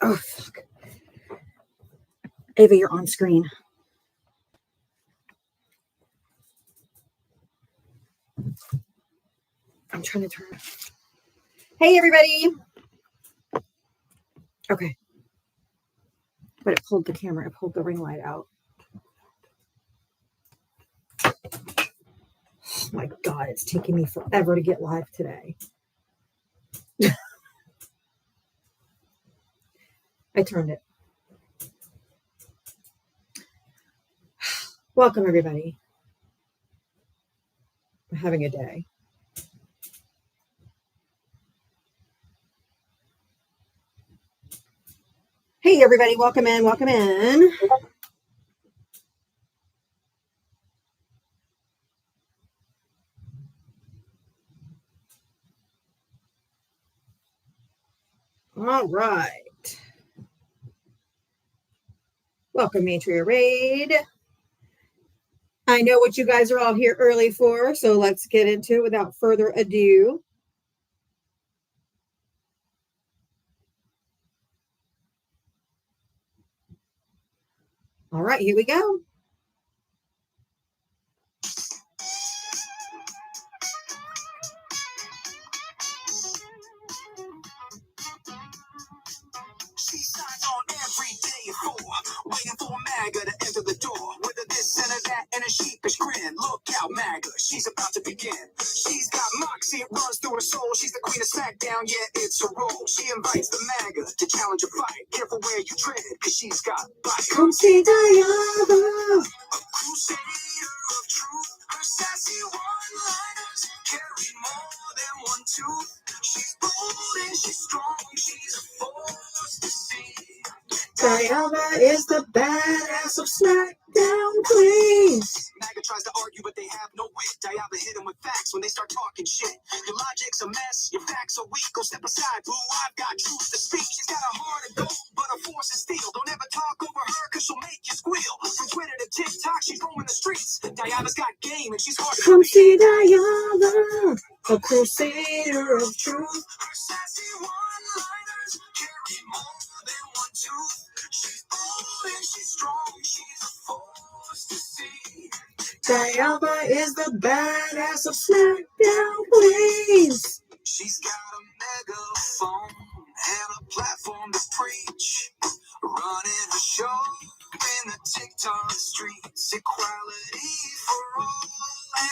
Oh, fuck. Ava, you're on screen. I'm trying to turn it. Hey, everybody. Okay. But it pulled the camera. It pulled the ring light out. Oh, my God. It's taking me forever to get live today. I turned it. Welcome, everybody. I'm having a day. Hey, everybody. Welcome in. Welcome in. All right. Welcome, Matria Raid. I know what you guys are all here early for, so let's get into it without further ado. All right, here we go. She signs on every day for waiting for MAGA to enter the door. Whether this and that and a sheepish grin. Look out, MAGA, she's about to begin. She's got moxie, it runs through her soul. She's the queen of SmackDown, yeah, it's her role. She invites the MAGA to challenge a fight. Careful where you tread, cause she's got bite. Come see Diana, a crusader of truth. Her sassy one-liners carry more than one tooth. She's bold and she's strong, she's a force to see. Diana is the badass of SmackDown Queens. MAGA tries to argue, but they have no wit. Diana hit them with facts when they start talking shit. Your logic's a mess, your facts are weak. Go step aside, boo, I've got truth to speak. She's got a heart of gold, but her force is steel. Don't ever talk over her, cause she'll make you squeal. From Twitter to TikTok, she's roaming the streets. Diana's got game, and she's hard to come see Diana, a crusader of truth. Her sassy one-liners carry more than one tooth. She's bold and she's strong, she's a force to see. Diana is the badass of SmackDown Queens. She's got a megaphone and a platform to preach. Running the show in the TikTok streets. Equality for all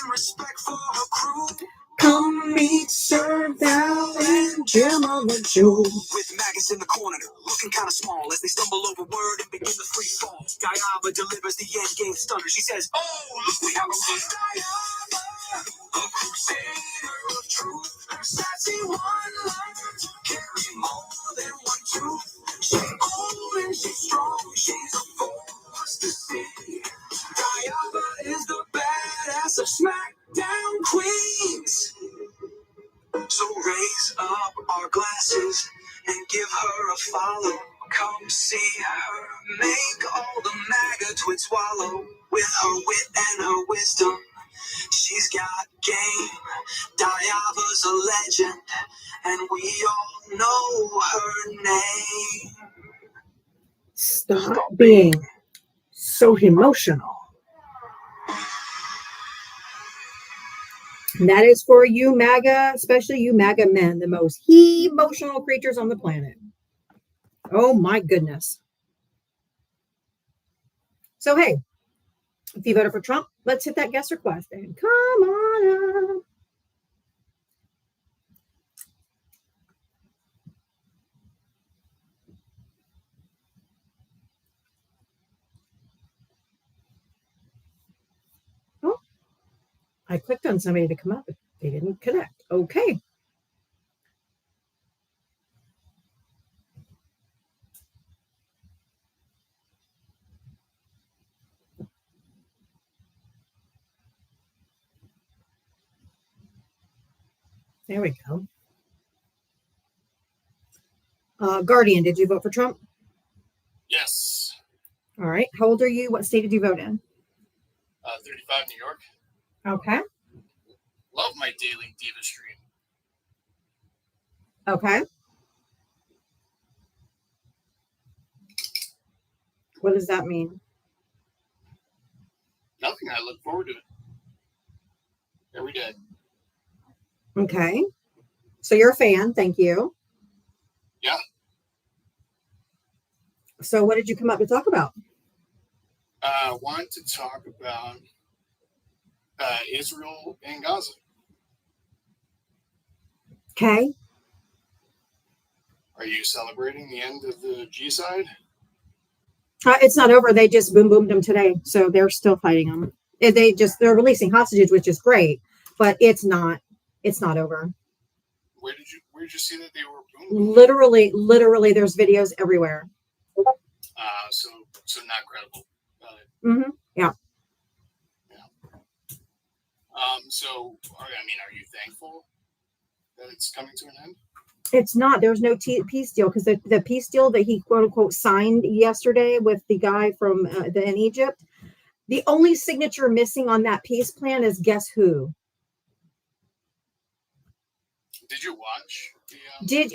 and respect for her crew. Come meet Sir Val and Gemma Joe. With Magus in the corner, looking kind of small as they stumble over word and begin the free fall. Diana delivers the end game stunner. She says, "Oh, look, we have a Diana, a crusader of truth. Her sassy one-liners carry more than one tooth. She's bold and she's strong. She's a force to see. Diana is the badass of SmackDown Queens. So raise up our glasses and give her a follow. Come see her make all the MAGA twits swallow. With her wit and her wisdom, she's got game. Diava's a legend, and we all know her name. Stop being so emotional. And that is for you MAGA, especially you MAGA men, the most emotional creatures on the planet. Oh my goodness. So hey, if you voted for Trump, let's hit that guest request and come on up. Oh, I clicked on somebody to come up, but they didn't connect. Okay. There we go. Guardian, did you vote for Trump? Yes. All right. How old are you? What state did you vote in? 35, New York. Okay. Love my daily Diva stream. Okay. What does that mean? Nothing. I look forward to it every day. Okay. So you're a fan. Thank you. Yeah. So what did you come up to talk about? I want to talk about Israel and Gaza. Okay. Are you celebrating the end of the G-side? It's not over. They just boomed them today, so they're still fighting them. They're releasing hostages, which is great, but it's not over. Where did you see that they were booming? Literally, there's videos everywhere. So not credible. Mm-hmm. Yeah. So are you thankful that it's coming to an end? It's not. There's no peace deal because the peace deal that he quote unquote signed yesterday with the guy from in Egypt, the only signature missing on that peace plan is guess who? Did you watch?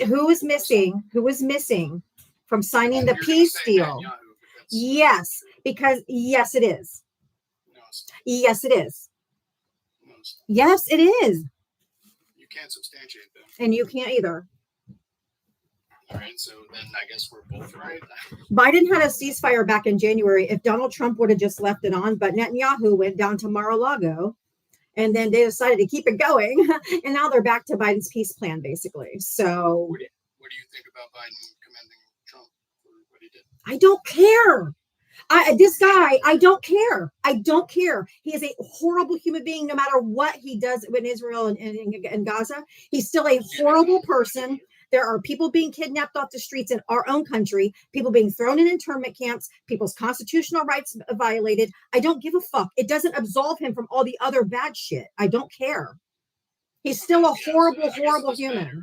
Who was missing? Who was missing from signing the peace deal? Yes, because yes, it is. No, it's not. Yes, it is. No, it's not. Yes, it is. You can't substantiate that. And you can't either. All right, so then I guess we're both right. Biden had a ceasefire back in January. If Donald Trump would have just left it on, but Netanyahu went down to Mar-a-Lago, and then they decided to keep it going, and now they're back to Biden's peace plan, basically. So, What do you think about Biden commending Trump for what he did? I don't care. I don't care. I don't care. He is a horrible human being, no matter what he does in Israel and Gaza. He's still a horrible person. There are people being kidnapped off the streets in our own country, people being thrown in internment camps, people's constitutional rights violated. I don't give a fuck. It doesn't absolve him from all the other bad shit. I don't care. He's still a horrible human. Bad, right?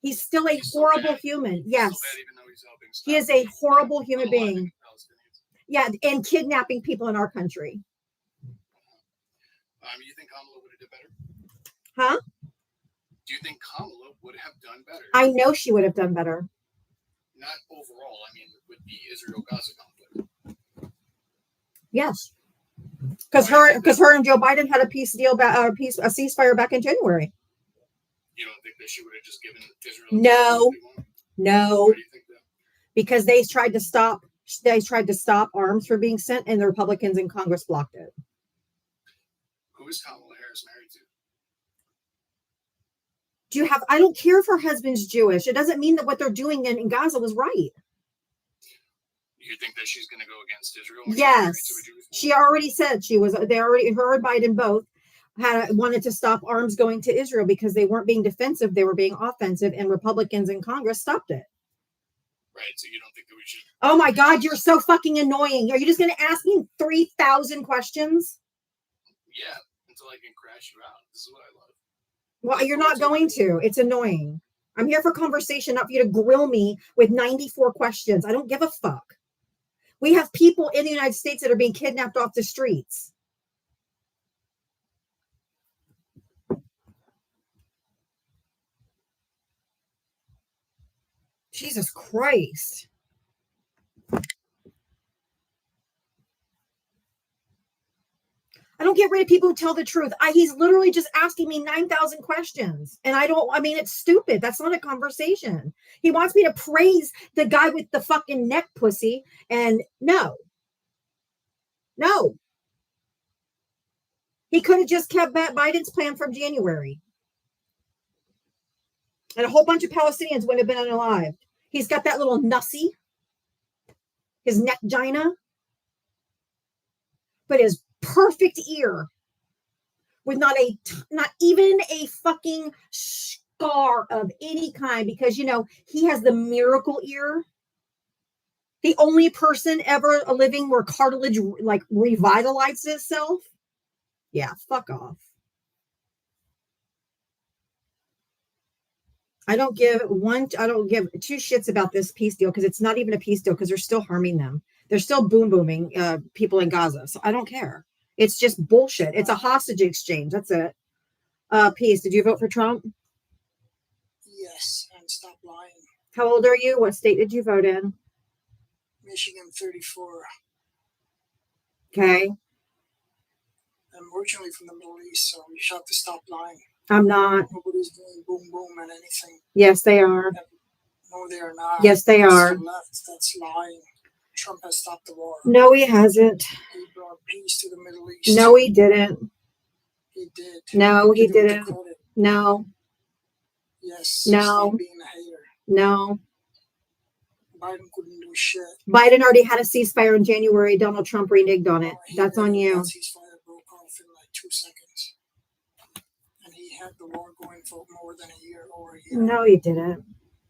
He's still a horrible human. Yes. Bad, even though he's helping He is a horrible human unaliving being. Palestinians. Yeah, and kidnapping people in our country. You think Kamala would have done better? Huh? Do you think Kamala would have done better? I know she would have done better. Not overall. I mean, with the Israel-Gaza conflict. Yes, because her and Joe Biden had a peace deal, a ceasefire back in January. You don't think that she would have just given Israel? No. Why do you think that? Because they tried to stop arms from being sent, and the Republicans in Congress blocked it. Who is Kamala Harris married to? I don't care if her husband's Jewish. It doesn't mean that what they're doing in Gaza was right. You think that she's going to go against Israel? Yes. She already said her and Biden both wanted to stop arms going to Israel because they weren't being defensive. They were being offensive, and Republicans in Congress stopped it. Right. So you don't think that we should? Oh my God, you're so fucking annoying. Are you just going to ask me 3,000 questions? Yeah. Until I can crash you out. This is what I love. Well, you're not going to. It's annoying. I'm here for conversation, not for you to grill me with 94 questions. I don't give a fuck. We have people in the United States that are being kidnapped off the streets. Jesus Christ. I don't get rid of people who tell the truth. He's literally just asking me 9,000 questions. And it's stupid. That's not a conversation. He wants me to praise the guy with the fucking neck pussy. And no. He could have just kept Biden's plan from January. And a whole bunch of Palestinians wouldn't have been unalived. He's got that little nussy. His neck gina. But his perfect ear with not even a fucking scar of any kind, because he has the miracle ear, the only person ever living where cartilage like revitalizes itself. Yeah, fuck off. I don't give two shits about this peace deal, because it's not even a peace deal, because they're still harming them. They're still booming people in Gaza. So I don't care. It's just bullshit. It's a hostage exchange. That's it. Peace. Did you vote for Trump? Yes, and stop lying. How old are you? What state did you vote in? Michigan 34. Okay. I'm originally from the Middle East, so you should have to stop lying. I'm not. Nobody's doing boom boom and anything. Yes, they are. No, they are not. Yes, they That's are. the left. That's lying. Trump has stopped the war. No, he hasn't. He brought peace to the Middle East. No, he didn't. He did. No, he Give him the didn't. credit. No, Yes. No. Stop being a hater. no. Biden couldn't do shit. Biden already had a ceasefire in January. Donald Trump reneged on it. That's on you. That ceasefire broke off in like 2 seconds. And he had the war going for more than a year, over a year. No, he didn't.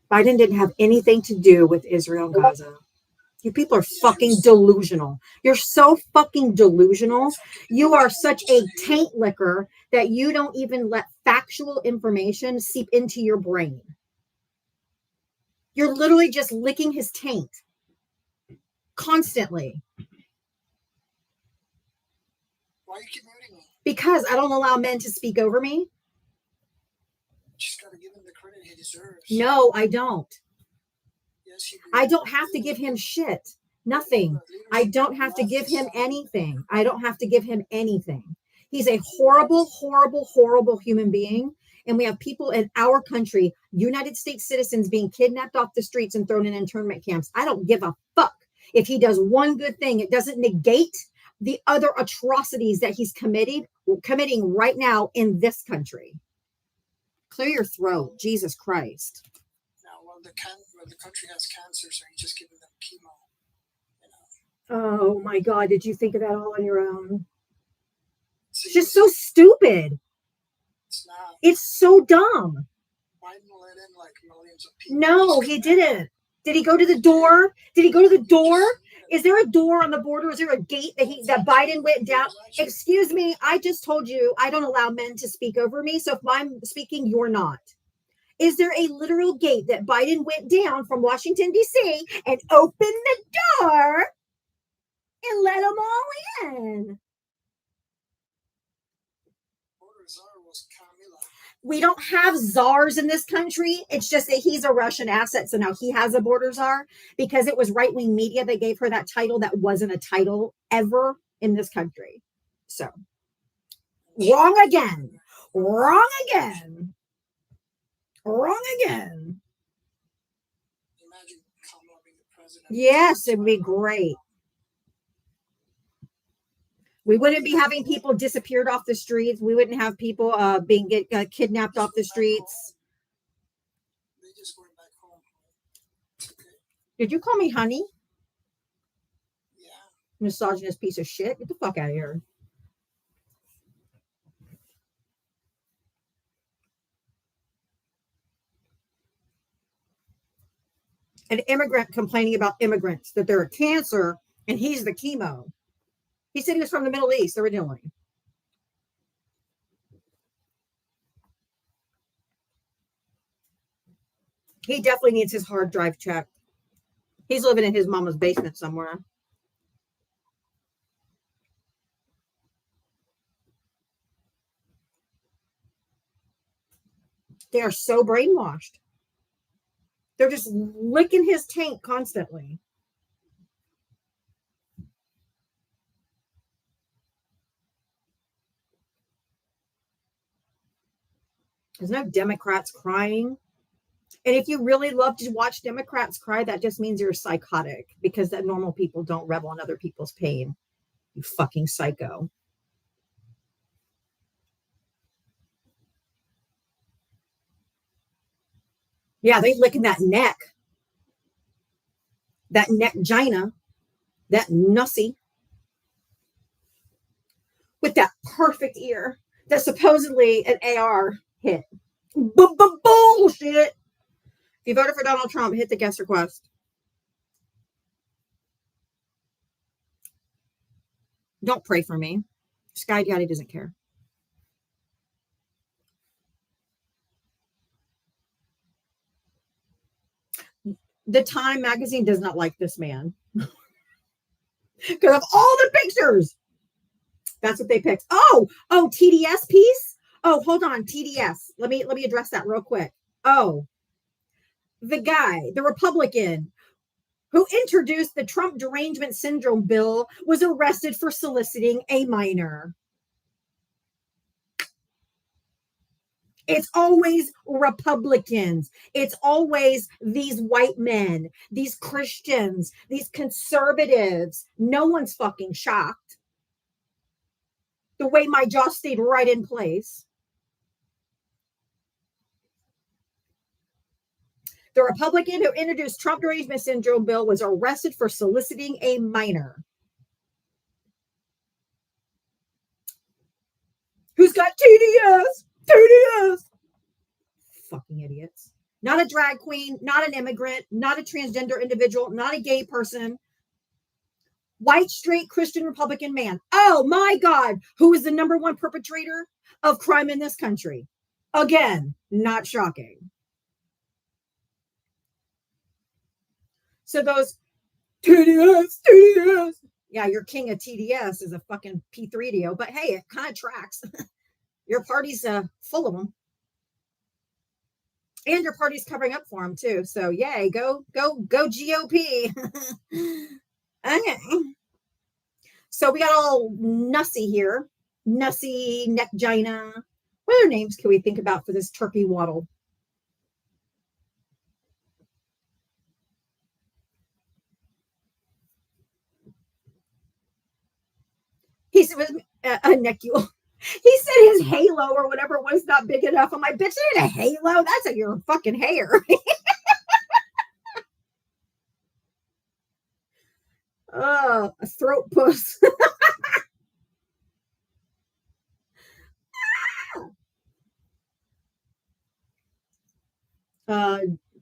Biden didn't have anything to do with Israel and Gaza. You people are fucking delusional. You're so fucking delusional. You are such a taint licker that you don't even let factual information seep into your brain. You're literally just licking his taint constantly. Why you keep muting me? Because I don't allow men to speak over me. Just gotta give him the credit he deserves. No, I don't. Yes, you do. I don't have to give him shit. Nothing. I don't have to give him anything. I don't have to give him anything. He's a horrible, horrible, horrible human being. And we have people in our country, United States citizens, being kidnapped off the streets and thrown in internment camps. I don't give a fuck if he does one good thing. It doesn't negate the other atrocities that he's committing right now in this country. Clear your throat, Jesus Christ. Now, well, the country has cancer, so he's just giving them chemo. Oh my God, did you think of that all on your own? See, It's just so stupid. It's not. It's so dumb. Biden let in like millions of people. No, he didn't. Did he go to the door? Did he go to the door? Is there a door on the border? Is there a gate that Biden went down? Excuse me, I just told you I don't allow men to speak over me. So if I'm speaking, you're not. Is there a literal gate that Biden went down from Washington, D.C. and opened the door and let them all in? We don't have czars in this country. It's just that he's a Russian asset. So now he has a border czar because it was right-wing media that gave her that title that wasn't a title ever in this country. So wrong again. Wrong again. Wrong again. Imagine Kamala being the president. Yes, it'd be great. We wouldn't be having people disappeared off the streets. We wouldn't have people being kidnapped off the streets. They just going back home. Okay. Did you call me honey? Yeah. Misogynist piece of shit. Get the fuck out of here. An immigrant complaining about immigrants, that they're a cancer and he's the chemo. He said he was from the Middle East originally. He definitely needs his hard drive checked. He's living in his mama's basement somewhere. They are so brainwashed. They're just licking his taint constantly. There's no Democrats crying. And if you really love to watch Democrats cry, that just means you're psychotic because that normal people don't revel in other people's pain. You fucking psycho. Yeah, they licking that neck. That neck gina. That nussy. With that perfect ear that supposedly an AR hit. Bullshit. If you voted for Donald Trump, hit the guest request. Don't pray for me. Sky Daddy doesn't care. The Time magazine does not like this man. Because of all the pictures. That's what they picked. Oh, TDS piece? Oh, hold on, TDS. Let me address that real quick. Oh, the guy, the Republican who introduced the Trump derangement syndrome bill, was arrested for soliciting a minor. It's always Republicans. It's always these white men, these Christians, these conservatives. No one's fucking shocked. The way my jaw stayed right in place. The Republican who introduced Trump derangement syndrome bill was arrested for soliciting a minor. Who's got TDS? TDS. Fucking idiots. Not a drag queen, not an immigrant, not a transgender individual, not a gay person. White, straight, Christian, Republican man. Oh my God. Who is the number one perpetrator of crime in this country? Again, not shocking. So those TDS. Yeah, your king of TDS is a fucking P3DO, but hey, it kind of tracks. Your party's full of them. And your party's covering up for them too. So yay, go GOP. Okay. So we got all Nussy here. Nussy, Neckgina. What other names can we think about for this turkey waddle? He said, a neckule. He said his halo or whatever was not big enough. I'm like, bitch, it ain't a halo. That's like your fucking hair. Oh, a throat puss.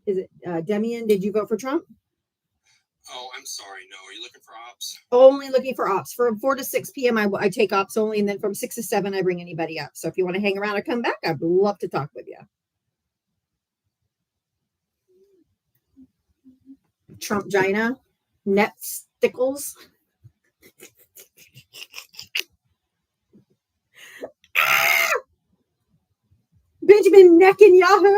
Is it Demian? Did you vote for Trump? Oh, I'm sorry. No, are you looking for ops? Only looking for ops. From 4 to 6 p.m., I take ops only. And then from 6 to 7, I bring anybody up. So if you want to hang around or come back, I'd love to talk with you. Trump Gina, Net Stickles. Benjamin Netanyahu.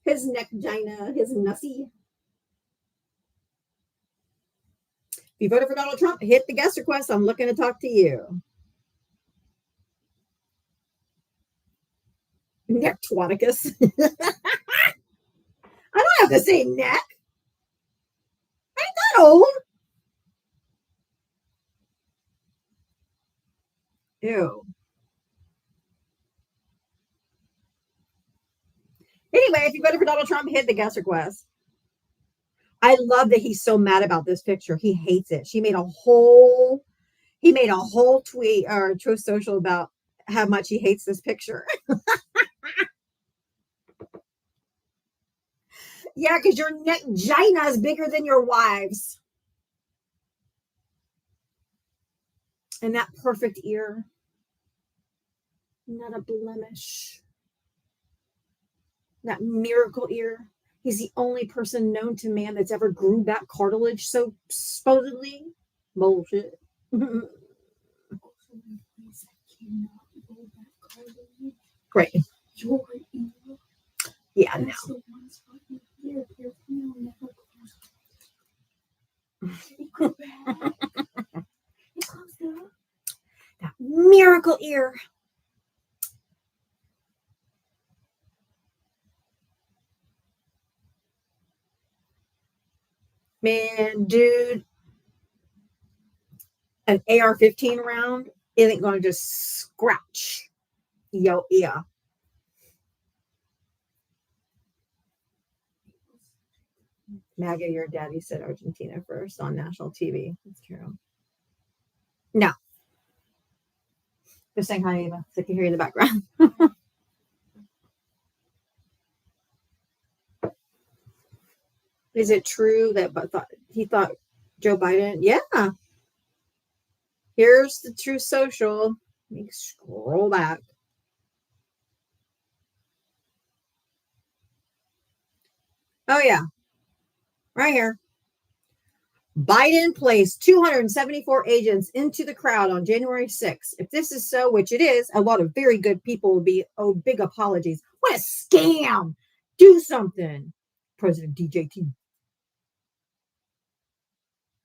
His Neckgina, his Nussy. If you voted for Donald Trump, hit the guest request. I'm looking to talk to you. Neck Twanicus. I don't have the same neck. I ain't that old. Ew. Anyway, if you voted for Donald Trump, hit the guest request. I love that he's so mad about this picture. He hates it. He made a whole tweet or Truth Social about how much he hates this picture. Yeah, because your Neckgina is bigger than your wives. And that perfect ear. Not a blemish. That miracle ear. He's the only person known to man that's ever grew back cartilage so supposedly. Bullshit. Great. Yeah, no. That miracle ear. Man, dude, an AR-15 round isn't going to just scratch your ear. MAGA, your daddy said Argentina first on national TV. That's true. No. Just saying hi, Ava, so I can hear you in the background. Is it true that he thought Joe Biden? Yeah. Here's the Truth Social. Let me scroll back. Oh, yeah. Right here. Biden placed 274 agents into the crowd on January 6th. If this is so, which it is, a lot of very good people will be big apologies. What a scam. Do something. President DJT.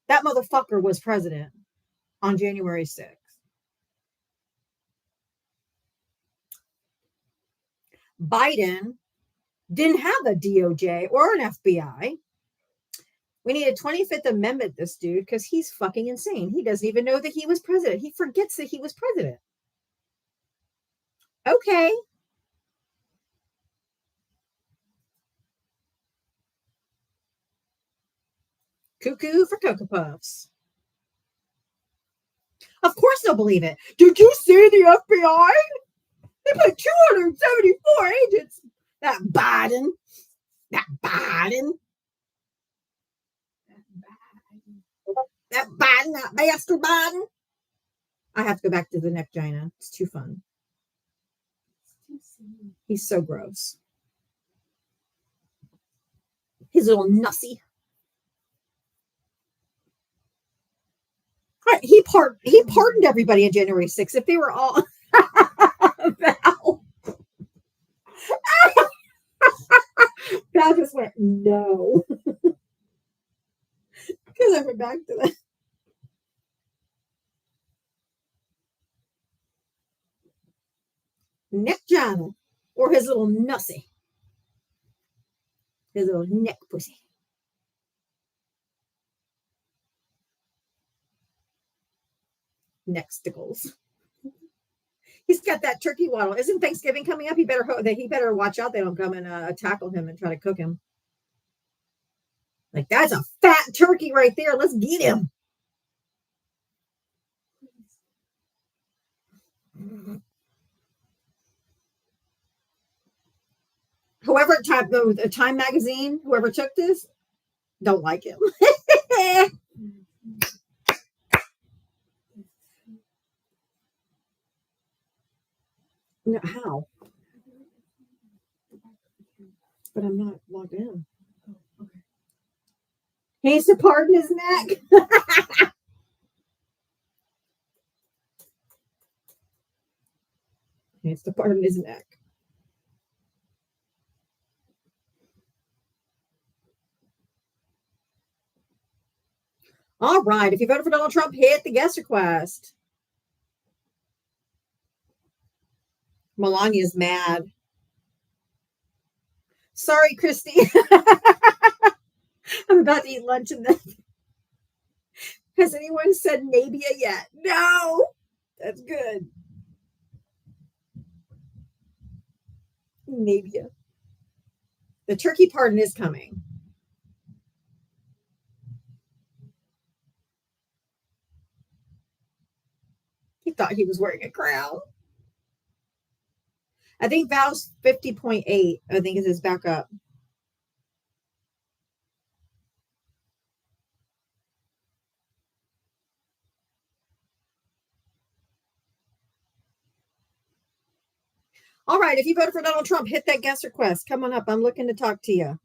That motherfucker was president on January 6th. Biden didn't have a DOJ or an FBI. We need a 25th Amendment, this dude, because he's fucking insane. He doesn't even know that he was president. He forgets that he was president. Okay. Cuckoo for Cocoa Puffs. Of course they'll believe it. Did you see the FBI? They put 274 agents. That Biden. That bastard Biden. I have to go back to the neck Gina. It's too fun. He's so gross. His little nussy. Right, he pardoned everybody on January 6th. If they were all Val. Val just went, no. Because I went back to that. Neck Johnny, or his little nussy. His little neck pussy. Nexticles. He's got that turkey waddle. Isn't Thanksgiving coming up? He better watch out. They don't come and tackle him and try to cook him. Like, that's a fat turkey right there. Let's get him. Whoever typed the Time magazine, whoever took this, don't like him. No, how? But I'm not logged in. Oh, okay. He needs to pardon his neck. He needs to pardon his neck. All right. If you voted for Donald Trump, hit the guest request. Melania's mad. Sorry, Christy. I'm about to eat lunch and then. Has anyone said Nabia yet? No. That's good. Nabia. The turkey pardon is coming. He thought he was wearing a crown. I think Val's 50.8, I think, is his backup. All right, if you voted for Donald Trump, hit that guest request. Come on up. I'm looking to talk to you.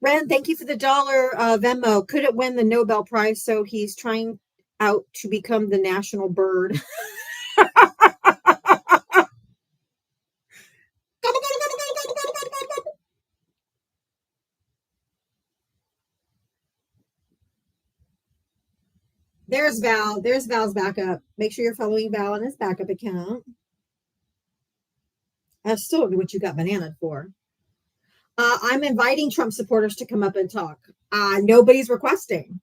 Ren, thank you for the $1 Venmo. Couldn't win the Nobel Prize, so he's trying out to become the national bird. There's Val. There's Val's backup. Make sure you're following Val on his backup account. I still don't know what you got bananaed for. I'm inviting Trump supporters to come up and talk. Nobody's requesting.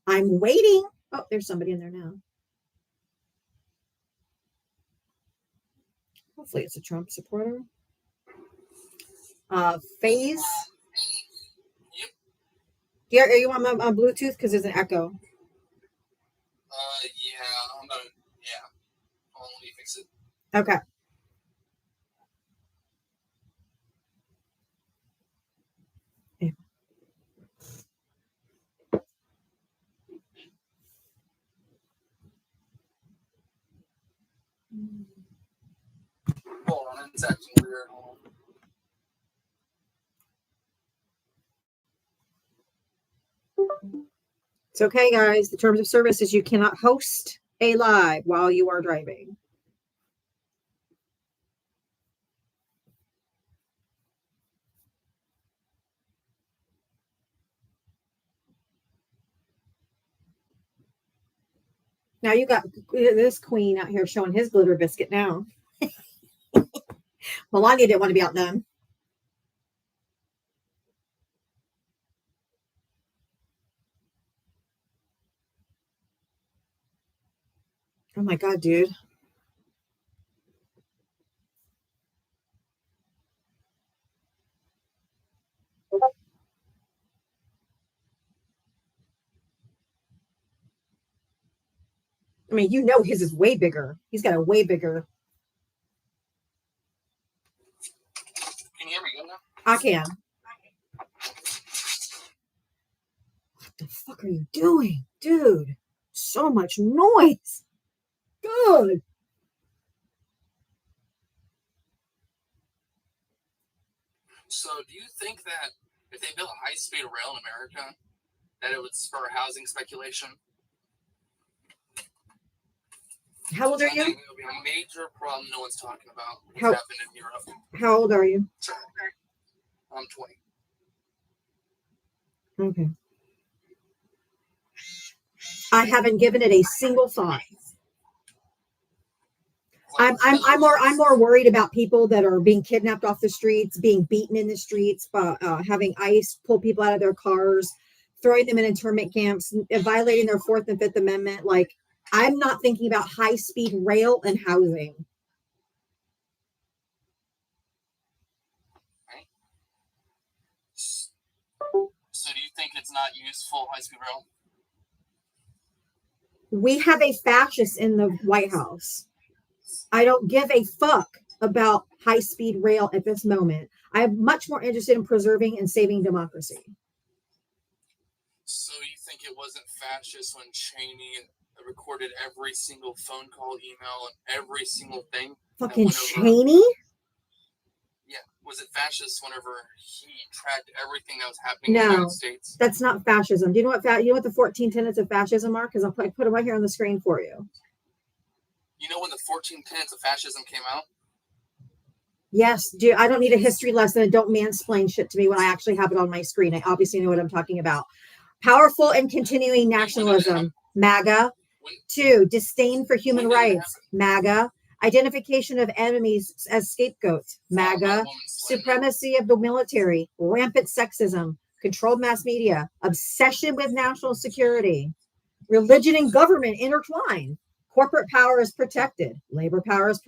I'm waiting. Oh, there's somebody in there now. Hopefully it's a Trump supporter. Phase. Yep. Are you on my Bluetooth? Because there's an echo. Yeah. Let me fix it. Okay. Hold on, it's acting weird. It's okay, guys. The terms of service is you cannot host a live while you are driving. Now you got this queen out here showing his glitter biscuit now. Melania didn't want to be outdone. Oh my God, dude. I mean, you know his is way bigger. He's got a way bigger. Can you hear me good now? I can. What the fuck are you doing? Dude, so much noise. Good. So do you think that if they built a high-speed rail in America, that it would spur housing speculation? How old are I think you? it would be a major problem no one's talking about what's How- happened in Europe. How old are you? Sure. I'm 20. Okay. I haven't given it a single thought. I'm more worried about people that are being kidnapped off the streets, being beaten in the streets, having ICE pull people out of their cars, throwing them in internment camps, violating their Fourth and Fifth Amendment. Like, I'm not thinking about high-speed rail and housing. Right. So do you think it's not useful, high-speed rail? We have a fascist in the White House. I don't give a fuck about high-speed rail at this moment. I'm much more interested in preserving and saving democracy. So you think it wasn't fascist when Cheney recorded every single phone call, email, and every single thing? Fucking Cheney? Yeah. Was it fascist whenever he tracked everything that was happening in the United States? That's not fascism. Do you know what the 14 tenets of fascism are? Because I put them right here on the screen for you. You know when the 14 tenets of fascism came out? Yes, dude. I don't need a history lesson. Don't mansplain shit to me when I actually have it on my screen. I obviously know what I'm talking about. Powerful and continuing nationalism, MAGA. 2, disdain for human rights, MAGA. Identification of enemies as scapegoats, MAGA. Supremacy of the military, rampant sexism, controlled mass media, obsession with national security, religion and government intertwined. Corporate power is protected. Labor power is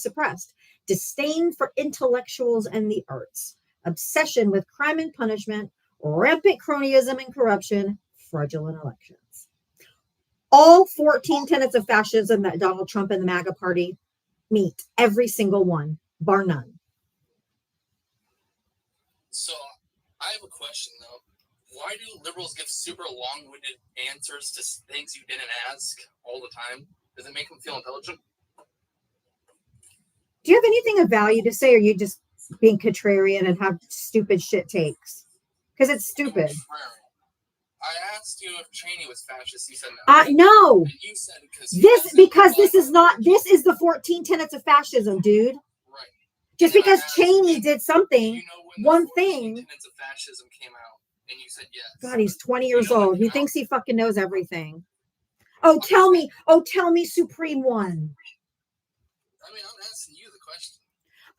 suppressed. Disdain for intellectuals and the arts. Obsession with crime and punishment. Rampant cronyism and corruption. Fraudulent elections. All 14 tenets of fascism that Donald Trump and the MAGA party meet. Every single one, bar none. So I have a question, though. Why do liberals give super long-winded answers to things you didn't ask all the time? Does it make them feel intelligent? Do you have anything of value to say, or are you just being contrarian and have stupid shit takes? Because it's stupid. I asked you if Cheney was fascist. You said no. No. And you said because this is the 14 tenets of fascism, dude. Right. Just because Cheney did something, You know when one the 14 thing. tenets of fascism came out, and you said yes. God, he's 20 You years know when old. it He came thinks he fucking knows everything. Oh, tell me, Supreme One. I mean, I'm asking you the question.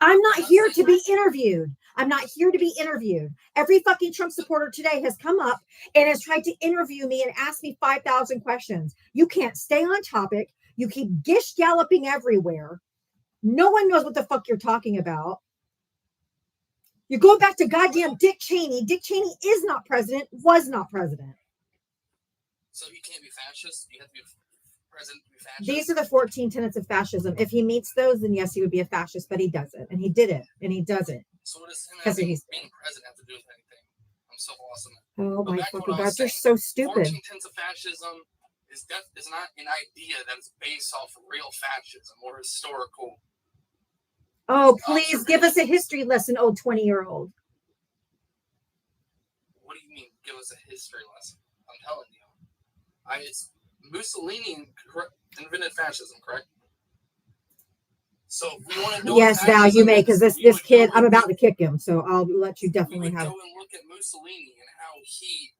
I'm not here to be interviewed. I'm not here to be interviewed. Every fucking Trump supporter today has come up and has tried to interview me and ask me 5,000 questions. You can't stay on topic. You keep gish galloping everywhere. No one knows what the fuck you're talking about. You go back to goddamn Dick Cheney. Dick Cheney is not president, was not president. So he can't be fascist? You have to be president to be fascist? These are the 14 tenets of fascism. If he meets those, then yes, he would be a fascist, but he doesn't. And he did it. And he does it. So what does him Because being he's president have to do with anything? I'm so lost on that. oh But my back to what fucking I god, was you're saying. so stupid. 14 tenets of fascism is not an idea that is based off of real fascism or historical. Oh, please give us a history lesson, old 20-year-old. What do you mean? Give us a history lesson. I'm telling you. It's Mussolini invented fascism, correct? So if we want to know, Yes, Val, you may, because this kid, I'm about to kick him, so I'll let you we definitely would have. go and look at Mussolini and how he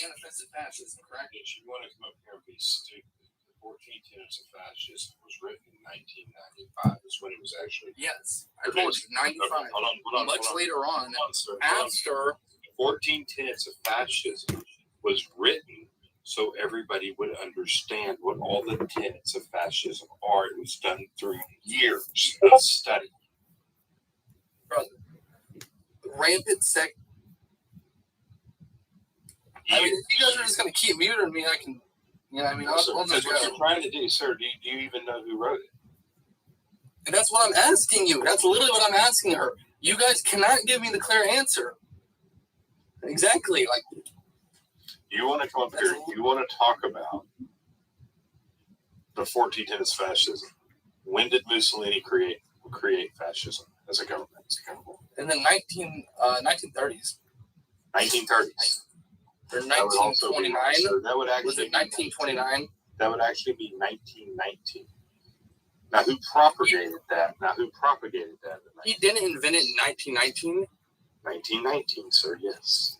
manifested fascism, correct? If you want to come up here and be stupid, the 14 Tenets of Fascism was written in 1995. Is when it was actually. Yes, I told you, 95. Hold on, Much later on, sir. after 14 Tenets of Fascism was written so everybody would understand what all the tenets of fascism are. It was done through years of study. brother, rampant sex. I mean, if you guys are just gonna keep muting me, I can. I mean, I'll just That's what you're go. trying to do, sir. Do you even know who wrote it? And that's what I'm asking you. That's literally what I'm asking her. You guys cannot give me the clear answer. Exactly. Like, You want to come up here, you want to talk about the 14 Tenets of Fascism. When did Mussolini create fascism as a government? in the 1930s 1930s. or 1929. That would actually Was it 1929? That would actually be 1919. Now, who propagated that? He didn't invent it in 1919. 1919, sir. Yes.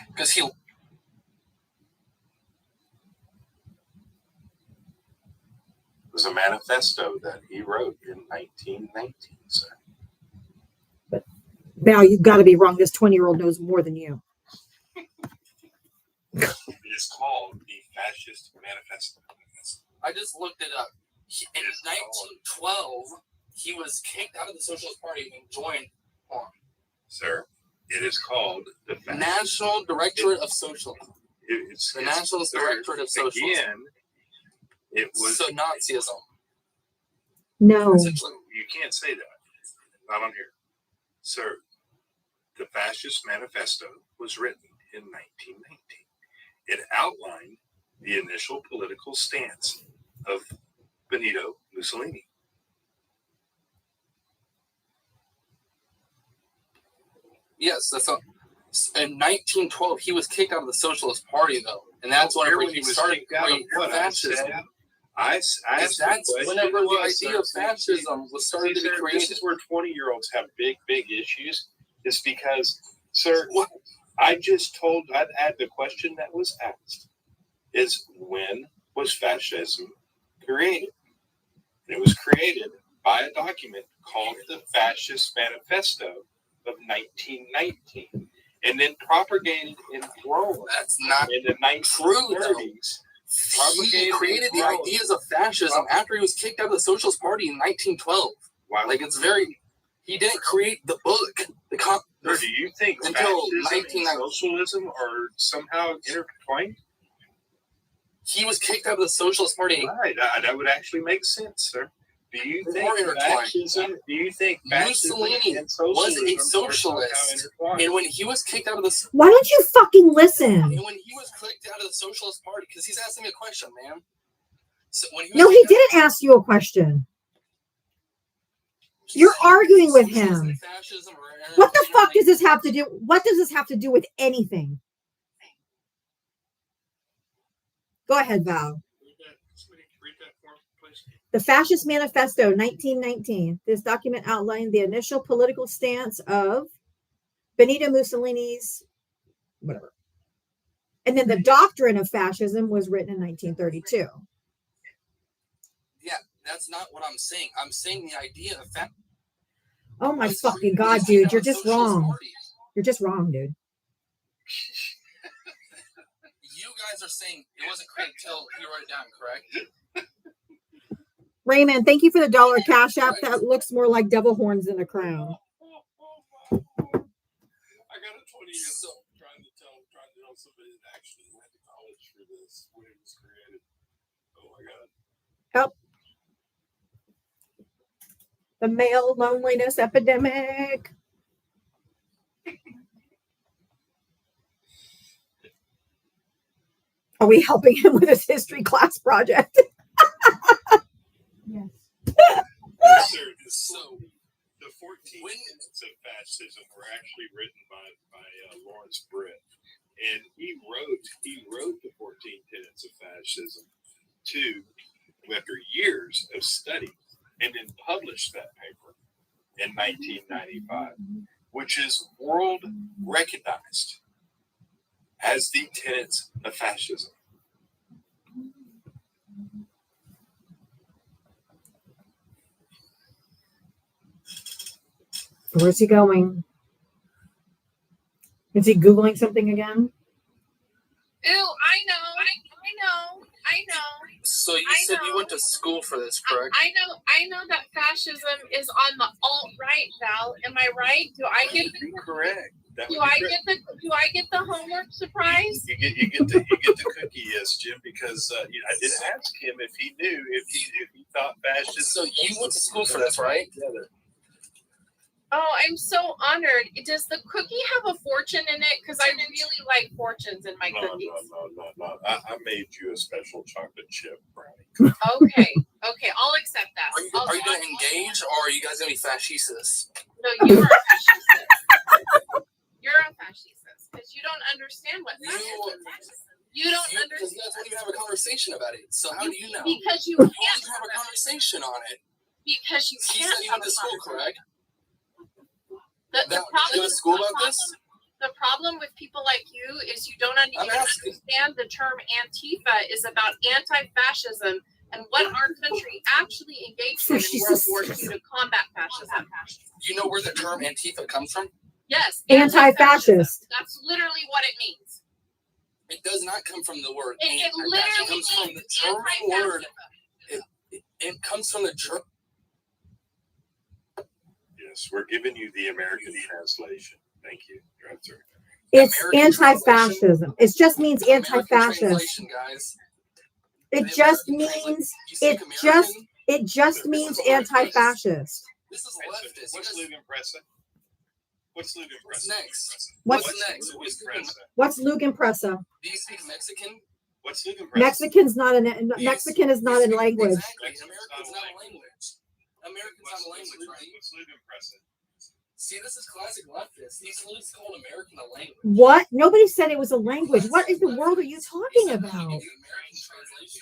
Because he. It was a manifesto that he wrote in 1919, sir. Val, you've got to be wrong. This 20-year-old knows more than you. It is called the Fascist Manifesto. I just looked it up. In 1912, he was kicked out of the Socialist Party and joined Sir, it is called the National Directorate of Socialism. It's The National Directorate of Socialism. Again, it was So Nazism. No. Essentially. You can't say that. Not on here. Sir, the Fascist Manifesto was written in 1919. It outlined the initial political stance of Benito Mussolini. Yes, that's not. In 1912, he was kicked out of the Socialist Party, though, and that's whenever he started creating fascism. That's whenever the idea of fascism was started to be created. This is where 20-year-olds have big issues. Is because, sir, I had the question that was asked is when was fascism created? And it was created by a document called the Fascist Manifesto of 1919, and then propagated in Rome. That's not in the 1930s. He created the ideas of fascism after he was kicked out of the Socialist Party in 1912. Wow. Like, it's very. He didn't create the book. Or do you think until fascism and socialism are somehow intertwined? He was kicked out of the Socialist Party. Right, that would actually make sense, sir. Do you think fascism? Mussolini was a socialist, and when he was kicked out of the Why don't you fucking listen? And when he was kicked out of the Socialist Party, because he's asking me a question, man. So when he didn't ask you a question. You're arguing with him. What the fuck does this have to do? What does this have to do with anything? Go ahead, Val. The Fascist Manifesto, 1919. This document outlined the initial political stance of Benito Mussolini's whatever. And then the doctrine of fascism was written in 1932. Yeah, that's not what I'm saying. I'm saying the idea of fascism. Oh my fucking God, dude. You're just wrong. You're just wrong, dude. You guys are saying it wasn't created until he wrote it down, correct? Raymond, thank you for the $1 cash app. That looks more like devil horns than a crown. I got a 20-year old trying to tell somebody that actually went to college for this when it was created. Oh my God. Help. The male loneliness epidemic. Are we helping him with his history class project? Yes. So, the 14 Tenets of Fascism were actually written by Lawrence Britt, and he wrote the 14 Tenets of Fascism too, after years of study, and then published that paper in 1995, which is world recognized as the Tenets of Fascism. Where's he going? Is he Googling something again? Ooh, I know. So you I said you know. went to school for this, correct? I know that fascism is on the alt-right, Val. Am I right? Do I get Correct. do I get the homework surprise? You get the cookie, yes, Jim, because I did ask him if he knew if he thought fascism. So you went to school for this, right? Oh, I'm so honored. Does the cookie have a fortune in it? Because I really like fortunes in my cookies. No. I made you a special chocolate chip brownie. Okay, I'll accept that. Are you going to engage, or are you guys going to be fascistas? No, you are a fascist. You're a fascist because you don't understand what fascism is. You don't Because understand. you guys won't even have a conversation about it. So how do you know? Because you You can't can't have a conversation on it. Because you He can't said you have went to a school, conversation. correct? The Did you problem go to school about this? The problem with people like you is you don't even asking. understand the term Antifa is about anti-fascism and what our country actually engaged in World War II to combat fascism. Do you know where the term Antifa comes from? Yes, Anti-fascist. That's literally what it means. It does not come from the word It anti-fascist. literally It comes from the means German word. anti-fascism. It comes from the German. Yes, we're giving you the American translation. Thank you. You're answering. It's American anti-fascism. It just means American anti-fascist. translation, guys. It The just American translation. means You speak it just American? it just means anti-fascist. This is Right, so leftist. what's Lugan Pressa? What's Lugan What's Pressa? next? What's next? Lugan Pressa? What's Lugan Pressa? Do you speak Mexican? What's Lugan Pressa? Mexican's not an Do you Mexican is speak- not you a speak- language. Exactly. American's not a language. American's not a language, right? What's Lugan Pressa? See, this is classic leftist. He's literally called American a language. What? Nobody said it was a language. What in the world are you talking He said, about? "I'll give you American translation.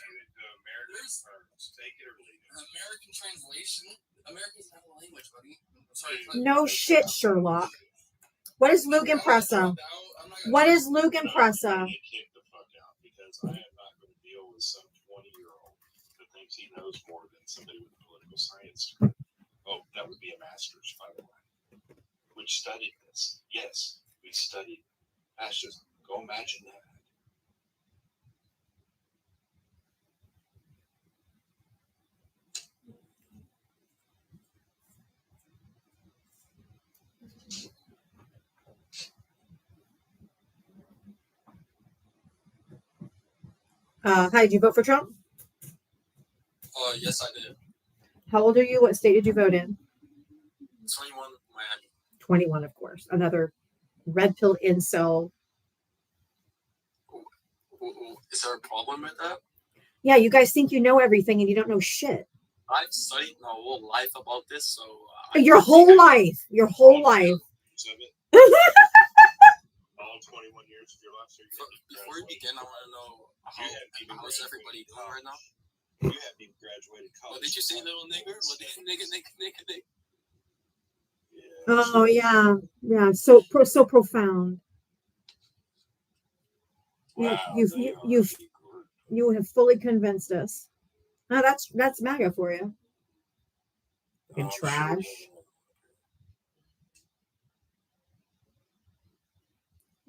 American terms. Take it or leave it. American translation. American's not a language, buddy. I'm sorry. No shit, Sherlock. What is Lugan Pressa? What is Lugan Pressa? Get kicked the fuck out because I am not going to deal with some 20-year-old that thinks he knows more than somebody with a political science degree. Oh, that would be a master's, by the way. Which studied this. Yes, we studied fascism. Go imagine that. Hi, did you vote for Trump? Yes, I did. How old are you? What state did you vote in? 21 Miami. 21, of course. Another red pill incel. Is there a problem with that? Yeah, you guys think you know everything and you don't know shit. I've studied my whole life about this, so Your whole life. Your whole life. All 21 years of your life. So Before we begin, I want to know how's everybody doing right now? You haven't even graduated college. What did you say, little nigger? What did nigger? Yeah. Oh yeah, yeah. So profound. Wow, You have fully convinced us. Oh, that's MAGA for you. Fucking trash.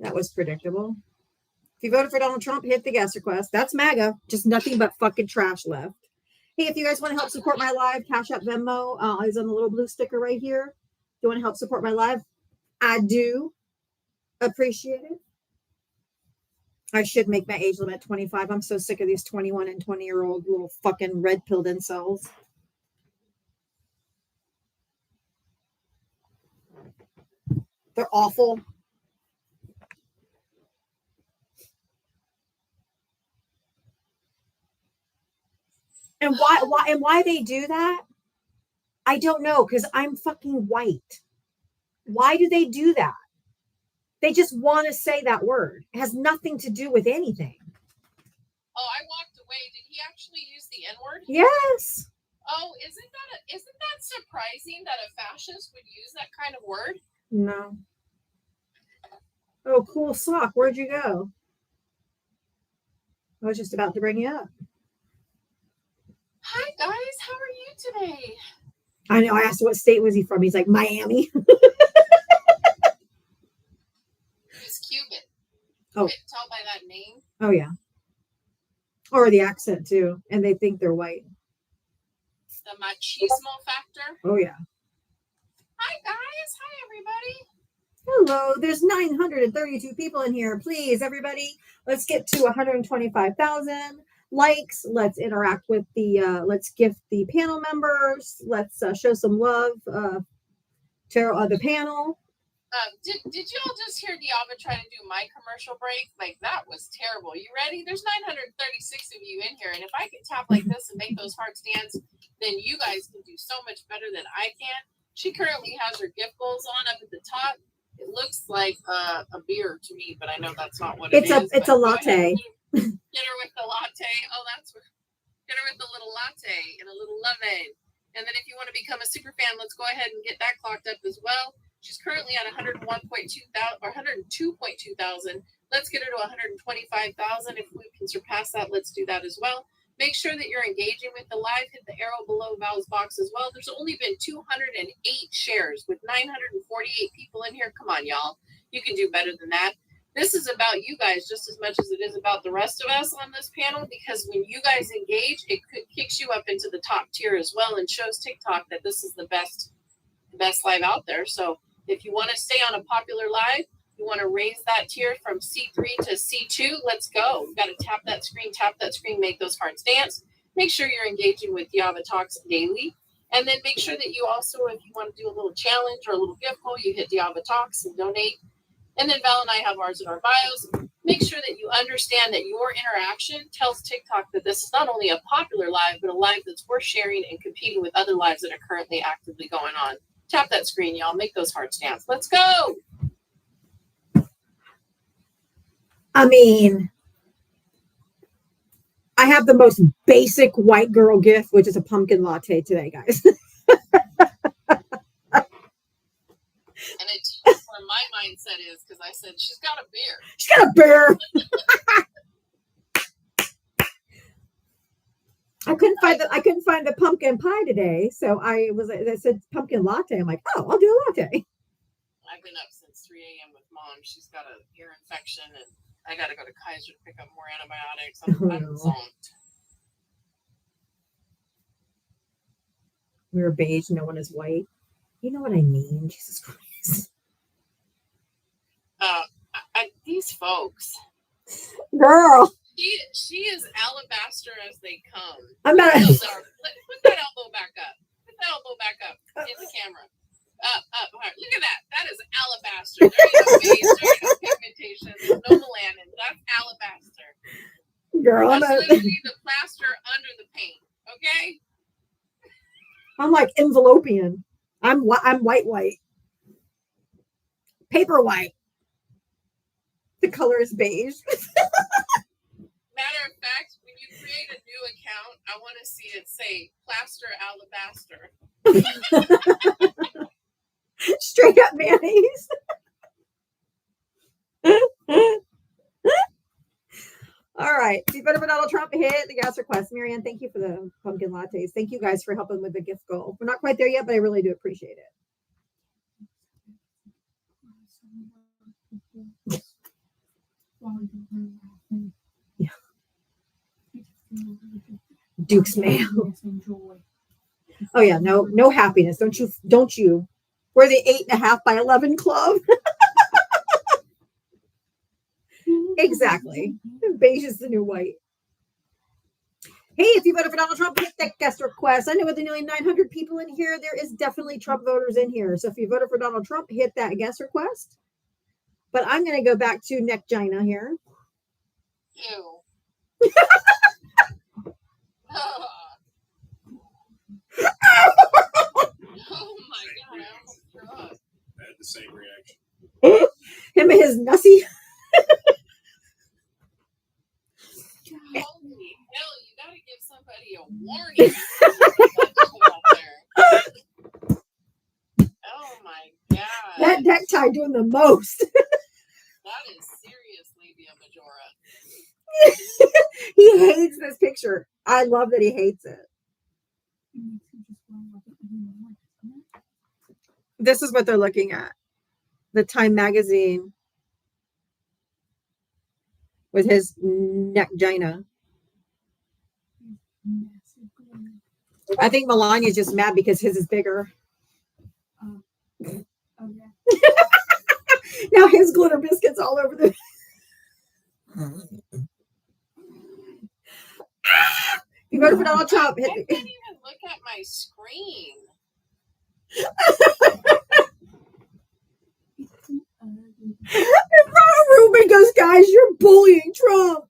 That was predictable. If you voted for Donald Trump, hit the guest request. That's MAGA. Just nothing but fucking trash left. Hey, if you guys want to help support my live, Cash App Venmo is on the little blue sticker right here. If you want to help support my live, I do appreciate it. I should make my age limit 25. I'm so sick of these 21 and 20-year-old little fucking red-pilled incels. They're awful. And why they do that? I don't know, because I'm fucking white. Why do they do that? They just want to say that word. It has nothing to do with anything. Oh, I walked away. Did he actually use the N-word? Yes. Oh, isn't that surprising that a fascist would use that kind of word? No. Oh, cool sock. Where'd you go? I was just about to bring you up. Hi guys, how are you today? I know. I asked what state was he from. He's like, Miami. He's Cuban. Oh. You can tell by that name. Oh, yeah. Or the accent, too. And they think they're white. The machismo factor. Oh, yeah. Hi guys. Hi everybody. Hello. There's 932 people in here. Please, everybody, let's get to 125,000 likes. Let's interact with the, let's gift the panel members. Let's show some love to the panel. Did you all just hear Diava try to do my commercial break? Like, that was terrible. You ready? There's 936 of you in here, and if I can tap like this and make those hearts dance, then you guys can do so much better than I can. She currently has her gift goals on up at the top. It looks like a beer to me, but I know that's not what it is. It's a latte. Get her with the latte. Oh, get her with the little latte and a little lovin'. And then if you want to become a super fan, let's go ahead and get that clocked up as well. She's currently at 102.2 thousand. Let's get her to 125,000. If we can surpass that, let's do that as well. Make sure that you're engaging with the live. Hit the arrow below Val's box as well. There's only been 208 shares with 948 people in here. Come on, y'all. You can do better than that. This is about you guys just as much as it is about the rest of us on this panel, because when you guys engage, it kicks you up into the top tier as well and shows TikTok that this is the best live out there. So if you want to stay on a popular live, you want to raise that tier from C3 to C2, let's go. We've got to tap that screen, make those hearts dance. Make sure you're engaging with Diava Talks daily. And then make sure that you also, if you want to do a little challenge or a little gift goal, you hit Diava Talks and donate. And then Val and I have ours in our bios. Make sure that you understand that your interaction tells TikTok that this is not only a popular live, but a live that's worth sharing and competing with other lives that are currently actively going on. Tap that screen, y'all. Make those hearts dance. Let's go. I mean, I have the most basic white girl gift, which is a pumpkin latte today, guys. And it's where my mindset is, because I said, she's got a beer. She's got a beer. I couldn't find the pumpkin pie today, so I said pumpkin latte. I'm like, oh, I'll do a latte. I've been up since 3 a.m. with mom. She's got an ear infection, and I got to go to Kaiser to pick up more antibiotics. I'm zonked. We're beige. No one is white. You know what I mean? Jesus Christ. These folks. Girl. She is alabaster as they come. I'm not. Put that elbow back up. Put that elbow back up in the camera. Up. Right. Look at that. That is alabaster. There ain't no beige. There ain't no pigmentation. There's no melanin. That's alabaster. Girl, That's literally the plaster under the paint. Okay. I'm like envelopian. I'm white. Paper white. The color is beige. Matter of fact, when you create a new account, I want to see it say plaster alabaster. Straight up mayonnaise. All right. If you voted for Donald Trump, hit the gas request. Marianne, thank you for the pumpkin lattes. Thank you guys for helping with the gift goal. We're not quite there yet, but I really do appreciate it. Yeah. Duke's mayo. Oh yeah, no happiness. Don't you? We're the 8.5 by 11 club. Exactly. Beige is the new white. Hey, if you voted for Donald Trump, hit that guest request. I know with the nearly 900 people in here, there is definitely Trump voters in here. So if you voted for Donald Trump, hit that guest request. But I'm going to go back to Neck Gina here. Ew. Oh my God, I almost threw up. I had the same face. Oh my god. That necktie doing the most. That is serious labia majora. He hates this picture. I love that he hates it. This is what they're looking at. The Time magazine with his neck gina. I think Melania's just mad because his is bigger. Now his glitter biscuits all over the. You voted for Donald Trump. I can't even look at my screen. Ruben goes, guys, you're bullying Trump.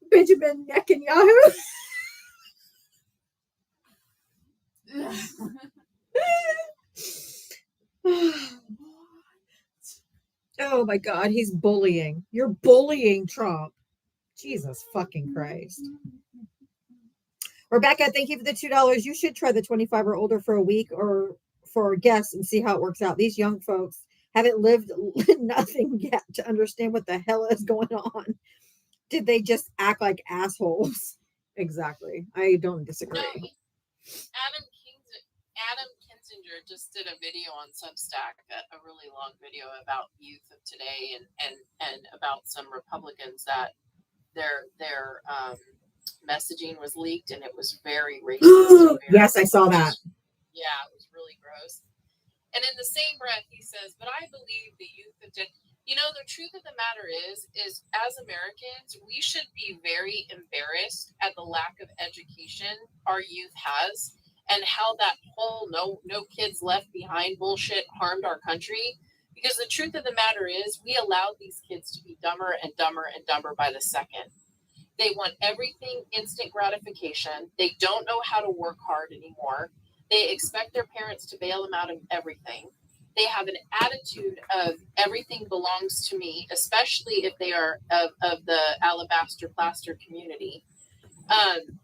Benjamin Netanyahu. Oh my God, he's bullying. You're bullying Trump. Jesus fucking Christ. Rebecca, thank you for the $2. You should try the 25 or older for a week or for guests and see how it works out. These young folks haven't lived nothing yet to understand what the hell is going on. Did they just act like assholes? Exactly. I don't disagree. No, Adam Kinzinger just did a video on Substack, a really long video about youth of today and about some Republicans that their messaging was leaked and it was very racist. Yes, I saw that. Yeah, it was really gross. And in the same breath, he says, but I believe the youth of today. You know, the truth of the matter is as Americans, we should be very embarrassed at the lack of education our youth has and how that whole no kids left behind bullshit harmed our country. Because the truth of the matter is we allowed these kids to be dumber and dumber and dumber by the second. They want everything instant gratification. They don't know how to work hard anymore. They expect their parents to bail them out of everything. They have an attitude of everything belongs to me, especially if they are of the alabaster plaster community. And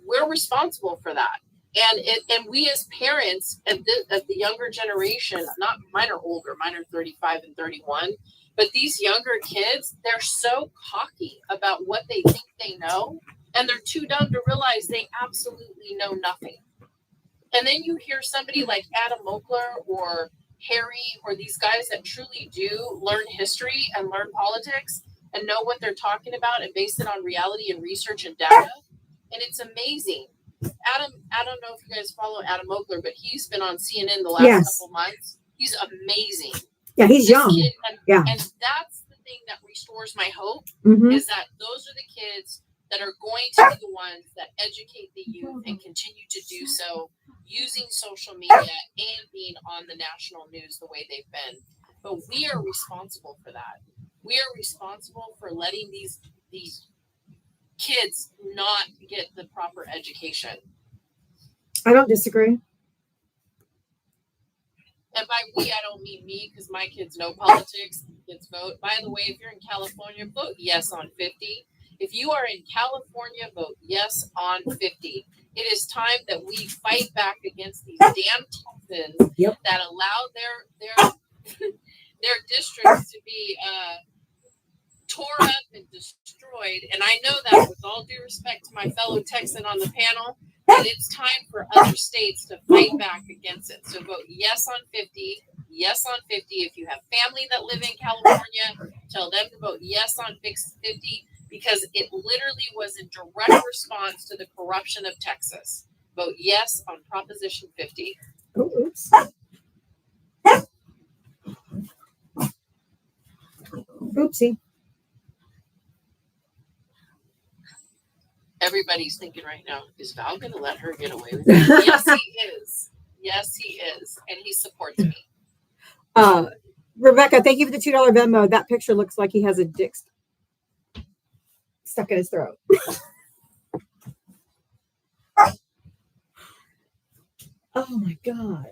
we're responsible for that. And we as parents of the younger generation, not mine are older, mine are 35 and 31, but these younger kids, they're so cocky about what they think they know, and they're too dumb to realize they absolutely know nothing. And then you hear somebody like Adam Mokler or Harry or these guys that truly do learn history and learn politics and know what they're talking about and base it on reality and research and data. And it's amazing. Adam, I don't know if you guys follow Adam Mokler, but he's been on CNN the last couple months. He's amazing. Yeah, he's young. And that's the thing that restores my hope is that those are the kids that are going to be the ones that educate the youth and continue to do so using social media and being on the national news the way they've been. But we are responsible for that. We are responsible for letting these kids not get the proper education. I don't disagree. And by we, I don't mean me because my kids know politics. Kids vote. By the way, if you're in California, vote yes on 50. If you are in California, vote yes on 50. It is time that we fight back against these damn Texans that allow their districts to be tore up and destroyed. And I know that with all due respect to my fellow Texan on the panel, that it's time for other states to fight back against it. So vote yes on 50. Yes on 50. If you have family that live in California, tell them to vote yes on 50 because it literally was a direct response to the corruption of Texas. Vote yes on Proposition 50. Oh, oops. Oopsie. Everybody's thinking right now, is Val going to let her get away with it? Yes, he is. Yes, he is. And he supports me. Rebecca, thank you for the $2 Venmo. That picture looks like he has a dick stuck in his throat. Oh my God.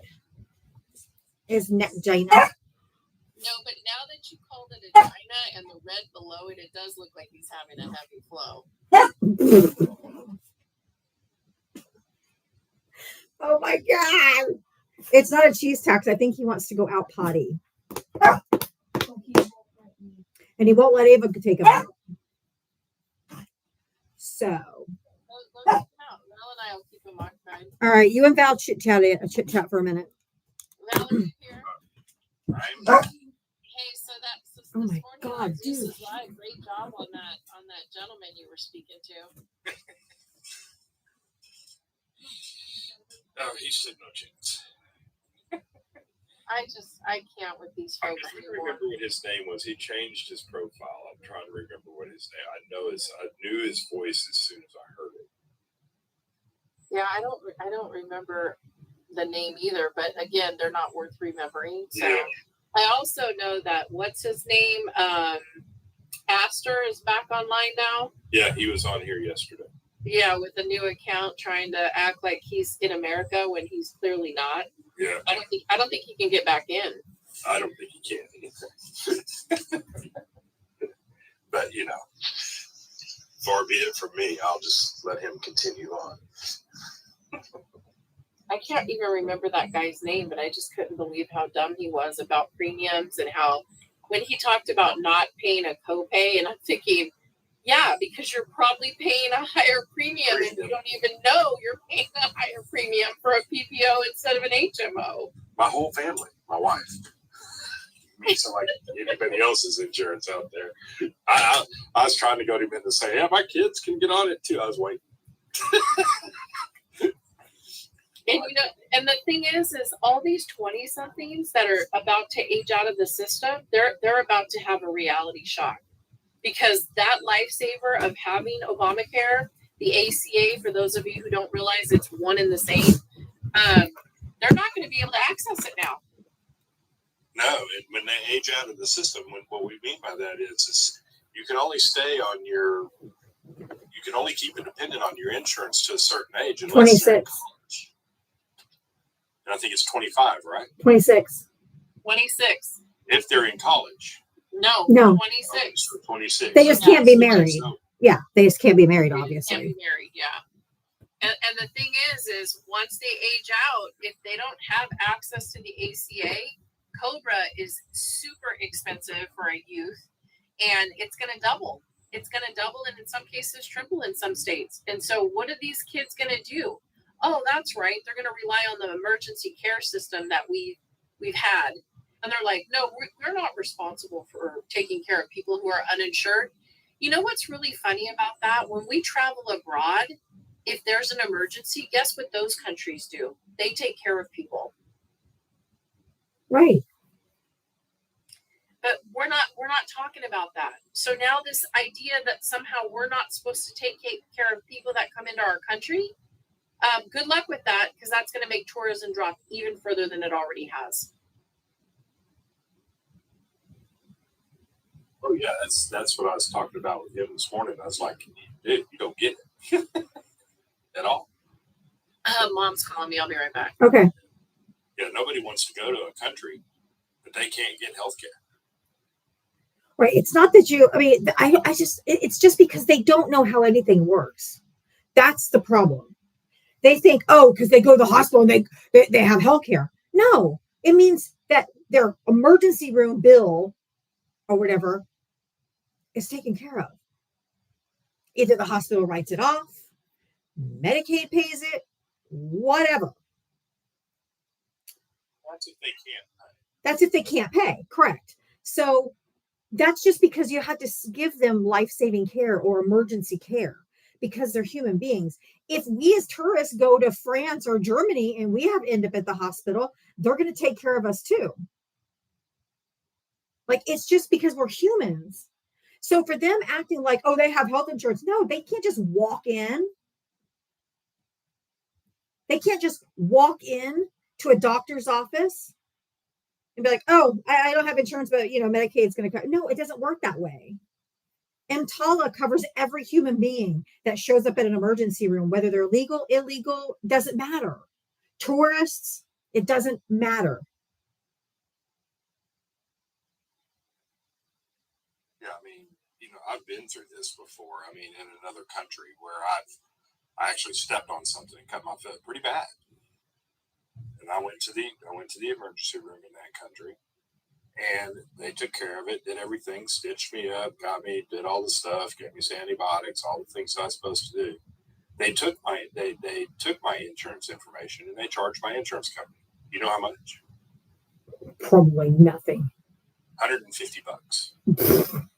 His neck gina. No, but now that you called it a gina and the red below it, it does look like he's having a heavy flow. Oh my God. It's not a cheese tax. I think he wants to go out potty. And he won't let Ava take him out. So, Mel and I will keep him occupied. all right, you and Val chit chat for a minute. Val, are you here? I'm Hey, so that's this Oh my morning God, on Zeus dude. is Live. Great job on that gentleman you were speaking to. oh, he stood no chance. I can't with these I'm folks trying to anymore. remember what his name was. He changed his profile. I'm trying to remember what his name. I knew his voice as soon as I heard it. Yeah, I don't remember the name either, but again, they're not worth remembering. So Yeah. I also know that what's his name? Astor is back online now. Yeah, he was on here yesterday. Yeah, with a new account trying to act like he's in America when he's clearly not. Yeah, I don't think he can get back in. I don't think he can. But far be it from me. I'll just let him continue on. I can't even remember that guy's name, but I just couldn't believe how dumb he was about premiums and how when he talked about not paying a copay, and I'm thinking, yeah, because you're probably paying a higher premium and you don't even know you're paying a higher premium for a PPO instead of an HMO. My whole family, my wife. Me, so like anybody else's insurance out there. I was trying to go to him in to say, yeah, my kids can get on it too. I was waiting. And the thing is all these 20-somethings that are about to age out of the system, they're about to have a reality shock. Because that lifesaver of having Obamacare, the ACA, for those of you who don't realize it's one and the same, they're not going to be able to access it now. No, when they age out of the system, what we mean by that is you can only you can only keep it dependent on your insurance to a certain age. 26. And I think it's 25, right? 26. 26. If they're in college. No. No. 26. So 26. They just can't be Okay, married. so Yeah, they just can't be married, They just obviously. can't be married, yeah. And the thing is once they age out, if they don't have access to the ACA, Cobra is super expensive for a youth, and it's going to double. It's going to double, and in some cases triple in some states. And so what are these kids going to do? Oh, that's right. They're going to rely on the emergency care system that we've had. And they're like, no, we're not responsible for taking care of people who are uninsured. You know what's really funny about that? When we travel abroad, if there's an emergency, guess what those countries do? They take care of people. Right. But we're not talking about that. So now this idea that somehow we're not supposed to take care of people that come into our country, good luck with that, because that's going to make tourism drop even further than it already has. Oh yeah, that's what I was talking about with him this morning. I was like, dude, you don't get it at all. Mom's calling me. I'll be right back. Okay. Yeah, nobody wants to go to a country that they can't get health care. Right. It's not that it's just because they don't know how anything works. That's the problem. They think, oh, because they go to the hospital and they have health care. No, it means that their emergency room bill or whatever is taken care of. Either the hospital writes it off, Medicaid pays it, whatever. That's if they can't pay. That's if they can't pay. Correct. So that's just because you have to give them life-saving care or emergency care because they're human beings. If we as tourists go to France or Germany and we have end up at the hospital, they're going to take care of us too. Like, it's just because we're humans. So for them acting like, oh, they have health insurance. No, they can't just walk in. They can't just walk in to a doctor's office and be like, oh, I don't have insurance, but Medicaid's going to cover. No, it doesn't work that way. EMTALA covers every human being that shows up at an emergency room, whether they're legal, illegal, doesn't matter. Tourists, it doesn't matter. Yeah, I mean, I've been through this before. I mean, in another country where I actually stepped on something and cut my foot pretty bad. And I went to the emergency room in that country, and they took care of it, did everything, stitched me up, got me, did all the stuff, gave me some antibiotics, all the things I was supposed to do. They took my insurance information and they charged my insurance company. You know how much? Probably nothing. $150.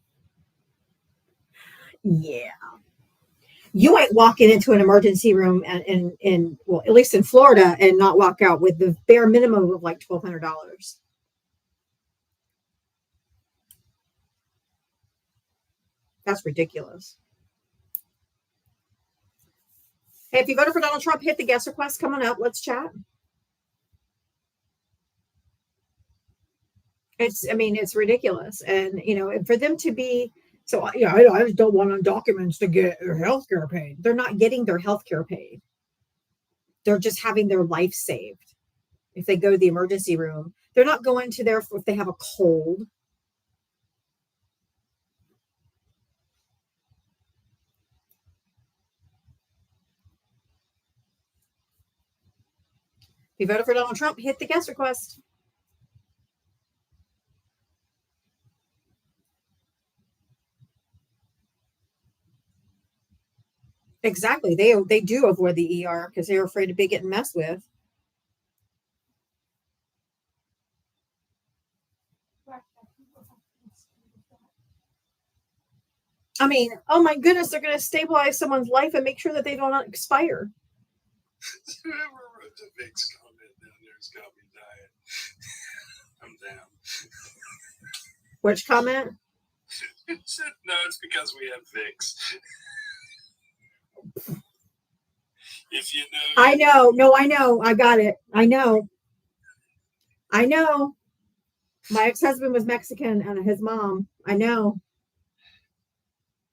Yeah. You ain't walking into an emergency room and well, at least in Florida, and not walk out with the bare minimum of like $1,200. That's ridiculous. Hey, if you voted for Donald Trump, hit the guest request coming up. Let's chat. It's ridiculous. And, for them to be, so, I just don't want documents to get their health care paid. They're not getting their health care paid. They're just having their life saved. If they go to the emergency room, they're not going to there if they have a cold. If you voted for Donald Trump, hit the guest request. Exactly. They do avoid the ER because they're afraid to be getting messed with. I mean, oh my goodness, they're going to stabilize someone's life and make sure that they don't expire. Whoever wrote the Vicks comment down there has got me dying. I'm down. Which comment? No, it's because we have Vicks. If you know. I know. No, I know. I got it. I know. My ex-husband was Mexican and his mom. I know.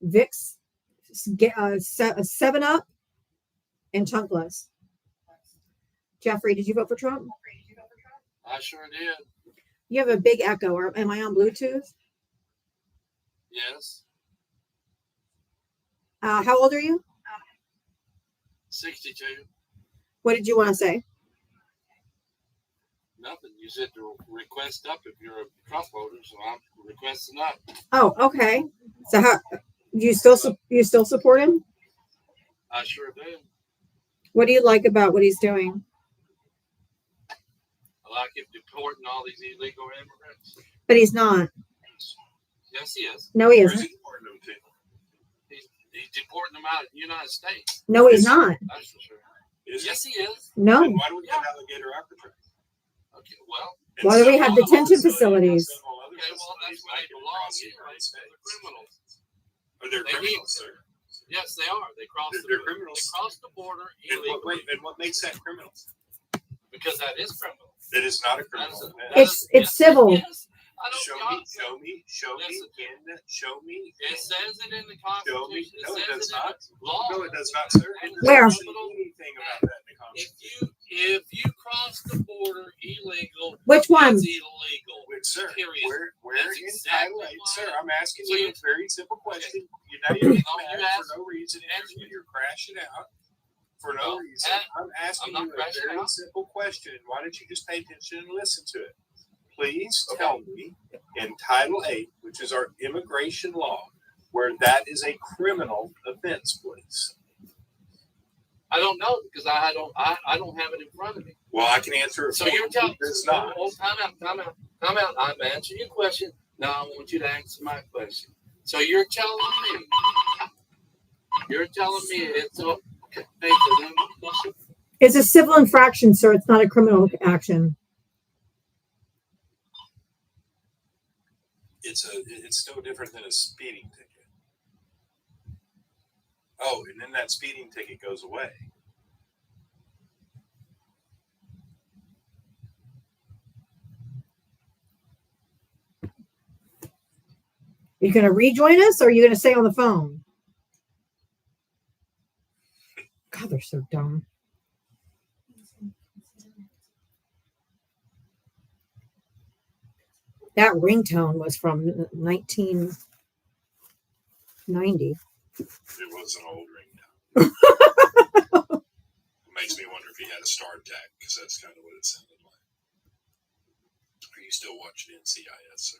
Vicks, get 7-Up, and Chunkless. Jeffrey, did you vote for Trump? I sure did. You have a big echo. Am I on Bluetooth? Yes. How old are you? 62. What did you want to say? Nothing. You said to request up if you're a Trump voter, so I'm requesting up. Oh, okay. So how you still support him? I sure do. What do you like about what he's doing? I like him deporting all these illegal immigrants. But he's not. Yes, he is. No, he Where's isn't. he deporting them to? He's deporting them out of the United States. No, he's not. That's for sure. Is Yes, he is. No. Then why do we have alligator Alcatraz? Okay, well. And Why do we have several detention other facilities? several other Okay, well, that's facilities where like they belong across the here, United right? They're States. criminals. Are they They criminals, sir? Yes, they are. They cross They're criminals. They cross the border illegally. And what makes that criminal? Because that is criminal. That is not a criminal. It's civil. Yes. I don't Show me. Show me. It says it in the Show me. Constitution. No, it says does not. Law. No, it does not, sir. It does Where? not say anything about that in the Constitution. If you cross the border illegal, Which one? it's illegal. Wait, sir, Period. where That's in exactly Title 8, why- sir, I'm asking So you you- a very simple question. You know you're getting No, you mad asked- for no reason. answer me. You're crashing out for No, no reason. I'm asking I'm you not a crashing very out. simple question. Why don't you just pay attention and listen to it? Please tell me in Title 8, which is our immigration law, where that is a criminal offense, please. I don't know because I don't have it in front of me. Well, I can answer it So for you're you. telling It's not. Oh, time out. I'm answering your question. Now I want you to answer my question. So you're telling me it's okay for them. It's a civil infraction, sir. It's not a criminal action. It's no different than a speeding ticket. Oh, and then that speeding ticket goes away. You going to rejoin us or are you going to stay on the phone? God, they're so dumb. That ringtone was from 19. 90. It was an old ring now. It makes me wonder if he had a star attack, because that's kind of what it sounded like. Are you still watching NCIS, sir?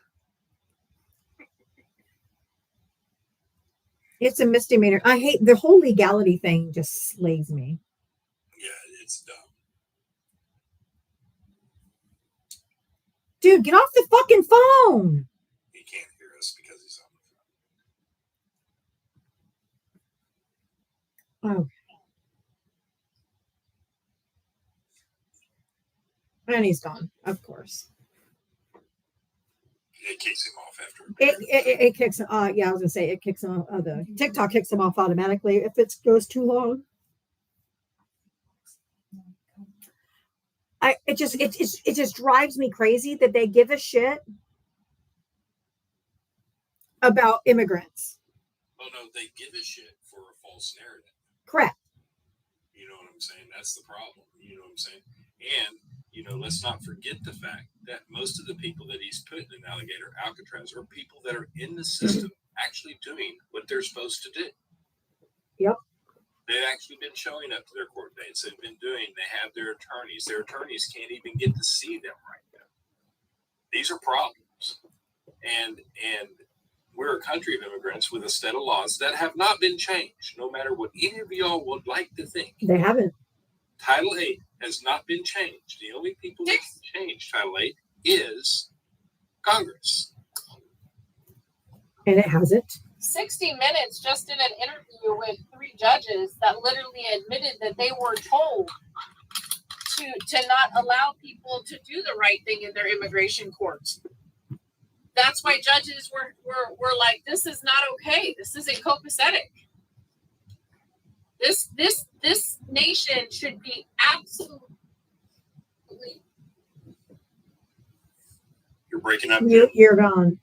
It's a misdemeanor. I hate the whole legality thing, just slays me. Yeah, it's dumb. Dude, get off the fucking phone. He can't hear us because he's on the phone. Oh. And he's gone, of course. It kicks him off after. It kicks. Yeah, I was gonna say it kicks him off. The TikTok kicks him off automatically if it goes too long. It just drives me crazy that they give a shit about immigrants. Oh no, they give a shit for a false narrative. Correct. You know what I'm saying? That's the problem. You know what I'm saying? And let's not forget the fact that most of the people that he's put in Alligator Alcatraz are people that are in the system actually doing what they're supposed to do. Yep. They've actually been showing up to their court dates. They've been doing, they have their attorneys. Their attorneys can't even get to see them right now. These are problems. And we're a country of immigrants with a set of laws that have not been changed, no matter what any of y'all would like to think. They haven't. Title 8 has not been changed. The only people that can change Title 8 is Congress. And it hasn't. 60 Minutes just did an interview with 3 judges that literally admitted that they were told to not allow people to do the right thing in their immigration courts. That's why judges were like, this is not okay. This isn't copacetic. This nation should be absolutely. You're breaking up. You're gone.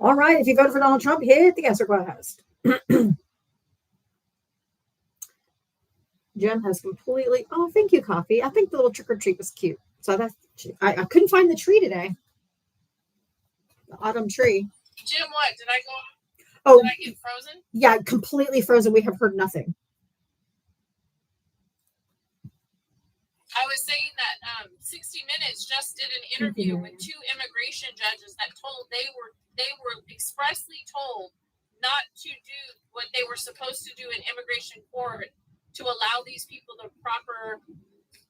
All right. If you voted for Donald Trump, hit the guest request. Jen has completely. Oh, thank you, Coffee. I think the little trick or treat was cute. So that's. I couldn't find the tree today. The autumn tree. Jim, what? Did I go? Oh, did I get frozen? Yeah, completely frozen. We have heard nothing. I was saying that 60 Minutes just did an interview with 2 immigration judges that told they were expressly told not to do what they were supposed to do in immigration court to allow these people the proper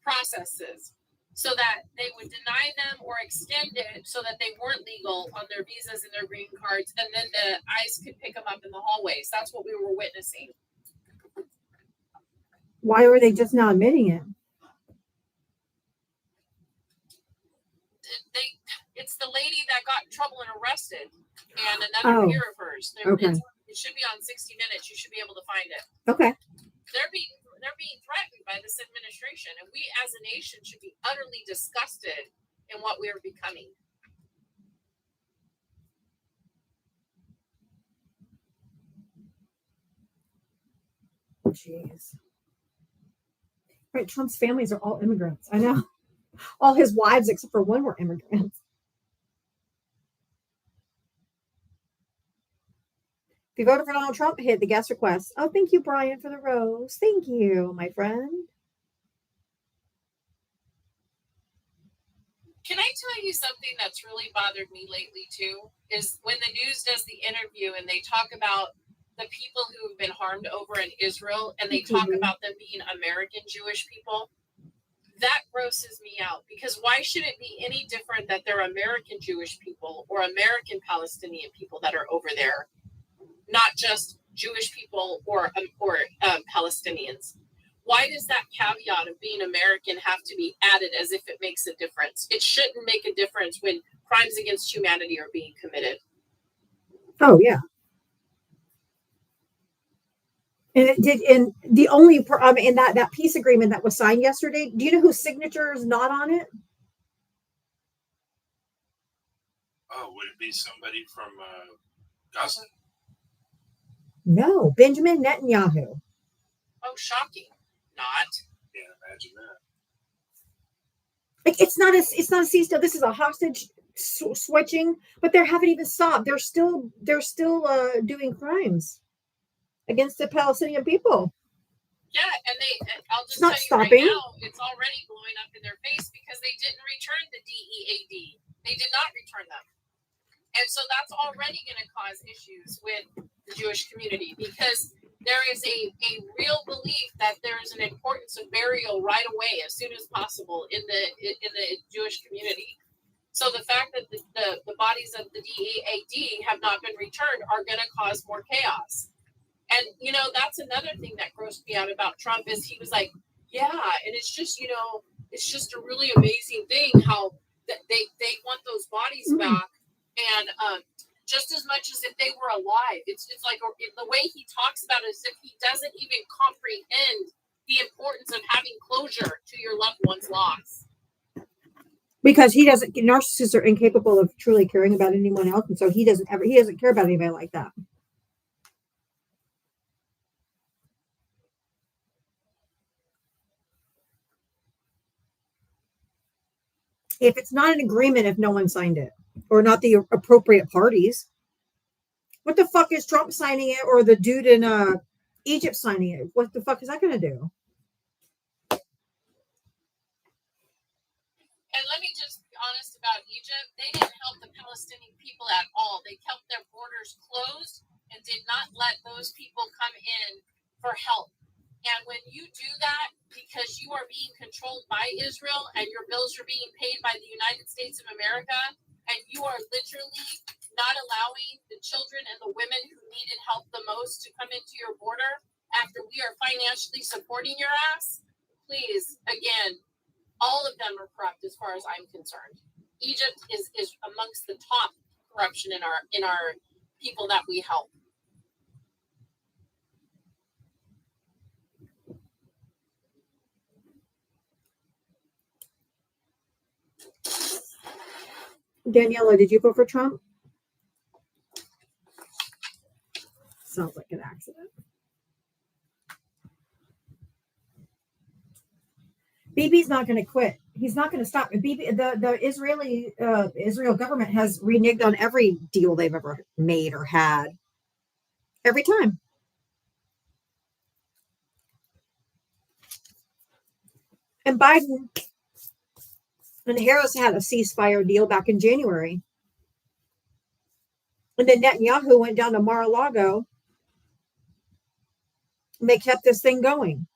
processes so that they would deny them or extend it so that they weren't legal on their visas and their green cards, and then the ICE could pick them up in the hallways. That's what we were witnessing. Why were they just not admitting it? It's the lady that got in trouble and arrested, and another peer of hers. Okay. It should be on 60 Minutes. You should be able to find it. Okay. They're being threatened by this administration, and we as a nation should be utterly disgusted in what we are becoming. Jeez. Right, Trump's families are all immigrants. I know. All his wives, except for one, were immigrants. If you voted for Donald Trump, hit the guest request. Oh, thank you, Brian, for the rose. Thank you, my friend. Can I tell you something that's really bothered me lately, too? Is when the news does the interview and they talk about the people who have been harmed over in Israel, and they talk about them being American Jewish people. That grosses me out, because why should it be any different that they're American Jewish people or American Palestinian people that are over there, not just Jewish people or Palestinians? Why does that caveat of being American have to be added as if it makes a difference? It shouldn't make a difference when crimes against humanity are being committed. Oh, yeah. And it did. And the only in that peace agreement that was signed yesterday, do you know whose signature is not on it? Oh, would it be somebody from Gaza? No, Benjamin Netanyahu. Oh, shocking. Not. Can't imagine that. Like it's not a cease-fire. This is a hostage switching, but they haven't even stopped. They're still doing crimes against the Palestinian people. Yeah, and I'll just It's not tell you stopping. right now, it's already blowing up in their face because they didn't return the DEAD. They did not return them. And so that's already going to cause issues with the Jewish community because there is a real belief that there is an importance of burial right away as soon as possible in the Jewish community. So the fact that the bodies of the DEAD have not been returned are going to cause more chaos. And, you know, that's another thing that grossed me out about Trump is he was like, yeah, and it's just, you know, it's just a really amazing thing how they want those bodies back. And just as much as if they were alive, it's like the way he talks about it is if he doesn't even comprehend the importance of having closure to your loved one's loss. Because narcissists are incapable of truly caring about anyone else. And so he doesn't care about anybody like that. If it's not an agreement, if no one signed it or not the appropriate parties, what the fuck is Trump signing it or the dude in Egypt signing it? What the fuck is that going to do? And let me just be honest about Egypt. They didn't help the Palestinian people at all. They kept their borders closed and did not let those people come in for help. And when you do that because you are being controlled by Israel and your bills are being paid by the United States of America, and you are literally not allowing the children and the women who needed help the most to come into your border after we are financially supporting your ass, please, again, all of them are corrupt as far as I'm concerned. Egypt is amongst the top corruption in our people that we help. Daniela, did you vote for Trump? Sounds like an accident. Bibi's not going to quit. He's not going to stop. Bibi, the Israel government has reneged on every deal they've ever made or had. Every time. And Biden and Harris had a ceasefire deal back in January. And then Netanyahu went down to Mar-a-Lago. And they kept this thing going.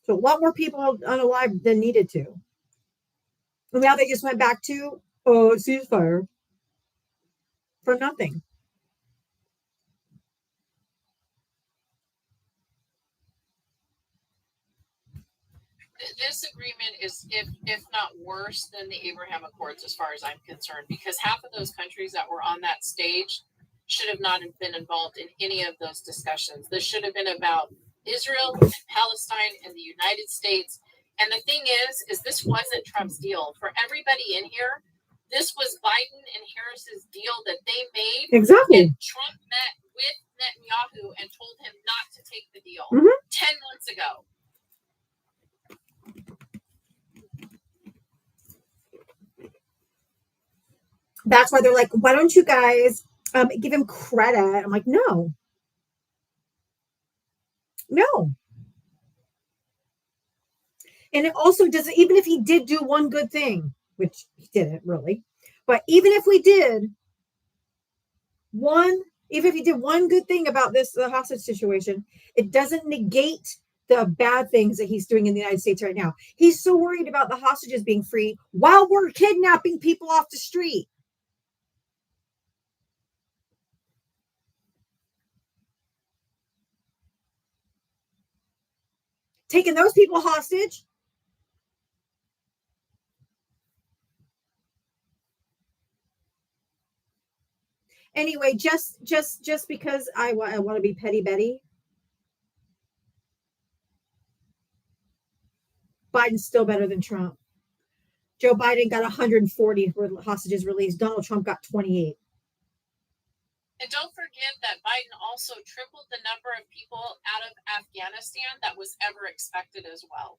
So a lot more people unalive than needed to. And now they just went back to ceasefire for nothing. This agreement is, if not worse than the Abraham Accords, as far as I'm concerned, because half of those countries that were on that stage should have not been involved in any of those discussions. This should have been about Israel, and Palestine, and the United States. And the thing is this wasn't Trump's deal. For everybody in here, this was Biden and Harris's deal that they made. Exactly. And Trump met with Netanyahu and told him not to take the deal 10 months ago. That's why they're like, why don't you guys give him credit? I'm like, no. And it also doesn't, even if he did do one good thing, which he didn't really, but even if we did even if he did one good thing about the hostage situation, it doesn't negate the bad things that he's doing in the United States right now. He's so worried about the hostages being free while we're kidnapping people off the street. Taking those people hostage. Anyway, just because I want to be petty Betty, Biden's still better than Trump. Joe Biden got 140 hostages released. Donald Trump got 28. And don't forget that Biden also tripled the number of people out of Afghanistan that was ever expected as well.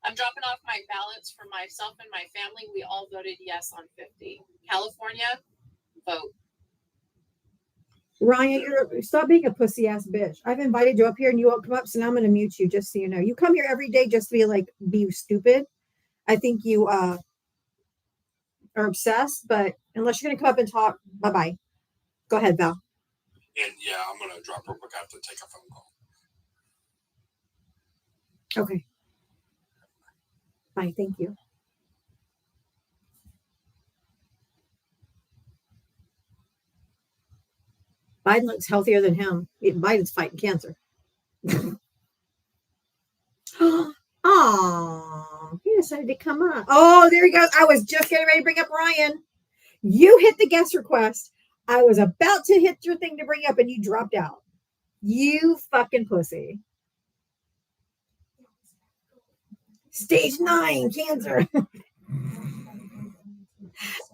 I'm dropping off my ballots for myself and my family. We all voted yes on 50. California, vote. Ryan, stop being a pussy ass bitch. I've invited you up here and you won't come up, so now I'm gonna mute you just so you know. You come here every day just to be stupid. I think you are obsessed, but unless you're gonna come up and talk, bye-bye. Go ahead, Val. And yeah, I'm gonna drop real quick. I have to take a phone call. Okay. Bye, thank you. Biden looks healthier than him. Biden's fighting cancer. Oh, he decided to come on. Oh, there he goes. I was just getting ready to bring up Ryan. You hit the guest request. I was about to hit your thing to bring up and you dropped out. You fucking pussy. Stage 9 cancer.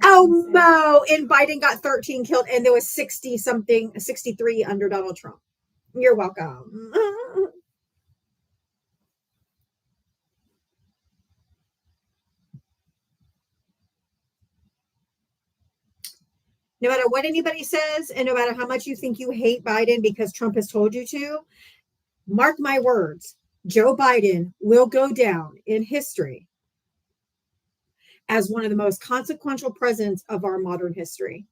Oh, Mo. And Biden got 13 killed and there was 63 under Donald Trump. You're welcome. No matter what anybody says, and no matter how much you think you hate Biden because Trump has told you to, mark my words, Joe Biden will go down in history as one of the most consequential presidents of our modern history.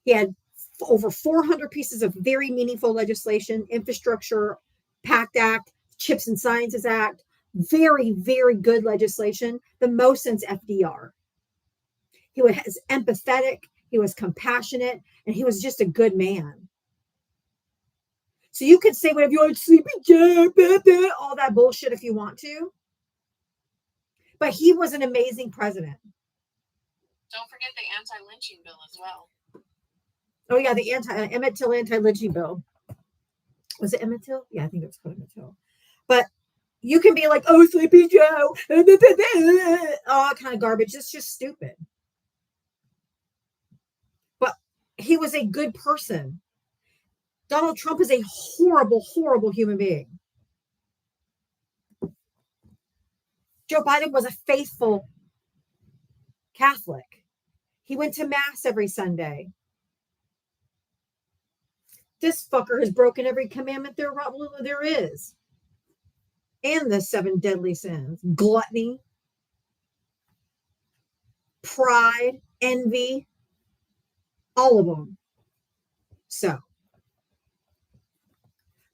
He had over 400 pieces of very meaningful legislation, infrastructure, PACT Act, Chips and Sciences Act, very, very good legislation, the most since FDR. He was empathetic, he was compassionate, and he was just a good man. So you could say whatever you want, Sleepy Joe, all that bullshit if you want to. But he was an amazing president. Don't forget the anti-lynching bill as well. Oh yeah, the Emmett Till anti-lynching bill. Was it Emmett Till? Yeah, I think it was called Emmett Till. But you can be like, oh, Sleepy Joe, all kind of garbage. It's just stupid. But he was a good person. Donald Trump is a horrible, horrible human being. Joe Biden was a faithful Catholic. He went to Mass every Sunday. This fucker has broken every commandment there is. And the 7 deadly sins. Gluttony, pride, envy, all of them. So,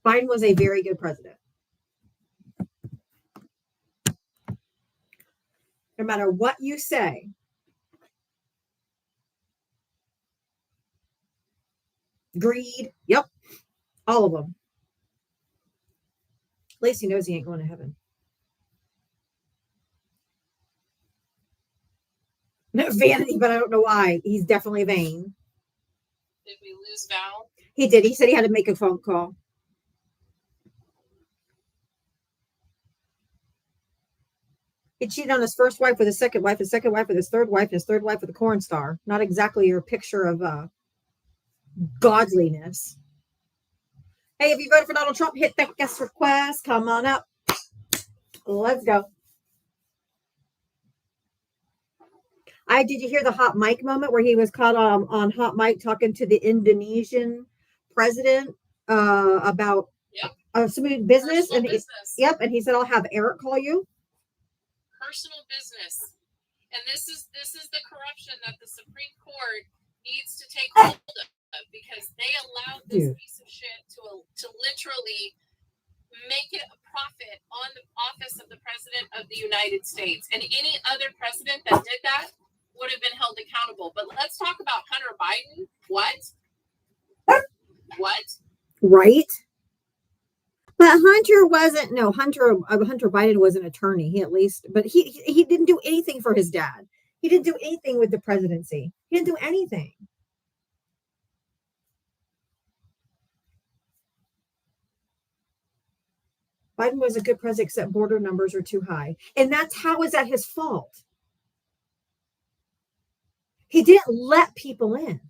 Biden was a very good president. No matter what you say, greed, yep, all of them. At least he knows he ain't going to heaven. No vanity, but I don't know why. He's definitely vain. Did we lose Val? He did. He said he had to make a phone call. He cheated on his first wife with his second wife, his second wife with his third wife, and his third wife with a corn star. Not exactly your picture of godliness. Hey, if you voted for Donald Trump, hit that guest request. Come on up. Let's go. Did you hear the hot mic moment where he was caught on hot mic talking to the Indonesian president about some business? And yep, and he said, "I'll have Eric call you." Personal business, and this is the corruption that the Supreme Court needs to take hold of, because they allowed this piece of shit to literally make it a profit on the office of the president of the United States. And any other president that did that would have been held accountable. But let's talk about Hunter Biden. What? Right. But Hunter Biden was an attorney. But he didn't do anything for his dad. He didn't do anything with the presidency. He didn't do anything. Biden was a good president, except border numbers are too high. And how is that his fault? He didn't let people in.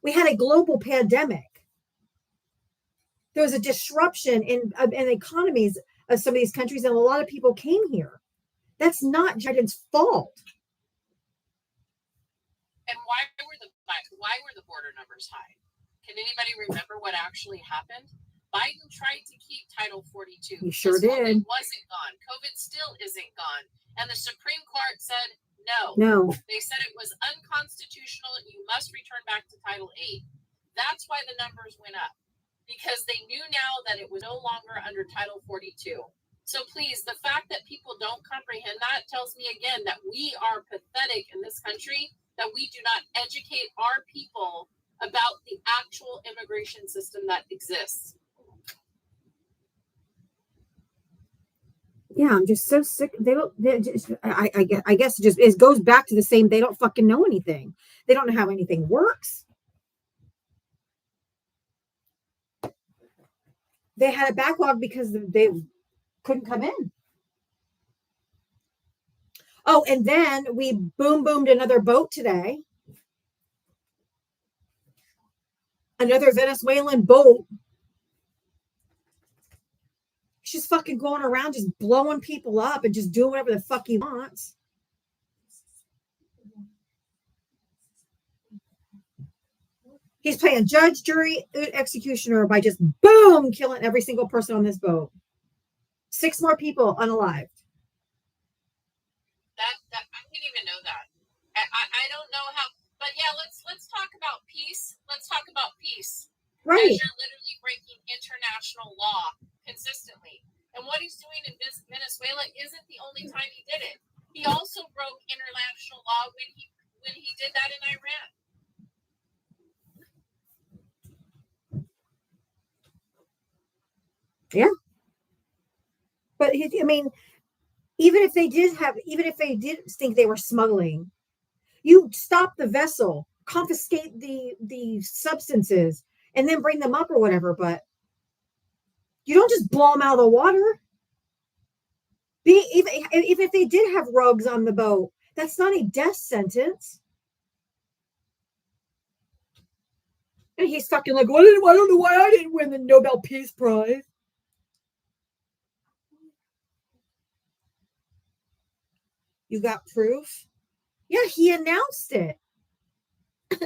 We had a global pandemic. There was a disruption in economies of some of these countries, and a lot of people came here. That's not Biden's fault. And why were the border numbers high? Can anybody remember what actually happened? Biden tried to keep Title 42. He sure This did. COVID wasn't gone. COVID still isn't gone. And the Supreme Court said no. No. They said it was unconstitutional and you must return back to Title 8. That's why the numbers went up, because they knew now that it was no longer under Title 42. So please, the fact that people don't comprehend that tells me again that we are pathetic in this country, that we do not educate our people about the actual immigration system that exists. Yeah, I'm just so sick. I guess it goes back to the same. They don't fucking know anything. They don't know how anything works. They had a backlog because they couldn't come in. Oh, and then we boomed another boat today. Another Venezuelan boat. She's fucking going around just blowing people up and just doing whatever the fuck he wants. He's playing judge, jury, executioner by just boom, killing every single person on this boat. 6 more people unalived. That I didn't even know that. I don't know how, but yeah, let's talk about peace. Let's talk about peace. Right. As you're literally breaking international law consistently. And what he's doing in Venezuela isn't the only time he did it. He also broke international law when he did that in Iran. Yeah. But I mean, even if they did think they were smuggling, you stop the vessel, confiscate the substances, and then bring them up or whatever. But you don't just blow them out of the water. Even if they did have rogues on the boat, that's not a death sentence. And he's fucking like, I don't know why I didn't win the Nobel Peace Prize. You got proof? Yeah, he announced it.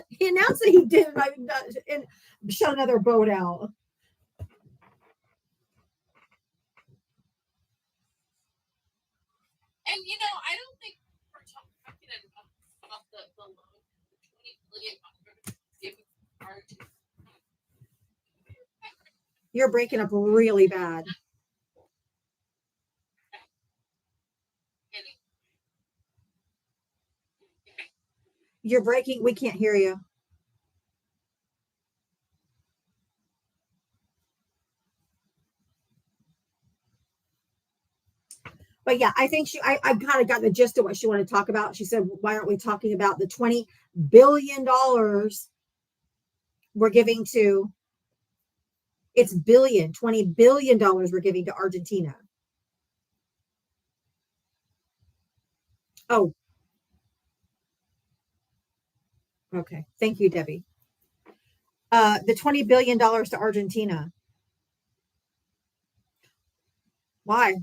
He announced that he did it and shut another boat out. And I don't think we're talking about the loan, the $20 billion. You're breaking up really bad. You're breaking. We can't hear you. But yeah, I think I kind of got the gist of what she wanted to talk about. She said, why aren't we talking about the $20 billion we're giving to, $20 billion we're giving to Argentina. Oh. Okay. Thank you, Debbie. The $20 billion to Argentina. Why?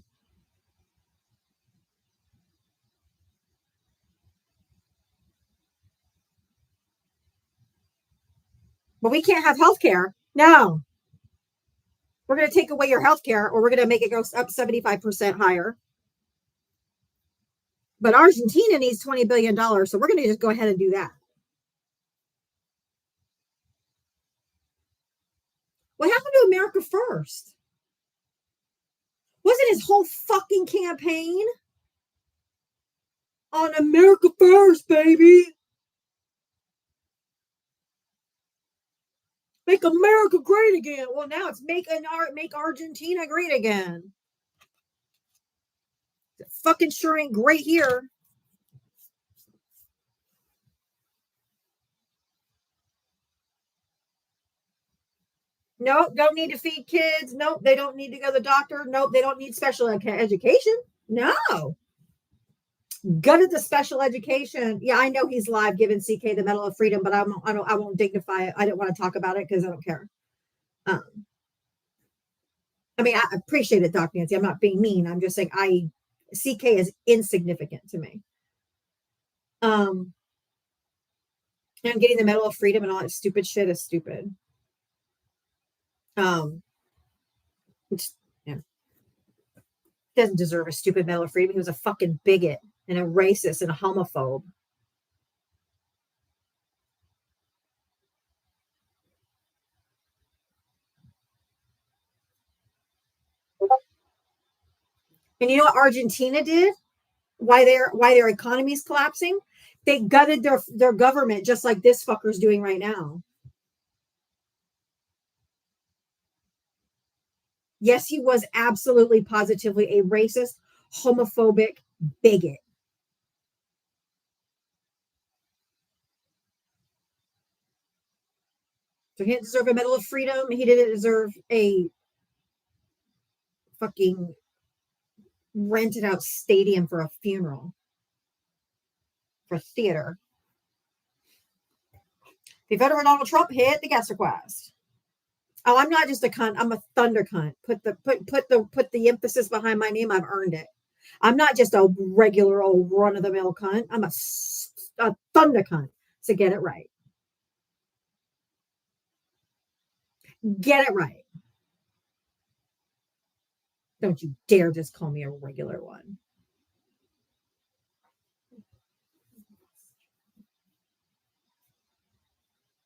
But we can't have health care. No. We're going to take away your health care, or we're going to make it go up 75% higher. But Argentina needs $20 billion, so we're going to just go ahead and do that. What happened to America First? Wasn't his whole fucking campaign on America First, baby? Make America great again. Well, now it's make Argentina great again. It fucking sure ain't great here. Nope, don't need to feed kids. Nope, they don't need to go to the doctor. Nope, they don't need special education. No. Gutted the special education. Yeah, I know he's live giving CK the Medal of Freedom, but I won't dignify it. I don't want to talk about it because I don't care. I mean, I appreciate it, Doc Nancy. I'm not being mean. I'm just saying CK is insignificant to me. And getting the Medal of Freedom and all that stupid shit is stupid. Yeah. Doesn't deserve a stupid Medal of Freedom. He was a fucking bigot and a racist and a homophobe. And you know what Argentina did? Why their economy is collapsing? They gutted their government just like this fucker's doing right now. Yes, he was absolutely positively a racist, homophobic bigot. So he didn't deserve a Medal of Freedom. He didn't deserve a fucking rented out stadium for a funeral. For theater. If you voted for Donald Trump, hit the guest request. Oh, I'm not just a cunt. I'm a thunder cunt. Put the emphasis behind my name. I've earned it. I'm not just a regular old run of the mill cunt. I'm a thunder cunt. So get it right. Get it right. Don't you dare just call me a regular one.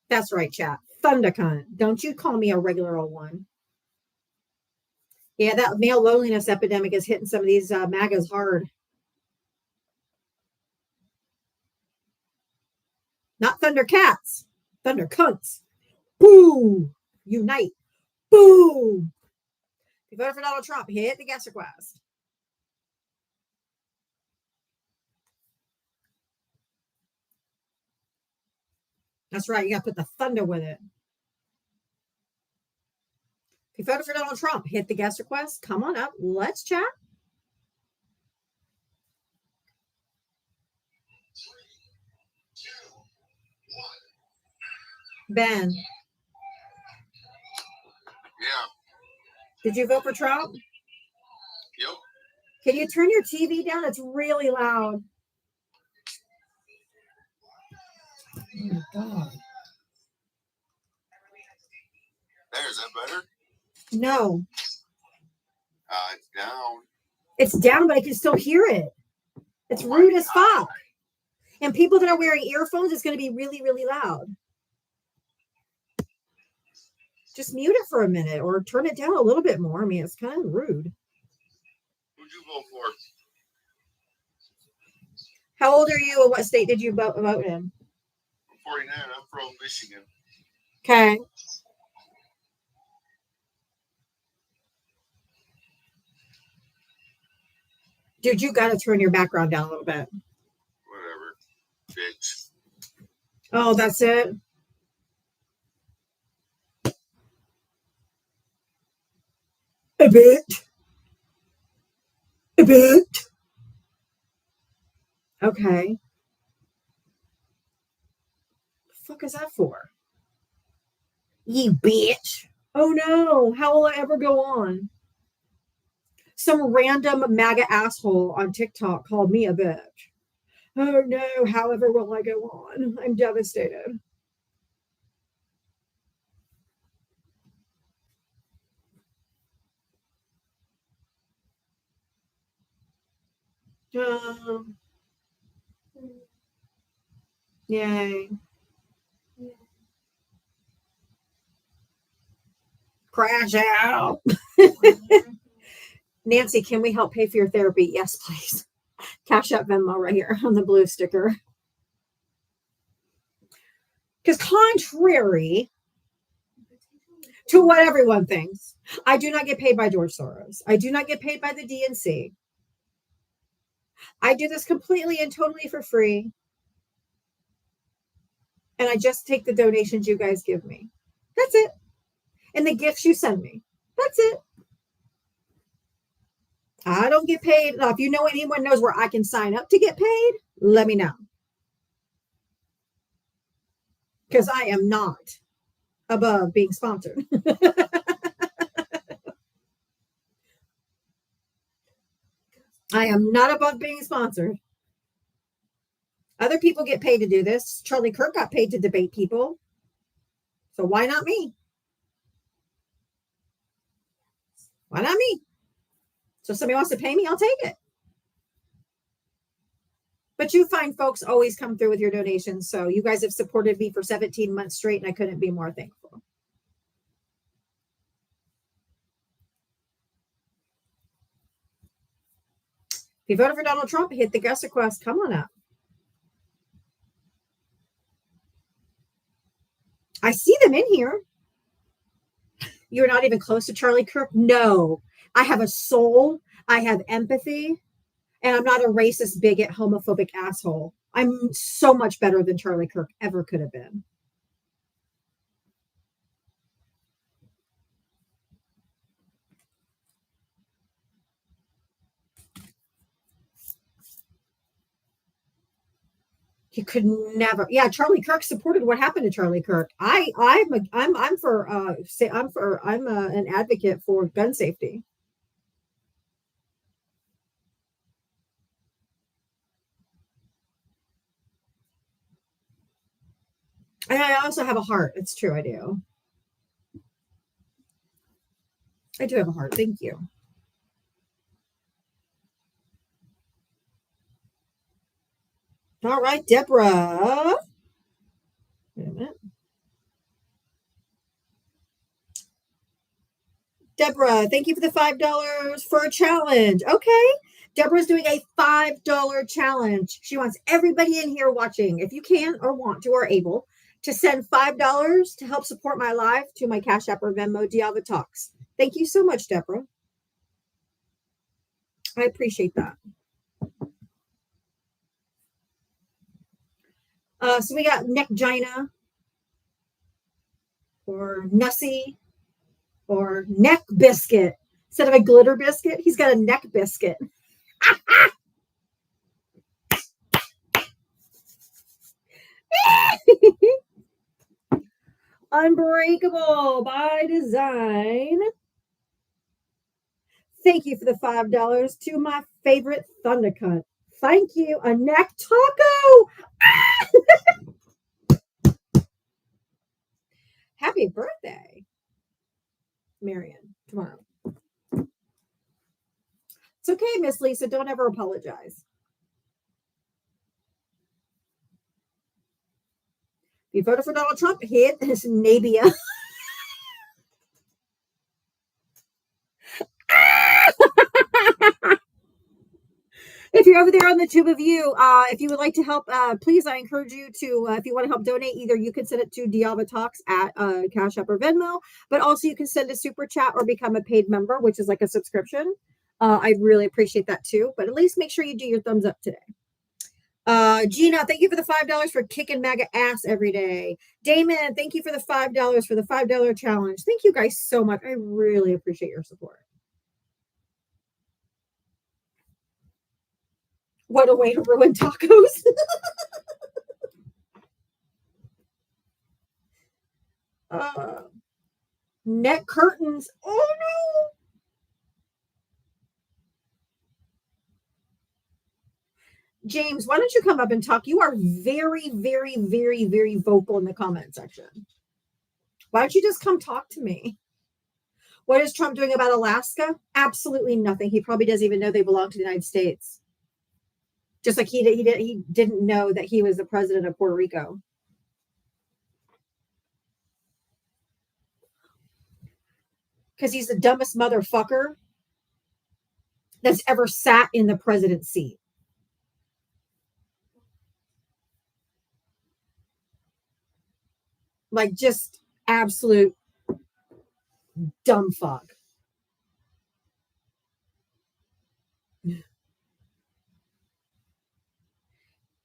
That's right, chat. Thunder cunt. Don't you call me a regular old one. Yeah, that male loneliness epidemic is hitting some of these MAGAs hard. Not Thundercats. Thunder cunts. Boo! Unite. Boo! If you voted for Donald Trump, hit the guest request. That's right. You got to put the thunder with it. If you voted for Donald Trump, hit the guest request. Come on up. Let's chat. 3, 2, 1. Ben. Yeah. Did you vote for Trump? Yep. Can you turn your TV down? It's really loud. Oh my God. There, is that better? No. It's down. It's down, but I can still hear it. It's rude as fuck. And people that are wearing earphones, it's going to be really, really loud. Just mute it for a minute or turn it down a little bit more. I mean, it's kind of rude. Who'd you vote for? How old are you and what state did you vote in? I'm 49. I'm from Michigan. Okay. Dude, you got to turn your background down a little bit. Whatever. Bitch. Oh, that's it? A bit. A bit. Okay. The fuck is that for? You bitch. Oh no. How will I ever go on? Some random MAGA asshole on TikTok called me a bitch. Oh no. However will I go on? I'm devastated. Yay. Crash out. Nancy, can we help pay for your therapy? Yes, please. Cash App Venmo right here on the blue sticker. Because contrary to what everyone thinks, I do not get paid by George Soros. I do not get paid by the DNC. I do this completely and totally for free. And I just take the donations you guys give me. That's it. and the gifts you send me. That's it. I don't get paid. Now, if you know anyone knows where I can sign up to get paid, let me know. Because I am not above being sponsored. I am not above being sponsored. Other people get paid to do this. Charlie Kirk got paid to debate people. So why not me? Why not me? So if somebody wants to pay me, I'll take it. But you find folks always come through with your donations. So you guys have supported me for 17 months straight, and I couldn't be more thankful. If you voted for Donald Trump, hit the guest request. Come on up. I see them in here. You're not even close to Charlie Kirk? No. I have a soul. I have empathy. And I'm not a racist, bigot, homophobic asshole. I'm so much better than Charlie Kirk ever could have been. You could never. Yeah, Charlie Kirk supported what happened to Charlie Kirk. I'm an advocate for gun safety. And I also have a heart. It's true, I do. I do have a heart. Thank you. All right, Deborah. Wait a minute. Deborah, thank you for the $5 for a challenge. Okay. Deborah's doing a $5 challenge. She wants everybody in here watching, if you can or want to or able, to send $5 to help support my live to my Cash App or Venmo, D'Alva Talks. Thank you so much, Deborah. I appreciate that. So we got Neck Gina or Nussy or Neck Biscuit. Instead of a glitter biscuit, he's got a neck biscuit. Unbreakable by design. Thank you for the $5 to my favorite Thundercunt. Thank you. A neck taco. Happy birthday, Marion, tomorrow. It's okay, Miss Lisa. Don't ever apologize. If you voted for Donald Trump, hit this Nabia. If you're over there on the tube of you, if you would like to help, please, I encourage you to, if you want to help donate, either you can send it to D'Alva Talks at Cash App or Venmo, but also you can send a super chat or become a paid member, which is like a subscription. I'd really appreciate that too, but at least make sure you do your thumbs up today. Gina, thank you for the $5 for kicking MAGA ass every day. Damon, thank you for the $5 for the $5 challenge. Thank you guys so much. I really appreciate your support. What a way to ruin tacos. Neck curtains. Oh no. James, why don't you come up and talk? You are very, very, very, very vocal in the comment section. Why don't you just come talk to me? What is Trump doing about Alaska? Absolutely nothing. He probably doesn't even know they belong to the United States. Just like he didn't know that he was the president of Puerto Rico. Because he's the dumbest motherfucker that's ever sat in the president's seat. Like just absolute dumb fuck.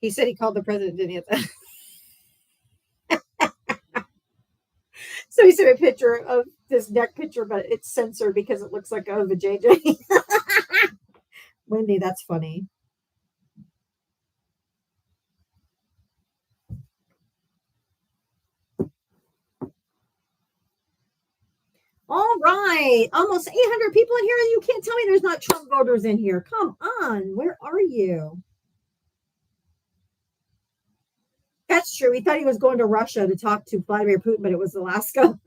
He said he called the president, didn't he? So he sent me a picture of this neck picture, but it's censored because it looks like a JJ. Wendy, that's funny. All right. Almost 800 people in here. You can't tell me there's not Trump voters in here. Come on. Where are you? That's true. He thought he was going to Russia to talk to Vladimir Putin, but it was Alaska.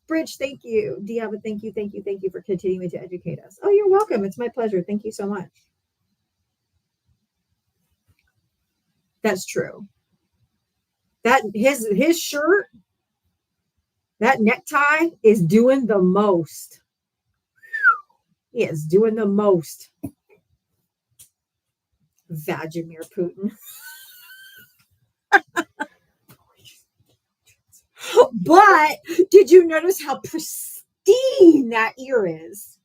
Bridge, thank you. Diava, thank you for continuing to educate us. Oh, you're welcome. It's my pleasure. Thank you so much. That's true. That his shirt, that necktie is doing the most. He is doing the most. Vladimir Putin. But did you notice how pristine that ear is?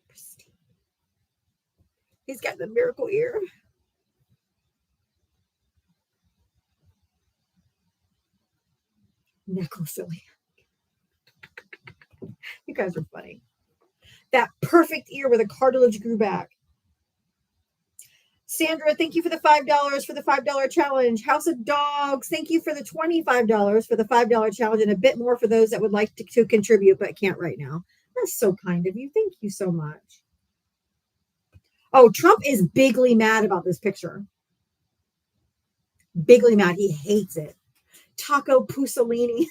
Pristine. He's got the miracle ear. Necklaceily. You guys are funny. That perfect ear where the cartilage grew back. Sandra, thank you for the $5 for the $5 challenge. House of Dogs, thank you for the $25 for the $5 challenge and a bit more for those that would like to contribute but can't right now. That's so kind of you. Thank you so much. Oh, Trump is bigly mad about this picture. Bigly mad. He hates it. Taco Pusolini.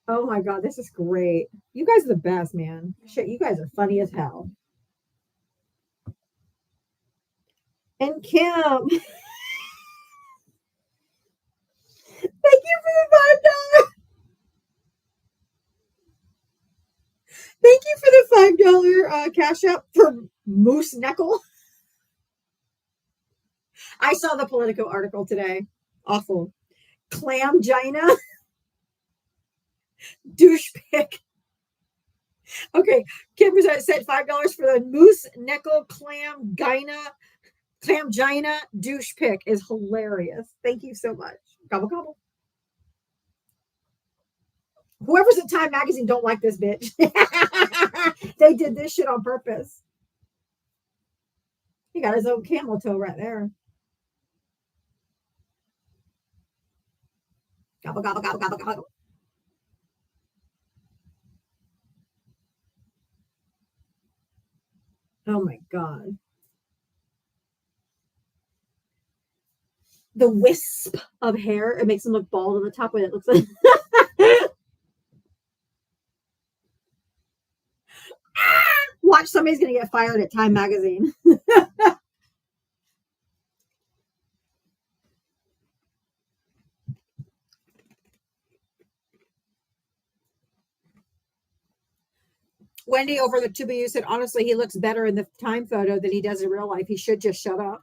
Oh my God, this is great. You guys are the best, man. Shit, you guys are funny as hell. And Kim. Thank you for the $5. Thank you for the $5 cash app for Moose Neckel. I saw the Politico article today. Awful. Clam Gina. Douche pick. Okay, Kim said $5 for the Moose Neckel Clam Gina douche pick is hilarious. Thank you so much. Gobble gobble. Whoever's at Time Magazine don't like this bitch. They did this shit on purpose. He got his own camel toe right there. Gobble, gobble, gobble, gobble, gobble. Oh my God. The wisp of hair, it makes him look bald on the top when it looks like. Watch, somebody's going to get fired at Time Magazine. Wendy over the Tubu said, honestly, he looks better in the Time photo than he does in real life. He should just shut up.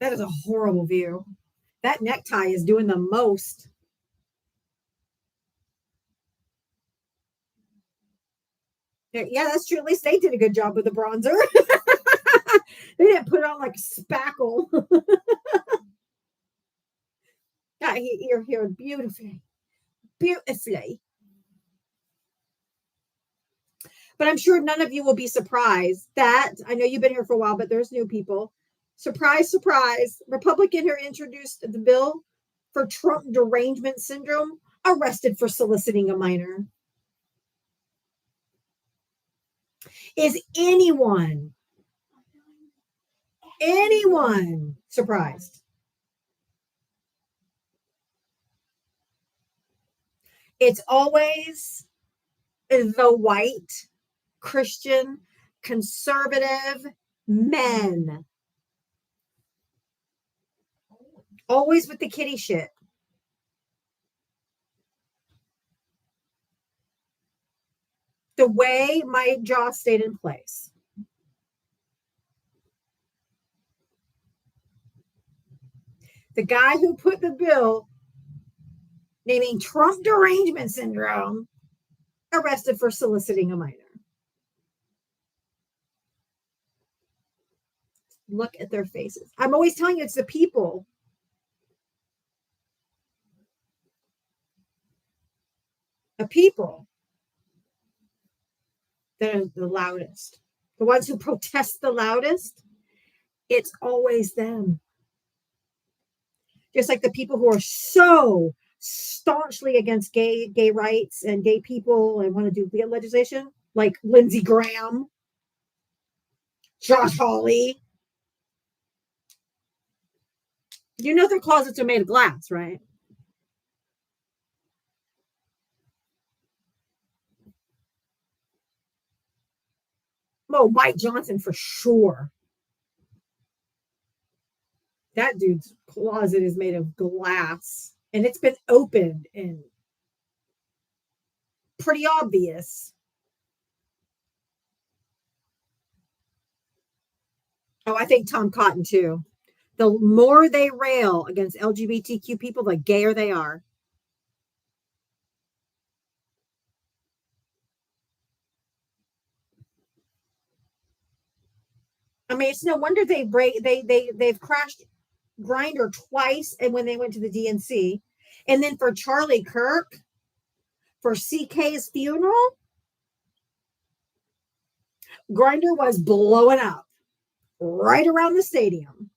That is a horrible view. That necktie is doing the most. Yeah, that's true. At least they did a good job with the bronzer. They didn't put it on like spackle. Got here beautifully. Beautifully. But I'm sure none of you will be surprised that, I know you've been here for a while, but there's new people. Surprise, surprise. Republican who introduced the bill for Trump derangement syndrome arrested for soliciting a minor. Is anyone surprised? It's always the white, Christian, conservative men. Always with the kitty shit. the way my jaw stayed in place. The guy who put the bill naming Trump derangement syndrome arrested for soliciting a minor. Look at their faces. I'm always telling you, it's the people. The people that are the loudest. The ones who protest the loudest, it's always them. Just like the people who are so staunchly against gay rights and gay people and want to do legislation, like Lindsey Graham, Josh Hawley. You know their closets are made of glass, right? Oh, Mike Johnson for sure. That dude's closet is made of glass and it's been opened and pretty obvious. Oh, I think Tom Cotton too. The more they rail against LGBTQ people, the gayer they are. I mean, it's no wonder they've crashed Grindr twice, and when they went to the DNC, and then for Charlie Kirk, for CK's funeral, Grindr was blowing up right around the stadium.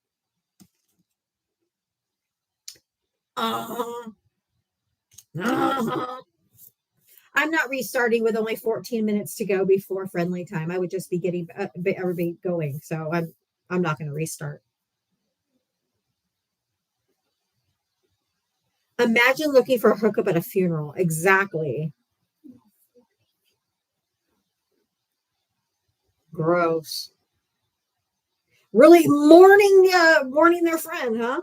I'm not restarting with only 14 minutes to go before friendly time. I would just be getting everybody going, so I'm not going to restart. Imagine looking for a hookup at a funeral. Exactly. Gross. Really mourning their friend, huh?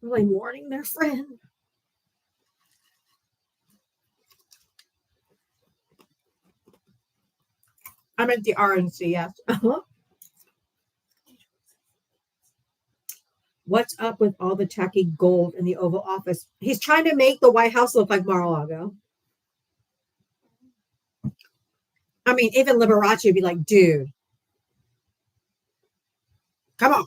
Really mourning their friend. I meant the RNC, yes. What's up with all the tacky gold in the Oval Office? He's trying to make the White House look like Mar-a-Lago. I mean, even Liberace would be like, dude, come on.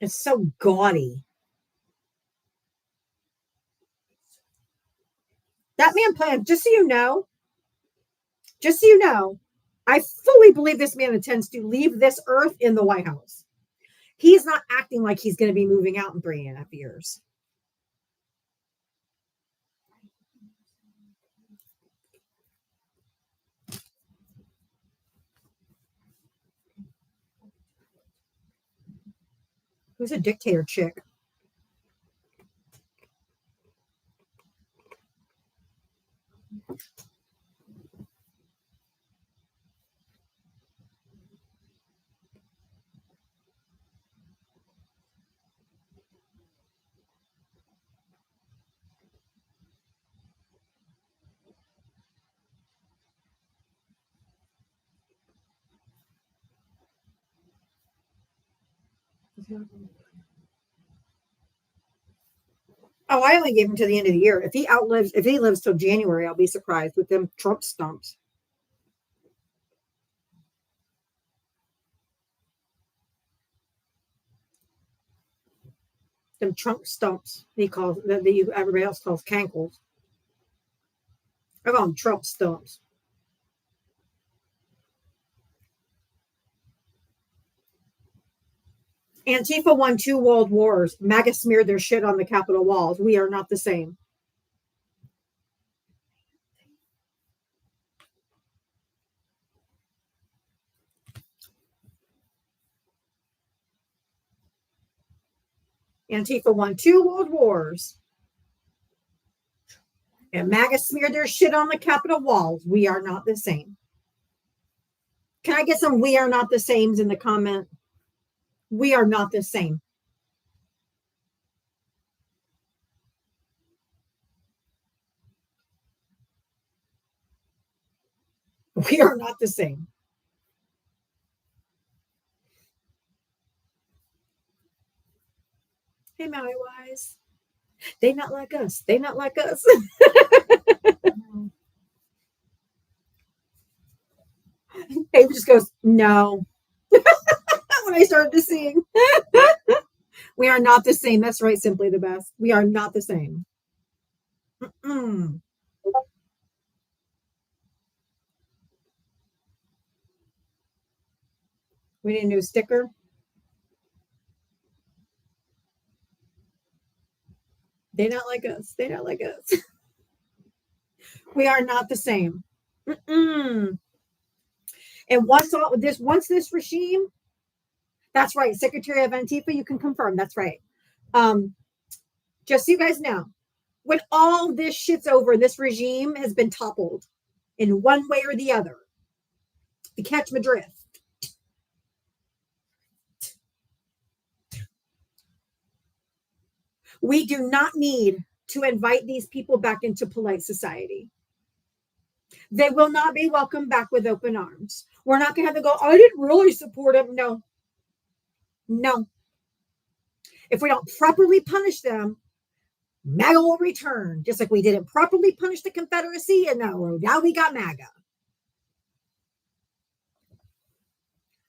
It's so gaudy. That man planned, just so you know, I fully believe this man intends to leave this earth in the White House. He's not acting like he's going to be moving out in 3.5 years. Who's a dictator chick? Oh, I only gave him to the end of the year. If he lives till January, I'll be surprised with them Trump stumps. Them Trump stumps. Everybody else calls cankles. I call them Trump stumps. Antifa won 2 world wars. MAGA smeared their shit on the Capitol walls. We are not the same. Antifa won 2 world wars. And MAGA smeared their shit on the Capitol walls. We are not the same. Can I get some "we are not the sames" in the comment? We are not the same. We are not the same. Hey, Maui Wise. They not like us. They not like us. Abe just goes, no. When I started to sing. We are not the same. That's right, Simply the Best. We are not the same. Mm-mm. We need a new sticker. They not like us. They not like us. We are not the same. Mm-mm. And once this regime, that's right, Secretary of Antifa, you can confirm. That's right. Just so you guys know, when all this shit's over, this regime has been toppled in one way or the other. To catch my drift. We do not need to invite these people back into polite society. They will not be welcomed back with open arms. We're not going to have to go, I didn't really support him. No. No. If we don't properly punish them, MAGA will return, just like we didn't properly punish the Confederacy, and now we got MAGA.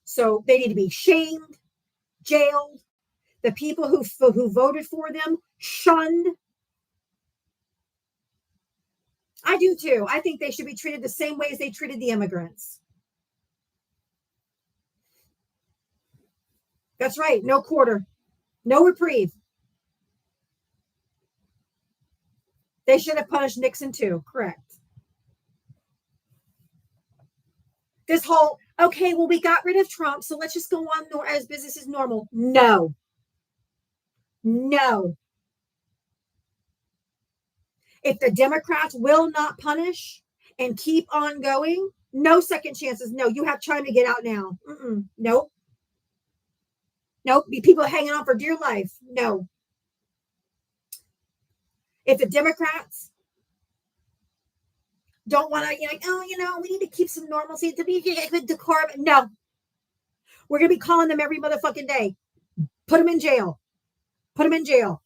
So they need to be shamed, jailed, the people who voted for them shunned. I do too. I think they should be treated the same way as they treated the immigrants. That's right. No quarter. No reprieve. They should have punished Nixon too. Correct. This whole, okay, well, we got rid of Trump, so let's just go on as business as normal. No. No. If the Democrats will not punish and keep on going, no second chances. No, you have time to get out now. Nope. Nope. People hanging on for dear life. No. If the Democrats don't want to, we need to keep some normalcy to be good decorum. No. We're going to be calling them every motherfucking day. Put them in jail. Put them in jail.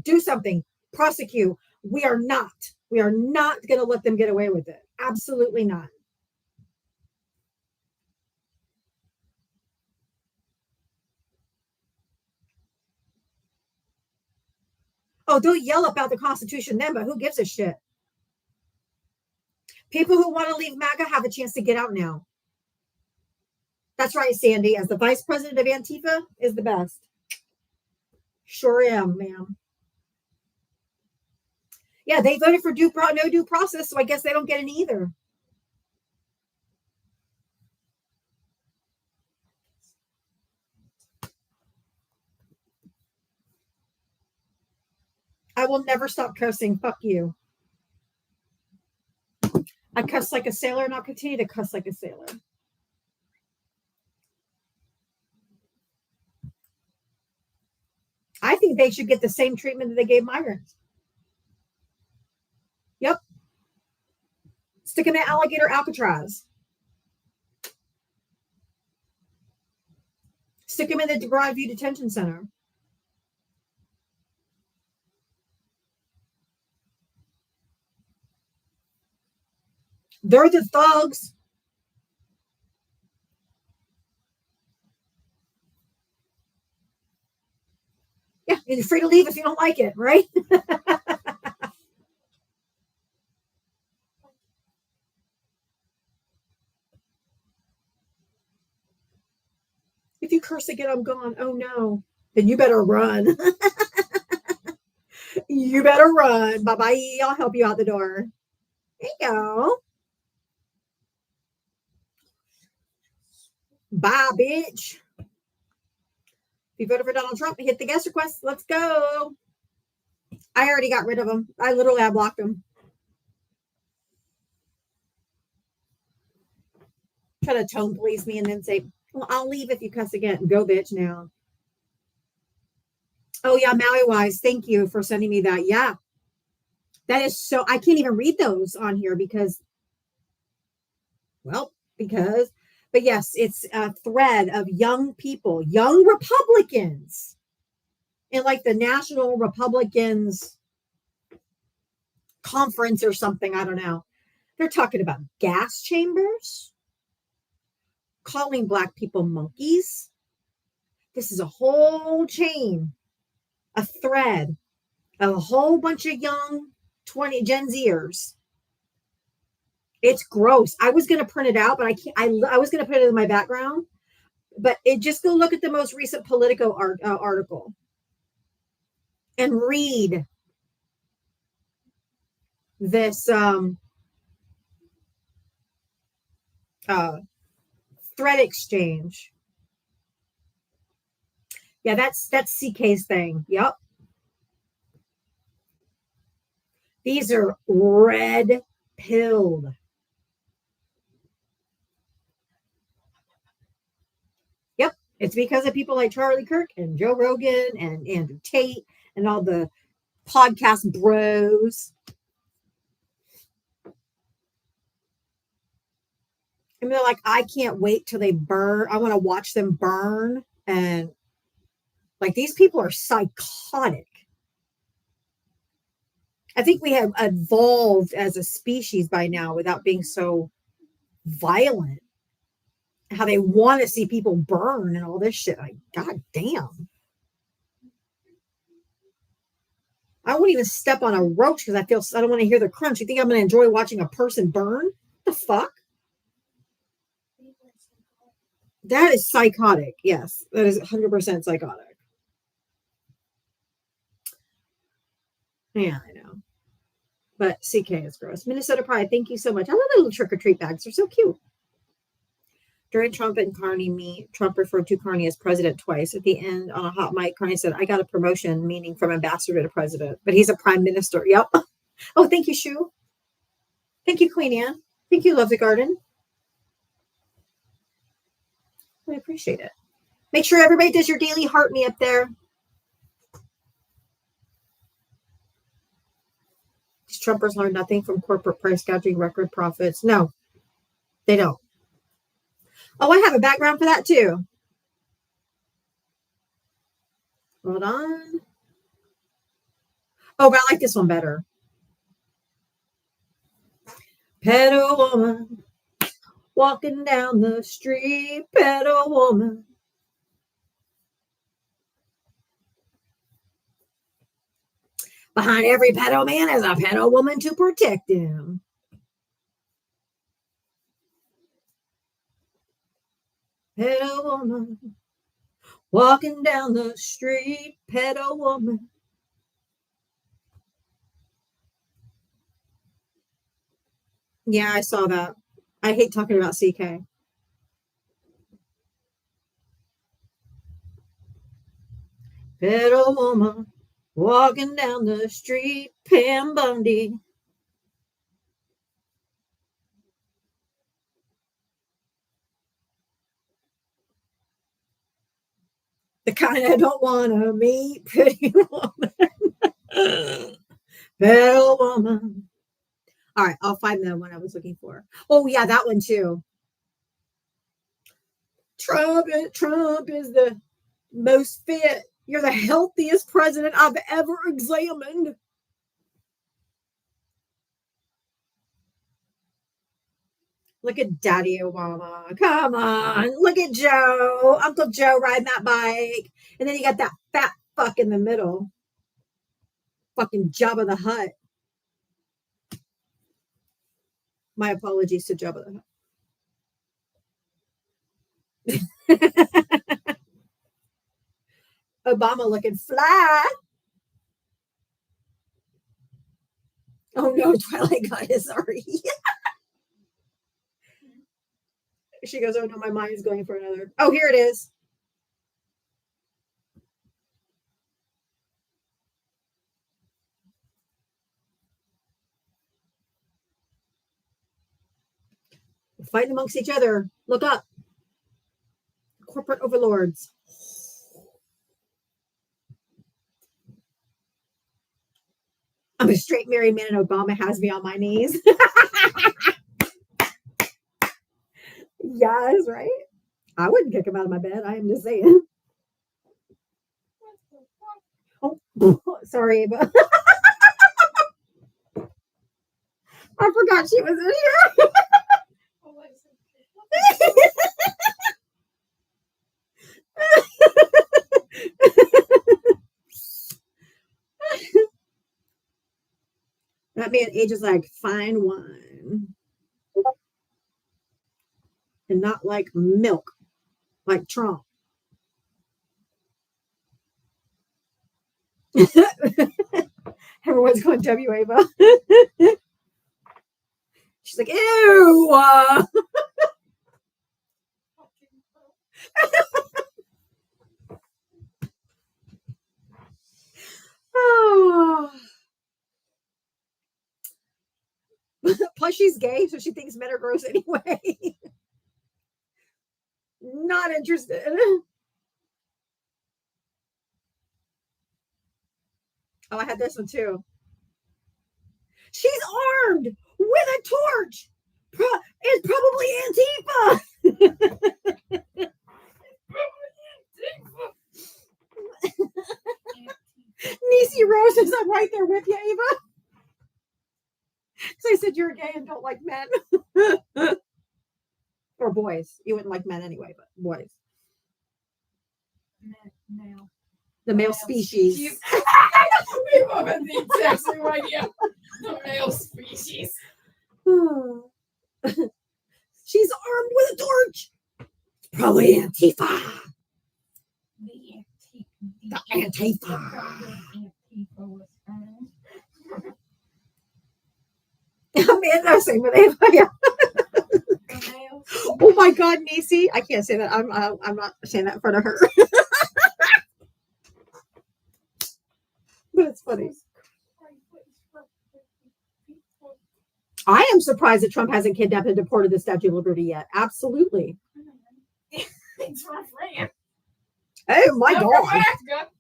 Do something. Prosecute. We are not going to let them get away with it. Absolutely not. Oh, they'll yell about the Constitution then, but who gives a shit? People who want to leave MAGA have a chance to get out now. That's right, Sandy. As the vice president of Antifa is the best. Sure am, ma'am. Yeah, they voted for no due process, so I guess they don't get any either. I will never stop cussing. Fuck you. I cuss like a sailor, and I'll continue to cuss like a sailor. I think they should get the same treatment that they gave migrants. Yep. Stick them in alligator Alcatraz. Stick them in the Broadview Detention Center. They're the thugs. Yeah, you're free to leave if you don't like it, right? If you curse again, I'm gone. Oh no. Then you better run. You better run. Bye-bye. I'll help you out the door. There you go. Bye, bitch. If you voted for Donald Trump, hit the guest request. Let's go. I already got rid of him. I blocked him. try to tone police me and then say, well, I'll leave if you cuss again. Go, bitch, now. Oh, yeah, Maui Wise. Thank you for sending me that. Yeah. That is so, I can't even read those on here because, but yes, it's a thread of young people, young Republicans in like the National Republicans Conference or something. I don't know. They're talking about gas chambers, calling Black people monkeys. This is a whole chain, a thread of a whole bunch of young 20 Gen Zers. It's gross. I was going to print it out, but I can't. I was going to put it in my background, but just go look at the most recent Politico article and read this thread exchange. Yeah, that's CK's thing. Yep. These are red pilled. Yep. It's because of people like Charlie Kirk and Joe Rogan and Andrew Tate and all the podcast bros. And they're like, I can't wait till they burn. I want to watch them burn. And like, these people are psychotic. I think we have evolved as a species by now without being so violent. How they want to see people burn and all this shit. Like, God damn. I won't even step on a roach because I don't want to hear the crunch. You think I'm going to enjoy watching a person burn? The fuck? That is psychotic. Yes, that is 100% psychotic. Yeah, I know. But CK is gross. Minnesota Pride, thank you so much. I love the little trick-or-treat bags. They're so cute. During Trump and Carney meet, Trump referred to Carney as president twice. At the end, on a hot mic, Carney said, I got a promotion, meaning from ambassador to president. But he's a prime minister. Yep. Oh, thank you, Shu. Thank you, Queen Anne. Thank you, Love the Garden. I appreciate it. Make sure everybody does your daily heart me up there. These Trumpers learn nothing from corporate price gouging record profits. No, they don't. Oh, I have a background for that too. Hold on. Oh, but I like this one better. Pedo woman walking down the street. Pedo woman. Behind every pedo man is a pedo woman to protect him. Pedo woman walking down the street. Pedo woman. Yeah, I saw that. I hate talking about CK. Pedo woman walking down the street. Pam Bundy. The kind I don't want to meet. Pretty woman. Pedo woman. All right, I'll find the one I was looking for. Oh, yeah, that one too. Trump is the most fit. You're the healthiest president I've ever examined. Look at Daddy Obama. Come on. Look at Joe. Uncle Joe riding that bike. And then you got that fat fuck in the middle. Fucking Jabba the Hutt. My apologies to Jabba the Hutt. Obama looking fly. Oh no, Twilight Goddess, sorry. She goes, oh no, my mind is going for another. Oh, here it is. fighting amongst each other. Look up. Corporate overlords. I'm a straight married man and Obama has me on my knees. Yes, right? I wouldn't kick him out of my bed. I am just saying. Oh, sorry, Ava. I forgot she was in here. That man ages like fine wine. And not like milk, like Trump. Everyone's going W, Ava. She's like, ew. Oh. Plus, she's gay, so she thinks men are gross anyway. Not interested. Oh, I had this one too. She's armed with a torch. It's probably Antifa. Niecy Rose is I'm right there with you, Ava. So I said you're gay and don't like men. Or boys. You wouldn't like men anyway, but boys. Male. The male species. We both had the exact same idea. The male species. She's armed with a torch. It's probably Antifa. The Antifa. I'm saying with Ava. Yeah. Oh my God, Niecy. I can't say that. I'm not saying that in front of her. But it's funny. I am surprised that Trump hasn't kidnapped and deported the Statue of Liberty yet. Absolutely. It's from France. Oh my Not from God. Africa.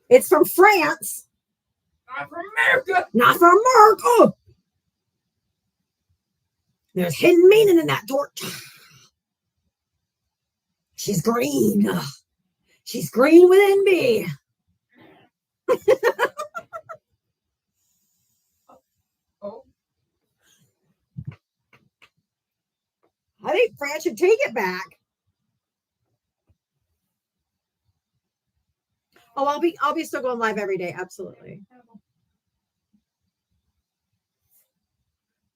It's from France. Not from America. Not from America. There's hidden meaning in that torch. She's green. She's green with envy. Oh. I think France should take it back. Oh, I'll be still going live every day. Absolutely.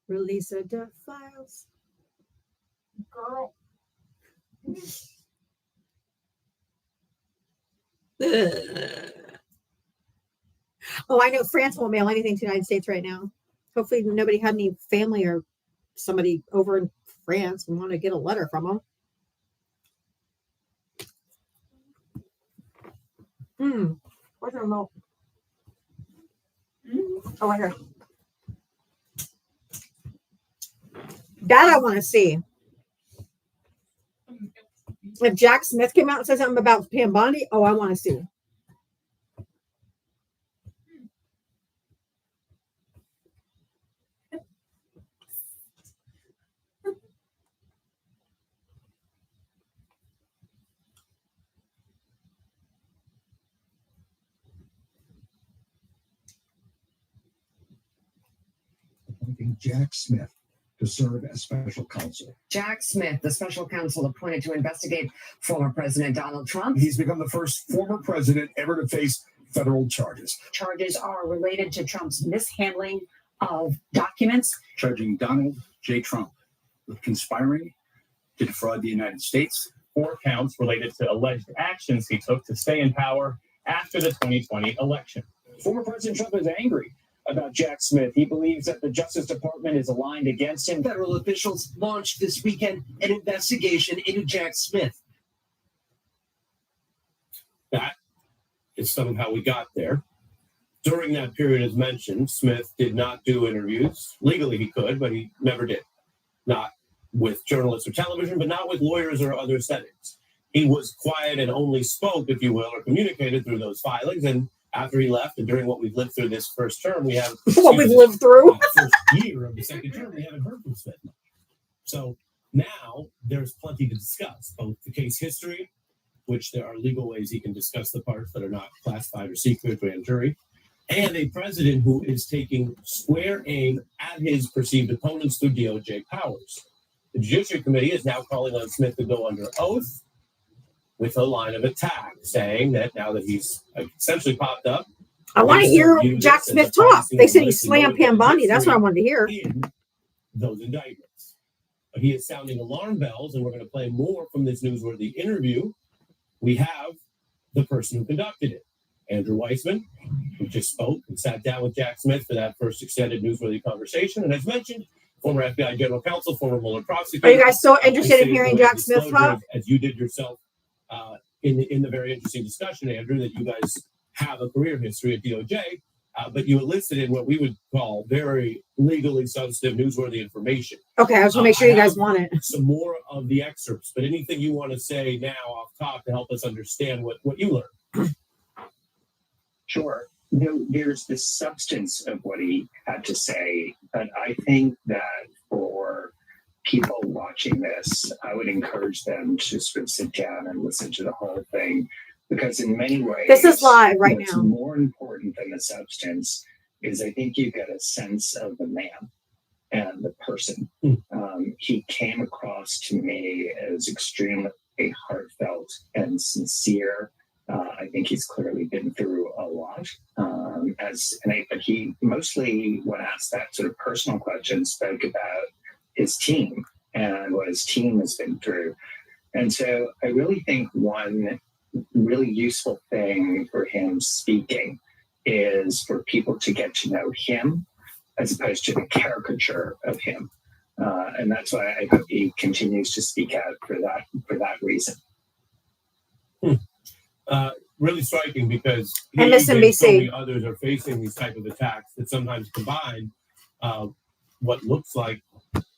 Release the files. Girl. Oh, I know France won't mail anything to the United States right now. Hopefully nobody had any family or somebody over in France and want to get a letter from them. Where's the remote? Oh, right here. That I want to see. If Jack Smith came out and said something about Pam Bondi, oh, I want to see. Appointing Jack Smith to serve as special counsel. Jack Smith, the special counsel appointed to investigate former President Donald Trump. He's become the first former president ever to face federal charges. Charges are related to Trump's mishandling of documents. Charging Donald J. Trump with conspiring to defraud the United States. 4 counts related to alleged actions he took to stay in power after the 2020 election. Former President Trump is angry about Jack Smith. He believes that the Justice Department is aligned against him. Federal officials launched this weekend an investigation into Jack Smith. That is somehow we got there. During that period, as mentioned, Smith did not do interviews. Legally, he could, but he never did. Not with journalists or television, but not with lawyers or other settings. He was quiet and only spoke, if you will, or communicated through those filings. And after he left, and during what we've lived through this first term, we have what we've lived through. First year of the second term, we haven't heard from Smith much. So now there's plenty to discuss, both the case history, which there are legal ways he can discuss the parts that are not classified or secret grand jury, and a president who is taking square aim at his perceived opponents through DOJ powers. The Judiciary Committee is now calling on Smith to go under oath with a line of attack, saying that now that he's essentially popped up, I want to hear Jack Smith talk. They said he slammed Pam Bondi. That's what I wanted to hear. In those indictments. But he is sounding alarm bells, and we're going to play more from this newsworthy interview. We have the person who conducted it, Andrew Weissman, who just spoke and sat down with Jack Smith for that first extended newsworthy conversation. And as mentioned, former FBI general counsel, former Mueller prosecutor. Are you guys so interested in hearing Jack Smith talk? As you did yourself in the very interesting discussion, Andrew, that you guys have a career history at DOJ, but you elicited what we would call very legally sensitive, newsworthy information. Okay, I just want to make sure you guys want it. Some more of the excerpts, but anything you want to say now off top to help us understand what you learned? Sure. There's the substance of what he had to say, but I think that for people watching this, I would encourage them to sort of sit down and listen to the whole thing, because in many ways, this is live right what's now. More important than the substance is I think you get a sense of the man and the person. He came across to me as extremely heartfelt and sincere. I think he's clearly been through a lot. But he mostly, when asked that sort of personal question, spoke about his team and what his team has been through. And so I really think one really useful thing for him speaking is for people to get to know him as opposed to the caricature of him. And that's why I hope he continues to speak out for that reason. Really striking, because MSNBC. so many others are facing these type of attacks that sometimes combine what looks like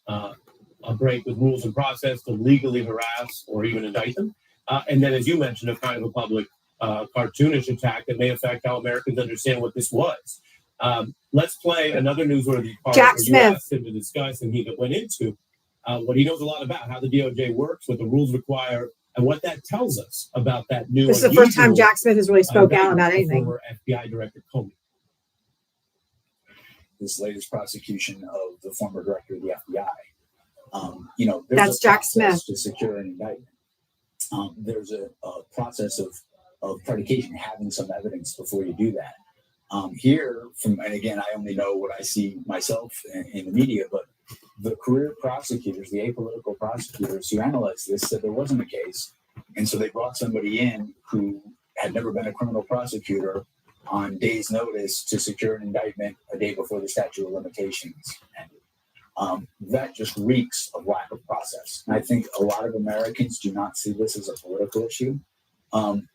a break with rules and process to legally harass or even indict them. And then, as you mentioned, a kind of a public cartoonish attack that may affect how Americans understand what this was. Let's play another newsworthy part Jack where Smith. you asked him to discuss, and he went into what he knows a lot about, how the DOJ works, what the rules require, and what that tells us about that new. This is the first time Jack Smith has really spoke out about anything. Former FBI Director Comey. This latest prosecution of the former director of the FBI. There's That's a Jack process Smith. to secure an indictment. There's a process of predication, having some evidence before you do that. And again, I only know what I see myself in the media, but the career prosecutors, the apolitical prosecutors who analyzed this said there wasn't a case. And so they brought somebody in who had never been a criminal prosecutor on days' notice to secure an indictment a day before the statute of limitations ended. That just reeks of lack of process. And I think a lot of Americans do not see this as a political issue.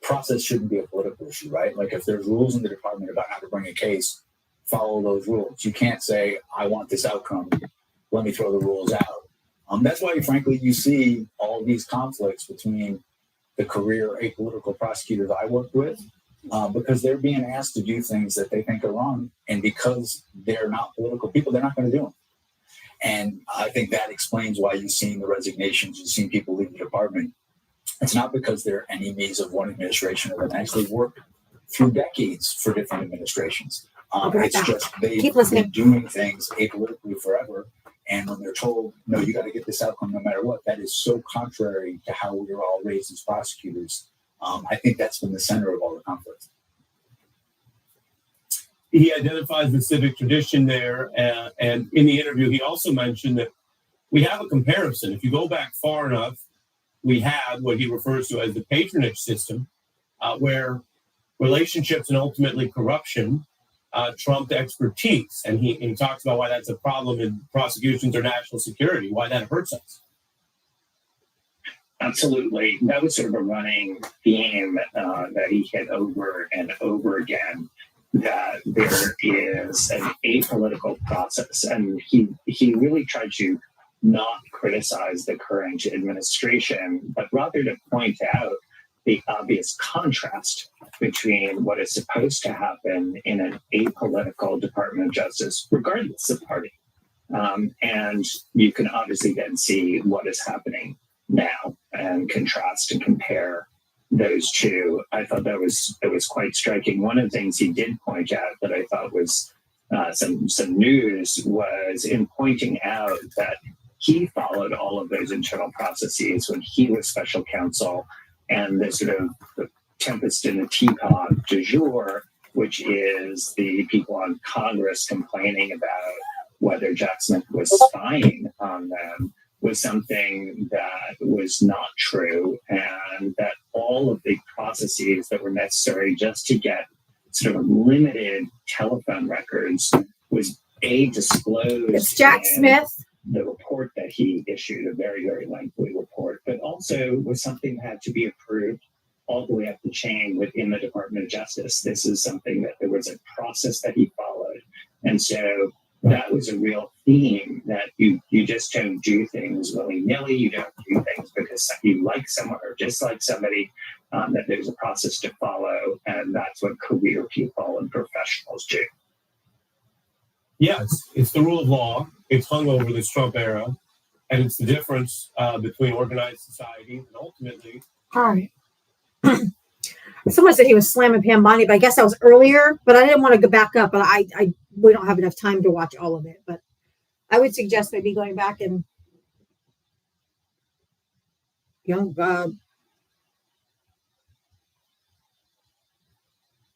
Process shouldn't be a political issue, right? Like if there's rules in the department about how to bring a case, follow those rules. You can't say, I want this outcome, let me throw the rules out. That's why, frankly, you see all these conflicts between the career apolitical prosecutors I work with, because they're being asked to do things that they think are wrong. And because they're not political people, they're not going to do them. And I think that explains why you've seen the resignations, you've seen people leave the department. It's not because they're enemies of one administration or the next. They work through decades for different administrations. It's just they've been doing things apolitically forever. And when they're told, no, you got to get this outcome no matter what, that is so contrary to how we were all raised as prosecutors. I think that's been the center of all the conflict. He identifies the civic tradition there. And in the interview, he also mentioned that we have a comparison. If you go back far enough, we had what he refers to as the patronage system, where relationships and ultimately corruption trumped expertise. And he talks about why that's a problem in prosecutions or national security, why that hurts us. Absolutely. That was sort of a running theme that he hit over and over again, that there is an apolitical process. And he really tried to not criticize the current administration, but rather to point out the obvious contrast between what is supposed to happen in an apolitical Department of Justice, regardless of party. And you can obviously then see what is happening now and contrast and compare those two. I thought it was quite striking. One of the things he did point out that I thought was some news was in pointing out that he followed all of those internal processes when he was special counsel, and the sort of the tempest in the teapot du jour, which is the people on Congress complaining about whether Jack Smith was spying on them, was something that was not true, and that all of the processes that were necessary just to get sort of limited telephone records was disclosed. It's Jack Smith. The report that he issued, a very, very lengthy report, but also was something that had to be approved all the way up the chain within the Department of Justice. This is something that there was a process that he followed. And so that was a real theme, that you just don't do things willy-nilly. You don't do things because you like someone or dislike somebody, that there's a process to follow. And that's what career people and professionals do. Yes, it's the rule of law. It's hung over this Trump era, and it's the difference between organized society and ultimately. All right. Someone said he was slamming Pam Bondi, but I guess that was earlier. But I didn't want to go back up. But we don't have enough time to watch all of it. But I would suggest maybe going back and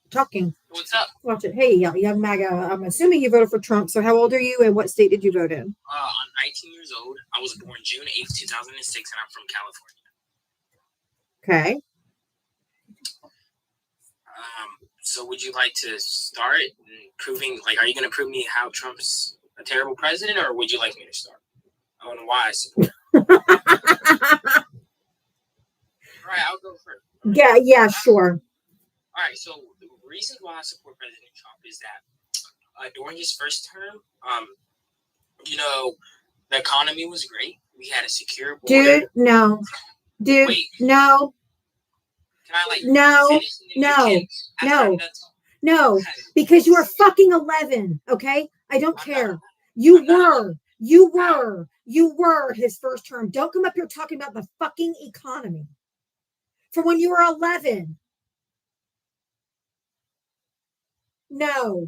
talking. What's up? Watch it. Hey, young MAGA. I'm assuming you voted for Trump. So how old are you, and what state did you vote in? I'm 19 years old. I was born June 8th, 2006, and I'm from California. Okay. So would you like to start proving, like, are you going to prove me how Trump's a terrible president, or would you like me to start? I don't know why I support him. All right, I'll go first. Yeah, sure. All right, so the reason why I support President Trump is that during his first term, the economy was great. We had a secure border. Dude, no. Dude, Wait. no. Can I, like, No, finish and then you no, can- after I'm done no, because you are fucking 11, okay? I don't care. You were his first term. Don't come up here talking about the fucking economy. From when you were 11. No.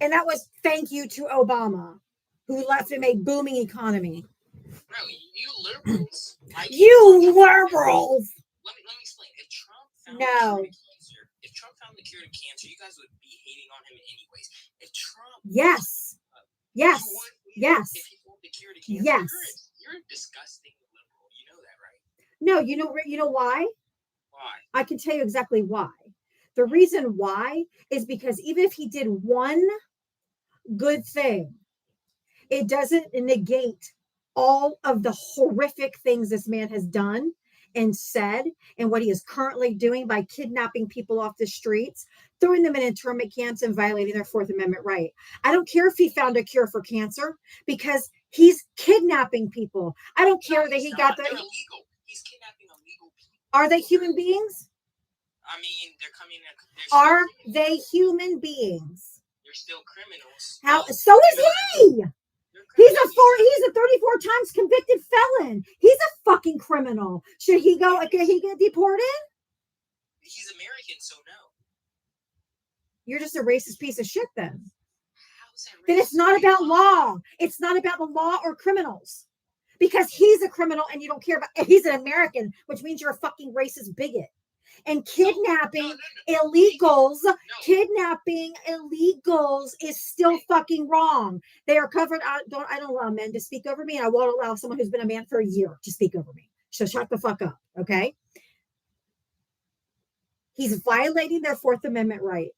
And that was thank you to Obama, who left him a booming economy. No, you liberals. You liberals. Let me explain. If Trump found the cure to cancer, you guys would be hating on him anyways. If Trump, Yes. Yes. Yes. if he found the cure to cancer, Yes. you're a disgusting liberal. You know that, right? No, you know why? Why? I can tell you exactly why. The reason why is because even if he did one good thing, it doesn't negate all of the horrific things this man has done and said, and what he is currently doing by kidnapping people off the streets, throwing them in internment camps and violating their Fourth Amendment right. I don't care if he found a cure for cancer, because he's kidnapping people. I don't care that he got the. They're illegal. He's kidnapping illegal people. Are they human beings? I mean, they're coming. Are they human beings? They're still criminals. How? So is he. He's a 34 times convicted felon. He's a fucking criminal. Should he go? Can he get deported? He's American, so no. You're just a racist piece of shit then. Then it's not about law. It's not about the law or criminals. Because he's a criminal and you don't care about, he's an American, which means you're a fucking racist bigot. And kidnapping illegals is still fucking wrong. They are covered. I don't allow men to speak over me, and I won't allow someone who's been a man for a year to speak over me. So shut the fuck up, okay? He's violating their Fourth Amendment right.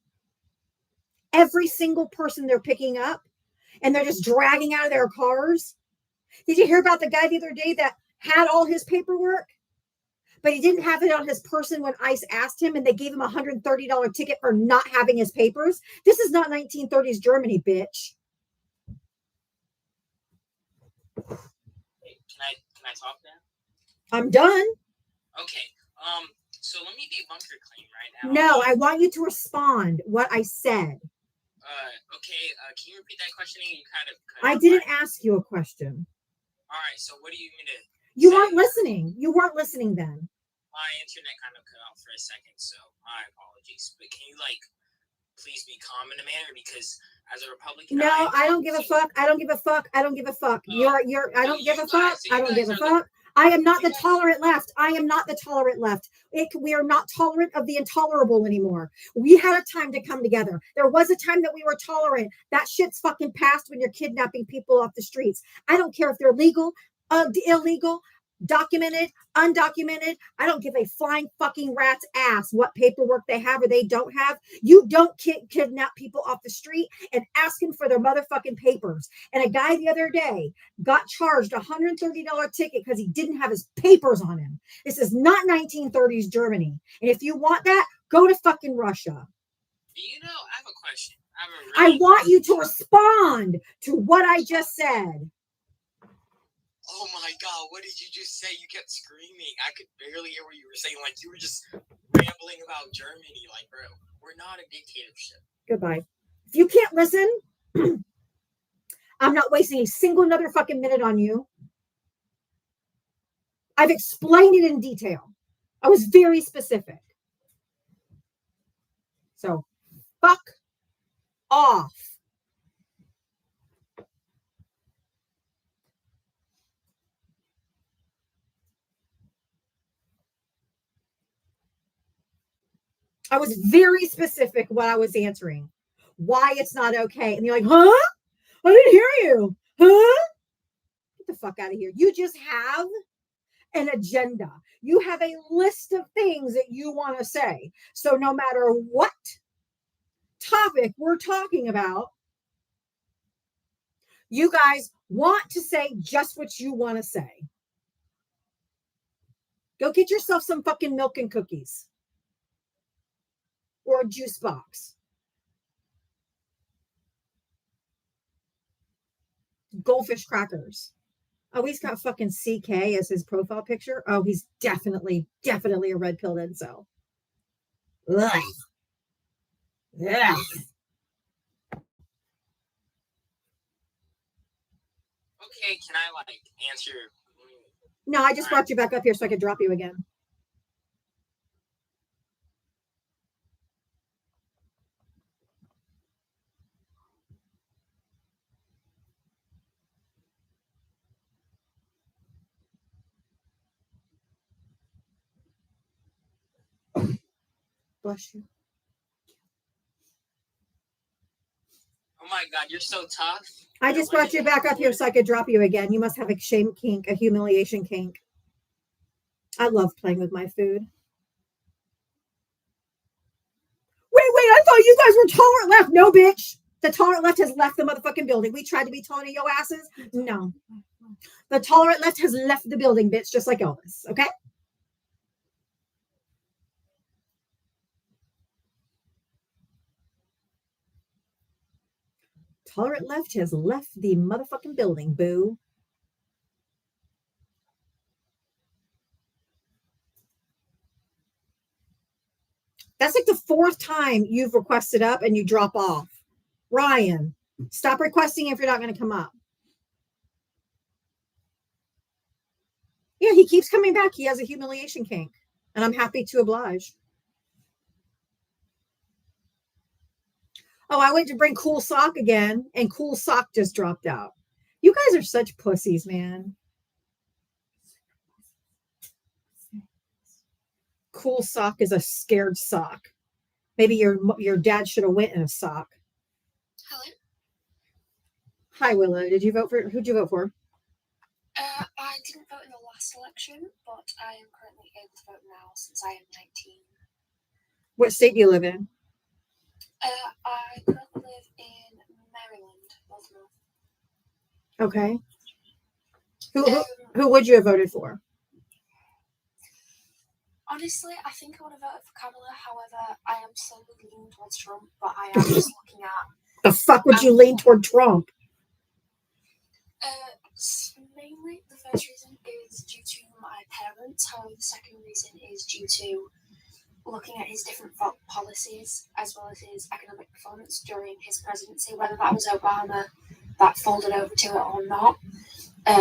Every single person they're picking up, and they're just dragging out of their cars. Did you hear about the guy the other day that had all his paperwork, but he didn't have it on his person when ICE asked him, and they gave him a $130 ticket for not having his papers. This is not 1930s Germany, bitch. Wait, can I talk now? I'm done. Okay. So let me debunk your claim right now. No, I want you to respond what I said. Okay. Can you repeat that question? You kind of. I didn't ask you a question. All right. So what do you mean to? You weren't listening. You weren't listening then. My internet kind of cut out for a second, so my apologies. But can you please be calm in a manner, because as a Republican. No, I don't give a fuck. I don't give a fuck. I don't give a fuck. I don't give a fuck. I don't give a fuck. I am not the tolerant left. I am not the tolerant left. We are not tolerant of the intolerable anymore. We had a time to come together. There was a time that we were tolerant. That shit's fucking past when you're kidnapping people off the streets. I don't care if they're legal, illegal, documented, undocumented. I don't give a flying fucking rat's ass what paperwork they have or they don't have. You don't kidnap people off the street and ask them for their motherfucking papers. And a guy the other day got charged a $130 ticket because he didn't have his papers on him. This is not 1930s Germany. And if you want that, go to fucking Russia. You know, I have a question. I want you to respond to what I just said. Oh my God, what did you just say? You kept screaming. I could barely hear what you were saying. Like, you were just rambling about Germany. Like, bro, we're not a dictatorship. Goodbye. If you can't listen, I'm not wasting a single another fucking minute on you. I've explained it in detail. I was very specific. So, fuck off. I was very specific what I was answering. Why it's not okay. And you're like, huh? I didn't hear you. Huh? Get the fuck out of here. You just have an agenda. You have a list of things that you want to say. So no matter what topic we're talking about, you guys want to say just what you want to say. Go get yourself some fucking milk and cookies. Or a juice box. Goldfish crackers. Oh, he's got fucking CK as his profile picture. Oh, he's definitely a red pilled incel. Ugh. Yeah. Okay, can I answer? No, I just brought you back up here so I could drop you again. Bless you. Oh my God, you're so tough. I just brought you back up here so I could drop you again. You must have a shame kink, a humiliation kink. I love playing with my food. Wait, I thought you guys were tolerant left. No, bitch. The tolerant left has left the motherfucking building. We tried to be tolerant of your asses. No. The tolerant left has left the building, bitch, just like Elvis. Okay? Tolerant left has left the motherfucking building, boo. That's like the 4th time you've requested up and you drop off. Ryan, stop requesting if you're not going to come up. Yeah, he keeps coming back. He has a humiliation kink, and I'm happy to oblige. Oh, I went to bring Cool Sock again, and Cool Sock just dropped out. You guys are such pussies, man. Cool Sock is a scared sock. Maybe your dad should have went in a sock. Hello. Hi, Willow. Who'd you vote for? I didn't vote in the last election, but I am currently able to vote now since I am 19. What state do you live in? I currently live in Maryland, Baltimore. Okay. Who would you have voted for? Honestly, I think I would have voted for Kamala. However, I am slowly leaning towards Trump, but I am just looking at. The fuck would you lean toward Trump? Mainly, the first reason is due to my parents. However, the second reason is due to looking at his different policies as well as his economic performance during his presidency. Whether that was Obama that folded over to it or not,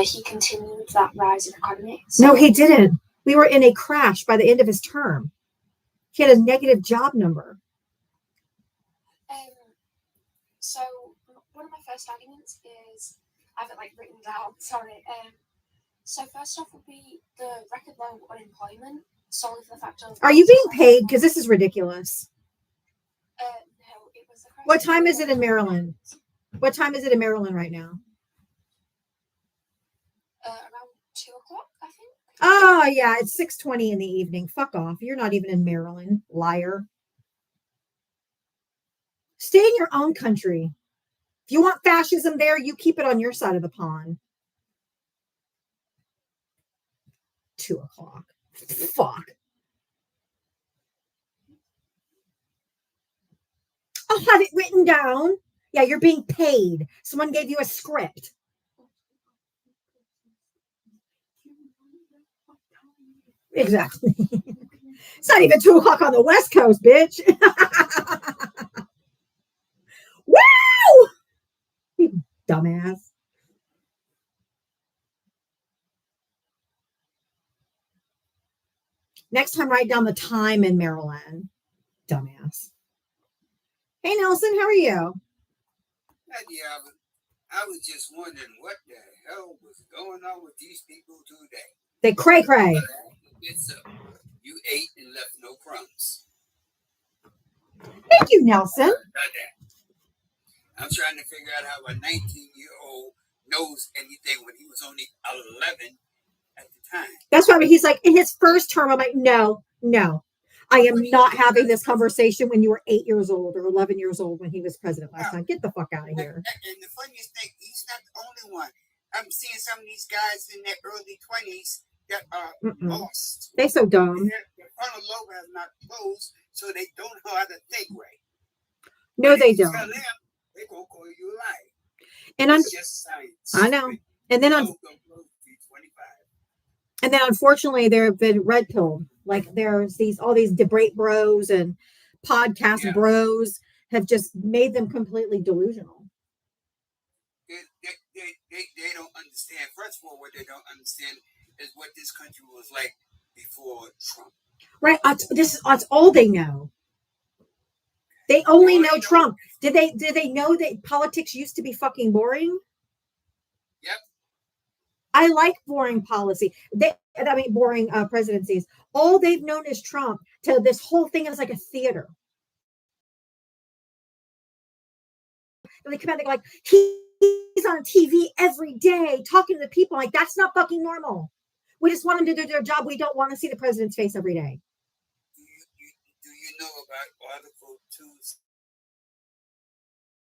he continued that rise in economy. No, he didn't. We were in a crash by the end of his term. He had a negative job number. So one of my first arguments is, I have it like written down, sorry. So first off would be the record low unemployment, solely for the fact of... Are you being paid? Because this is ridiculous. No, it was the... What time is it in Maryland? What time is it in Maryland right now? Around 2 o'clock, I think. Oh, yeah, it's 6:20 in the evening. Fuck off. You're not even in Maryland, liar. Stay in your own country. If you want fascism there, you keep it on your side of the pond. 2 o'clock. Fuck. I'll have it written down. Yeah, you're being paid. Someone gave you a script. Exactly. It's not even 2 o'clock on the West Coast, bitch. Wow! You dumbass. Next time, write down the time in Maryland. Dumbass. Hey, Nelson, how are you? Yeah, I was just wondering what the hell was going on with these people today. They cray-cray. It's you ate and left no crumbs. Thank you, Nelson. I'm trying to figure out how a 19-year-old knows anything when he was only 11 at the time. That's why he's like, in his first term, I'm like, no. I am not having this conversation when you were 8 years old or 11 years old when he was president last time. Get the fuck out of here. And the funniest thing, he's not the only one. I'm seeing some of these guys in their early 20s that are lost. They're so dumb. Their frontal lobe has not closed, so they don't know how to think right. No, they don't. Tell them, they gonna call you a liar. And I'm It's just science. I know. And then unfortunately there have been red pilled. Like there's all these debate bros and podcast bros have just made them completely delusional. They don't understand. First of all, what they don't understand is what this country was like before Trump. Right. That's all they know. They only know Trump. Did they know that politics used to be fucking boring? Yep. I like boring policy. Boring presidencies. All they've known is Trump. Till this whole thing is like a theater. And they come out, they're like, he's on TV every day talking to the people. Like, that's not fucking normal. We just want them to do their job. We don't want to see the president's face every day. Do you know about Article 2's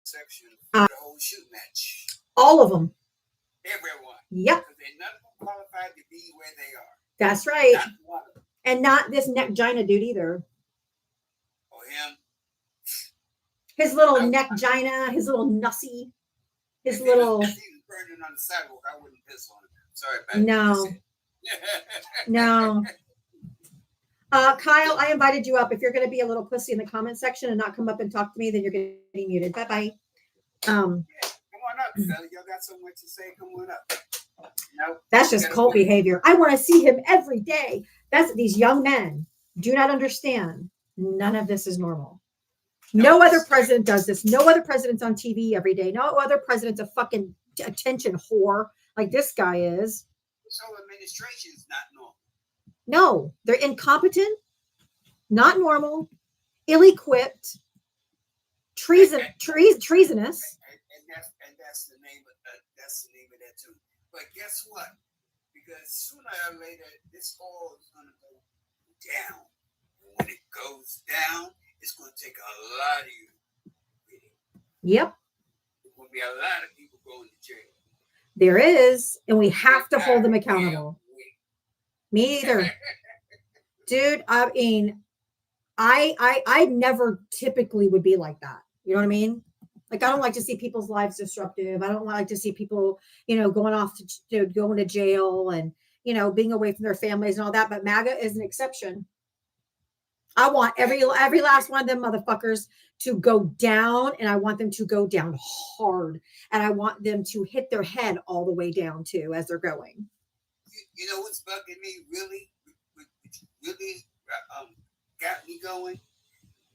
section for the whole shoot match? All of them. Everyone. Yep. Because they're not qualified to be where they are. That's right. Not one of them. And not this neck gina dude either. Or him. His little neck gina, his little nussy, his little. If he was burning on the sidewalk, I wouldn't piss on him. Sorry about No. No. Kyle, I invited you up. If you're going to be a little pussy in the comment section and not come up and talk to me, then you're getting muted. Bye-bye. Come on up, fella. Y'all got so much to say. Come on up. No, that's just cult behavior. I want to see him every day. That's these young men do not understand. None of this is normal. No other president does this. No other president's on TV every day. No other president's a fucking attention whore like this guy is. This whole administration is not normal. No, they're incompetent, not normal, ill-equipped, treasonous. And that's the name of that too. But guess what? Because sooner or later, this all is going to go down. And when it goes down, it's going to take a lot of you. Yep. There's going to be a lot of people going to jail. There is, and we have to hold them accountable. Me either. Dude, I mean, I never typically would be like that. You know what I mean? Like, I don't like to see people's lives disruptive. I don't like to see people, going off to going to jail and, being away from their families and all that. But MAGA is an exception. I want every last one of them motherfuckers to go down, and I want them to go down hard, and I want them to hit their head all the way down too as they're going. You know what's bugging me really, which really got me going?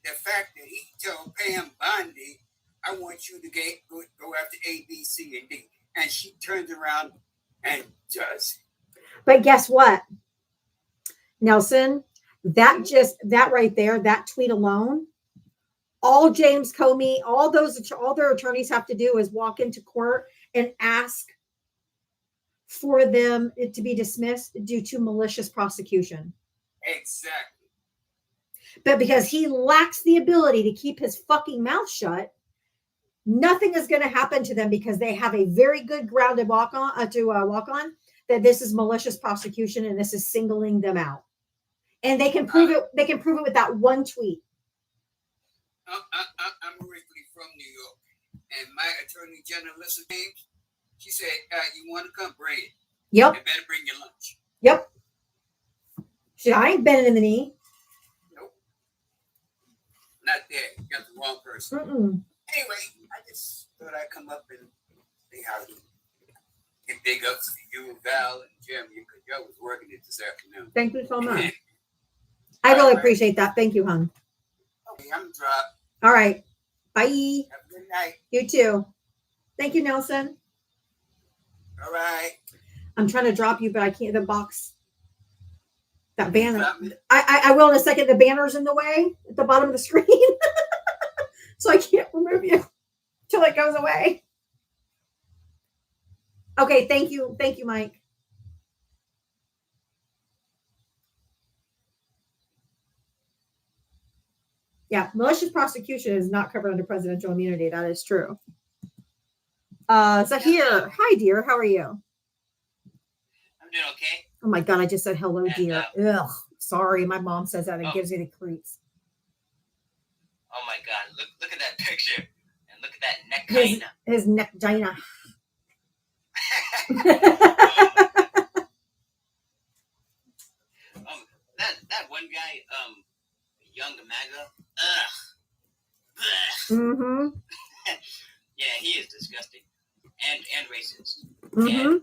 The fact that he told Pam Bondi, I want you to go after A, B, C, and D. And she turns around and does. But guess what, Nelson? That right there, that tweet alone, all James Comey, all their attorneys have to do is walk into court and ask for them to be dismissed due to malicious prosecution. Exactly. But because he lacks the ability to keep his fucking mouth shut, nothing is going to happen to them because they have a very good ground to walk on, that this is malicious prosecution and this is singling them out. And they can prove it. They can prove it with that one tweet. I'm originally from New York, and my attorney general, Melissa James, she said, "You want to come, bring it. Yep. You better bring your lunch." Yep. Shit, I ain't bending in the knee. Nope. Not there. You got the wrong person. Anyway, I just thought I'd come up and say howdy. Give big ups to you, Val, and Jeremy, because y'all was working it this afternoon. Thank you so much. I really appreciate that. Thank you, hon. Okay, I'm dropped. All right. Bye. Have a good night. You too. Thank you, Nelson. All right. I'm trying to drop you, but I can't. The box, that banner. I will in a second. The banner's in the way at the bottom of the screen. So I can't remove you till it goes away. Okay. Thank you. Thank you, Mike. Yeah, malicious prosecution is not covered under presidential immunity. That is true. Zahir, hi, dear. How are you? I'm doing okay. Oh my God, I just said hello, dear. Ugh, sorry. My mom says that and gives me the creeps. Oh my God, look at that picture and look at that neck. His neck, Gina. That one guy, young MAGA. Mm-hmm. Yeah, he is disgusting and racist. Mm-hmm. And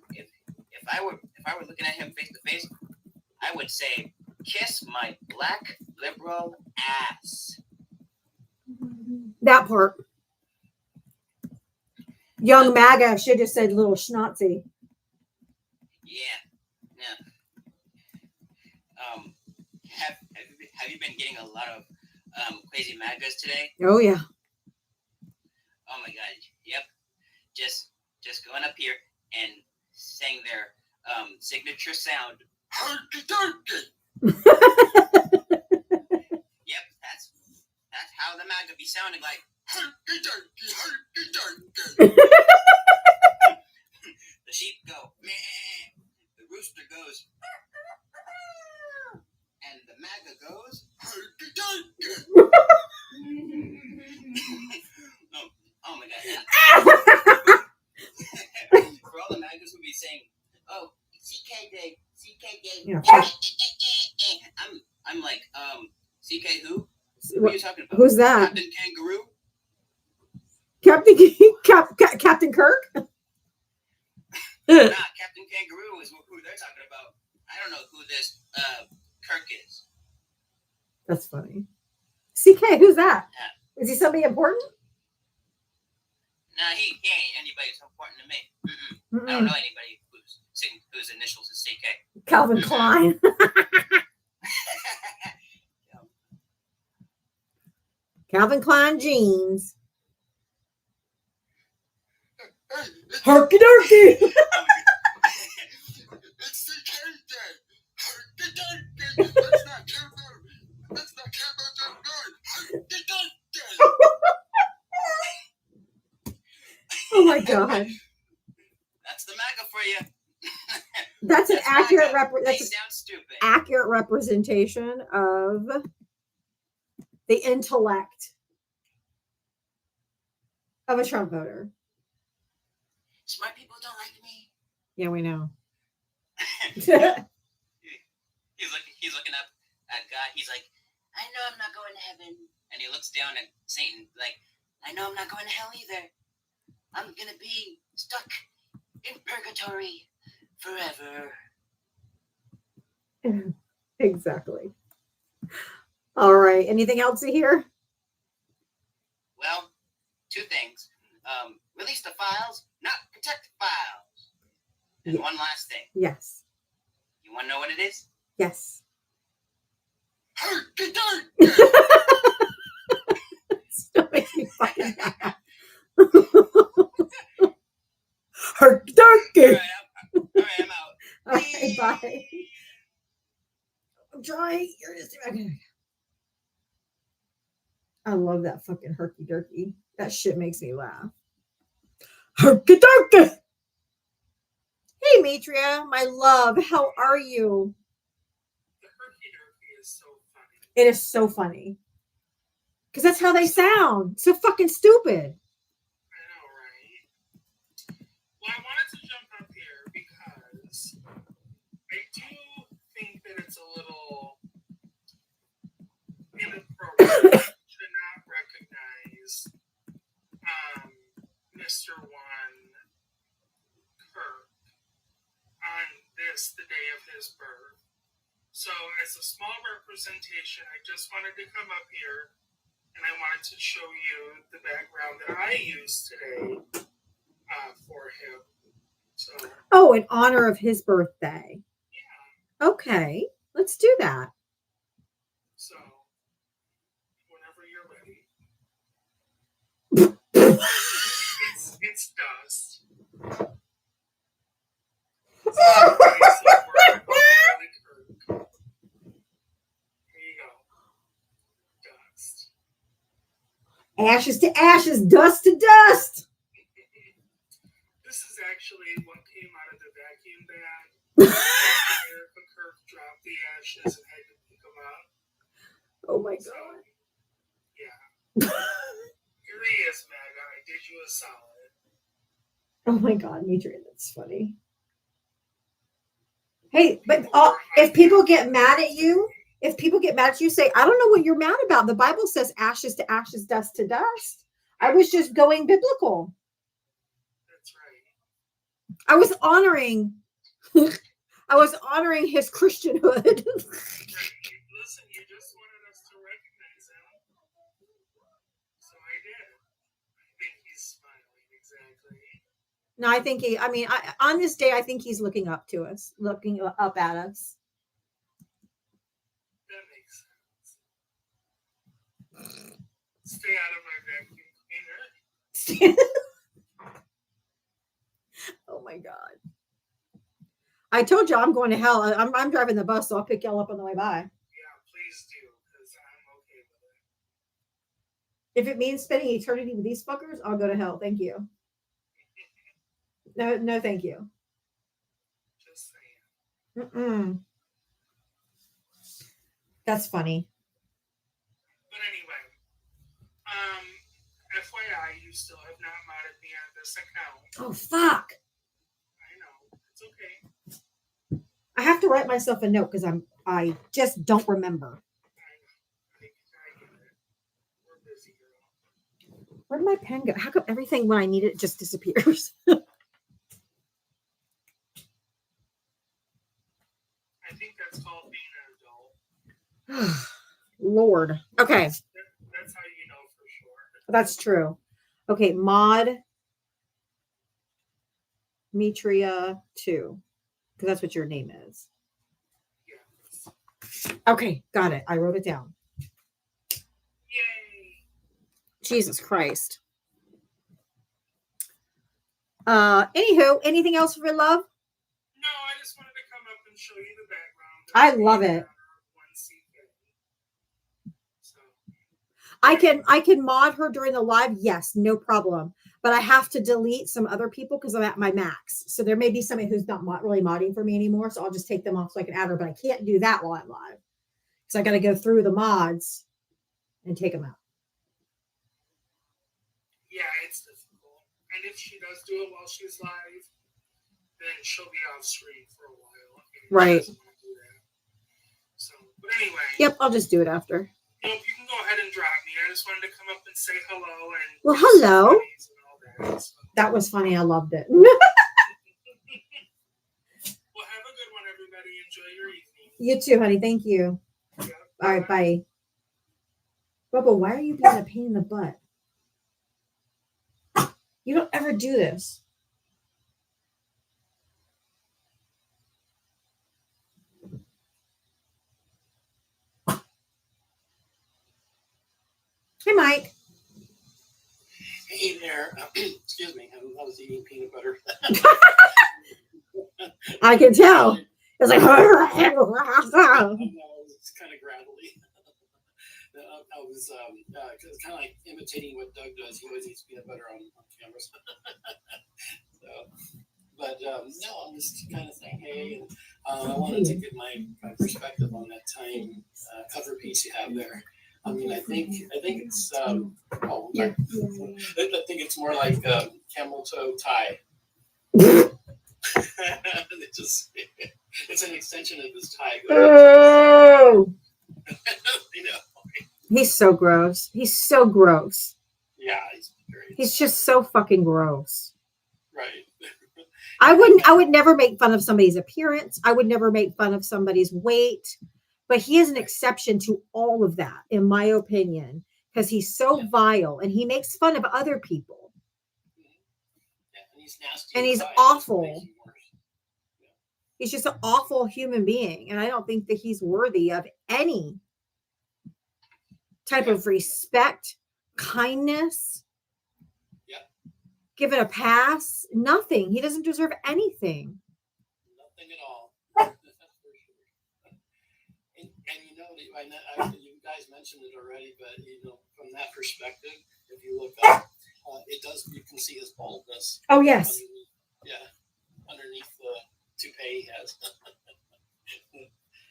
if I were looking at him face to face, I would say, "Kiss my black liberal ass." That part. Young MAGA should have said little schnauzy. Yeah. Have you been getting a lot of crazy MAGAs today? Oh yeah. Oh my God. Yep. Just going up here and saying their signature sound. Yep, that's how the MAGA be sounding like. The sheep go meh. The rooster goes and the MAGA goes oh my God. For all the MAGAs who be saying, "Oh, CK Day, CK Day." Yeah. I'm like, CK who? Who are you talking about? Who's that? Captain Kangaroo? Captain Kirk? Nah, Captain Kangaroo is who they're talking about. I don't know who this Kirk is. That's funny. CK, who's that? Is he somebody important? Nah, he ain't anybody so important to me. I don't know anybody whose initials is CK. Calvin Klein. Calvin Klein jeans. Herky Durky. It's the Day. Herky Durky. That's not Kimbo. That's not Kimbo. Herky Durky. Oh my God. That's the MAGA for you. That's an accurate They sound stupid. accurate representation of the intellect of a Trump voter. Smart people don't like me. Yeah, we know. He's looking up at God. He's like, I know I'm not going to heaven. And he looks down at Satan, like, I know I'm not going to hell either. I'm gonna be stuck in purgatory forever. Exactly. All right. Anything else to hear? Well, two things. Release the files, not protect the files. And one last thing. Yes. You want to know what it is? Yes. Still makes me fucking laugh. Herky-derky. All right, I'm out. All right, bye. I'm trying. You're just okay. I love that fucking herky-derky. That shit makes me laugh. Herky-derky. Hey, Matria, my love. How are you? The herky-derky is so funny. It is so funny. Because that's how they sound. So fucking stupid. Well, I wanted to jump up here because I do think that it's a little inappropriate to not recognize Mr. One Kirk on this, the day of his birth. So, as a small representation, I just wanted to come up here and I wanted to show you the background that I used today for him. So, Oh, in honor of his birthday. Yeah. Okay, let's do that. so whenever you're ready. it's dust. Here you go. Dust. Ashes to ashes, dust to dust. This is actually what came out of the vacuum bag. Erica Kirk dropped the ashes and had to pick them up. Oh my So, god. yeah. Here he is, Maga. I did you a solid. Oh my god, Matria, that's funny. Hey, but if people get mad at you, say, I don't know what you're mad about. The Bible says ashes to ashes, dust to dust. I was just going biblical. That's right. I was honoring his Christianhood. Listen, you just wanted us to recognize him. So I did. I think he's smiling, exactly. No, I think on this day, I think he's looking up to us, looking up at us. That makes sense. Stay out of my vacuum cleaner. Oh my god. I told you I'm going to hell. I'm driving the bus, so I'll pick y'all up on the way by. Yeah, please do, because I'm okay with it. If it means spending eternity with these fuckers, I'll go to hell. Thank you. No, thank you. Just saying. Mm-mm. That's funny. But anyway, FYI, you still have not modded me on this account. Oh, fuck. I know. It's okay. I have to write myself a note because I just don't remember. I get it. We're busy, girl. Where did my pen go? How come everything when I need it just disappears? I think that's called being an adult. Lord. Okay. That's how you know for sure. That's true. Okay. Mod Matria 2. Because that's what your name is. Yes. Okay. Got it. I wrote it down. Yay. Jesus Christ. Anywho, anything else for love? No, I just wanted to come up and show you the background. I love it. I can mod her during the live. Yes, no problem. but I have to delete some other people because I'm at my max. So there may be somebody who's not really modding for me anymore. So I'll just take them off so I can add her, but I can't do that while I'm live. So I got to go through the mods and take them out. Yeah, it's difficult. And if she does do it while she's live, then she'll be off screen for a while. Right. So, but anyway. Yep, I'll just do it after. You know, you can go ahead and drop me. I just wanted to come up and say hello and. Well, hello. That, so. That was funny. I loved it. Well, have a good one, everybody. Enjoy your evening. You too, honey. Thank you. Yeah, all right, bye. Bubba, why are you being a pain in the butt? You don't ever do this. Hey, Mike. Hey there. Excuse me. I was eating peanut butter. I can tell. It's like, it's kind of gravelly. I was kind of like imitating what Doug does. He always eats peanut butter on cameras. But no, I'm just kind of saying, hey, and I wanted to get my perspective on that time cover piece you have there. I mean, I think it's I think it's more like camel toe tie. It's an extension of this tie. Oh. You know. He's so gross. He's so gross. Yeah, he's great. He's just so fucking gross. Right. I would never make fun of somebody's appearance. I would never make fun of somebody's weight. But he is an exception to all of that, in my opinion, because he's so vile and he makes fun of other people. Yeah, and he's nasty. And he's awful. He's just an awful human being. And I don't think that he's worthy of any type of respect, kindness, give it a pass, nothing. He doesn't deserve anything. Nothing at all. And you know, you guys mentioned it already, but you know, from that perspective, if you look up, it does. You can see his baldness. Oh yes. Underneath the toupee he has.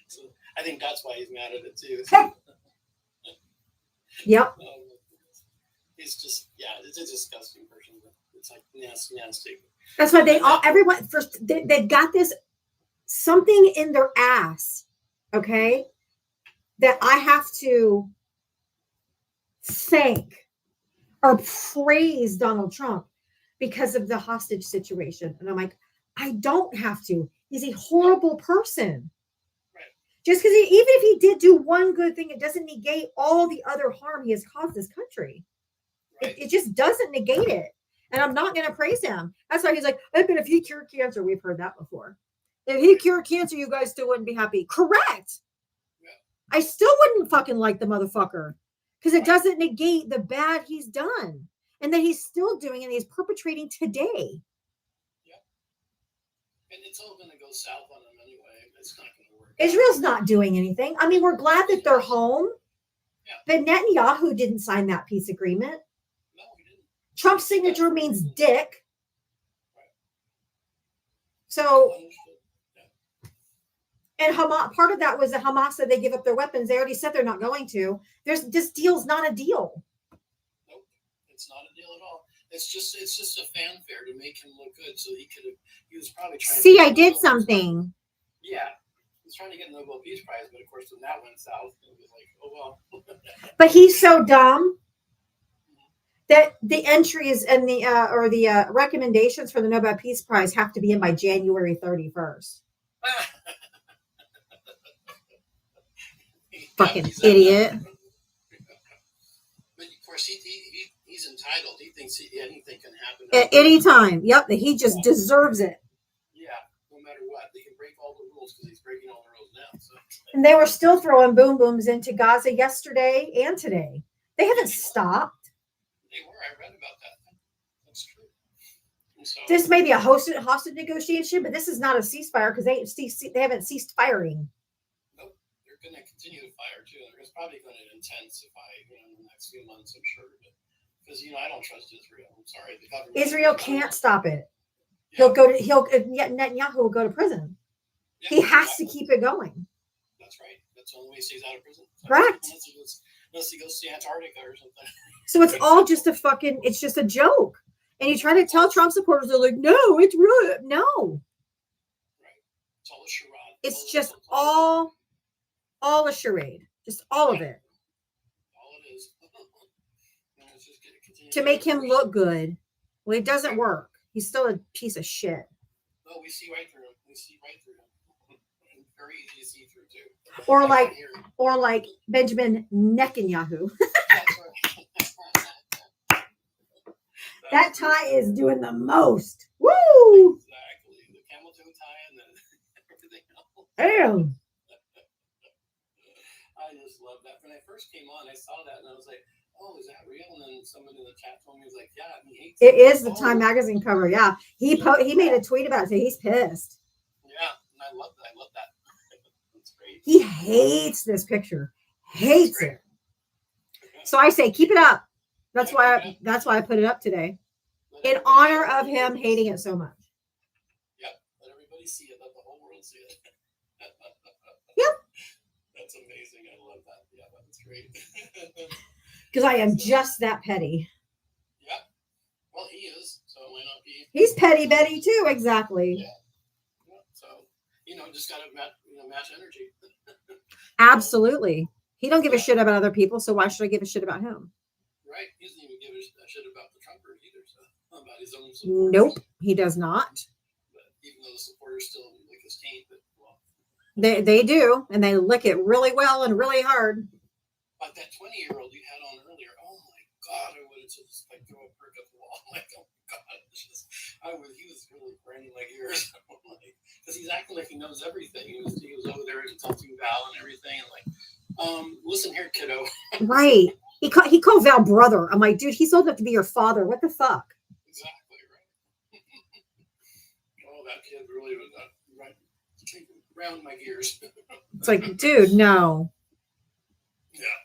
So I think that's why he's mad at it too. Yep. He's just, it's a disgusting person. It's like nasty. That's why everyone first they've got this something in their ass, okay, that I have to thank or praise Donald Trump because of the hostage situation. And I'm like, I don't have to. He's a horrible person. Just because even if he did do one good thing, it doesn't negate all the other harm he has caused this country. It just doesn't negate it. And I'm not going to praise him. That's why he's like, but if he cured cancer, we've heard that before. If he cured cancer, you guys still wouldn't be happy. Correct. I still wouldn't fucking like the motherfucker because it doesn't negate the bad he's done and that he's still doing and he's perpetrating today. And it's all going to go south on him anyway. It's not going to work. Israel's not doing anything. I mean, we're glad that they're home. But Netanyahu didn't sign that peace agreement. No, he didn't. Trump's signature means dick. So, and Hamas, part of that was that Hamas said they give up their weapons. They already said they're not going to. This deal's not a deal. Nope, it's not a deal at all. It's just a fanfare to make him look good. So he was probably trying. See, I did something. Yeah, he's trying to get a Nobel Peace Prize, but of course, when that went south, it was like, oh well. But he's so dumb that the entries and the recommendations for the Nobel Peace Prize have to be in by January 31st. Fucking idiot. But of course, he's entitled. He thinks anything can happen At any time. Yep, he just deserves it. Yeah, no matter what. They can break all the rules because he's breaking all the rules now. So. And they were still throwing boom booms into Gaza yesterday and today. They haven't stopped. They were. I read about that. That's true. So, This may be a hostage negotiation, but this is not a ceasefire because they haven't ceased firing. nope, they're going to continue to fire too. And it's probably going to intensify in the next few months, I'm sure. But because I don't trust Israel. I'm sorry, the government. Israel can't stop it. Netanyahu will go to prison. He has to keep it going. That's right. That's the only way he stays out of prison. Correct. Unless he goes to Antarctica or something. So it's all just it's just a joke. And you try to tell Trump supporters, they're like, no, it's real. No. It's all a charade. It's just all a charade. Just all of it. All it is. It's just gonna continue To make him look good. Well, it doesn't work. He's still a piece of shit. No, we see right through him. We see right through him. Very easy to see through too. Or like Benjamin Netanyahu. That tie is doing the most. Woo! Exactly. The camel toe tie and then everything else. Damn. I just love that. When I first came on, I saw that and I was like, oh, is that real? And then someone in the chat told me, he was like, yeah, he hates It is the Time magazine cover. Yeah. He made a tweet about it. He's pissed. Yeah. And I love that. That's great. He hates this picture. Hates it. So I say, keep it up. That's why I put it up today. In honor of him hating it so much. Yep. Let everybody see it. Let the whole world see it. Yep. That's amazing. I love that. Yeah, that's great. Because I am just that petty. Yeah. Well, he is. So it might not be. He's petty Betty too. Exactly. Yeah. So, just got to match energy. Absolutely. He don't give a shit about other people. So why should I give a shit about him? Right. He doesn't even give a shit about the Trumpers either. So about his own supporters. Nope. He does not. But even though the supporters still lick his taint, but They do. And they lick it really well and really hard. But that 20-year-old you had on earlier, oh my God, I would have just throw a brick at the wall. Like, oh my God, he was really grinding my ears. Because he's acting like he knows everything. He was over there at Tulsi Val and everything, and listen here, kiddo. Right. He called Val brother. I'm like, dude, he's old enough to be your father. What the fuck? Exactly right. Oh, that kid really was right around my gears. It's like, dude, no. Yeah.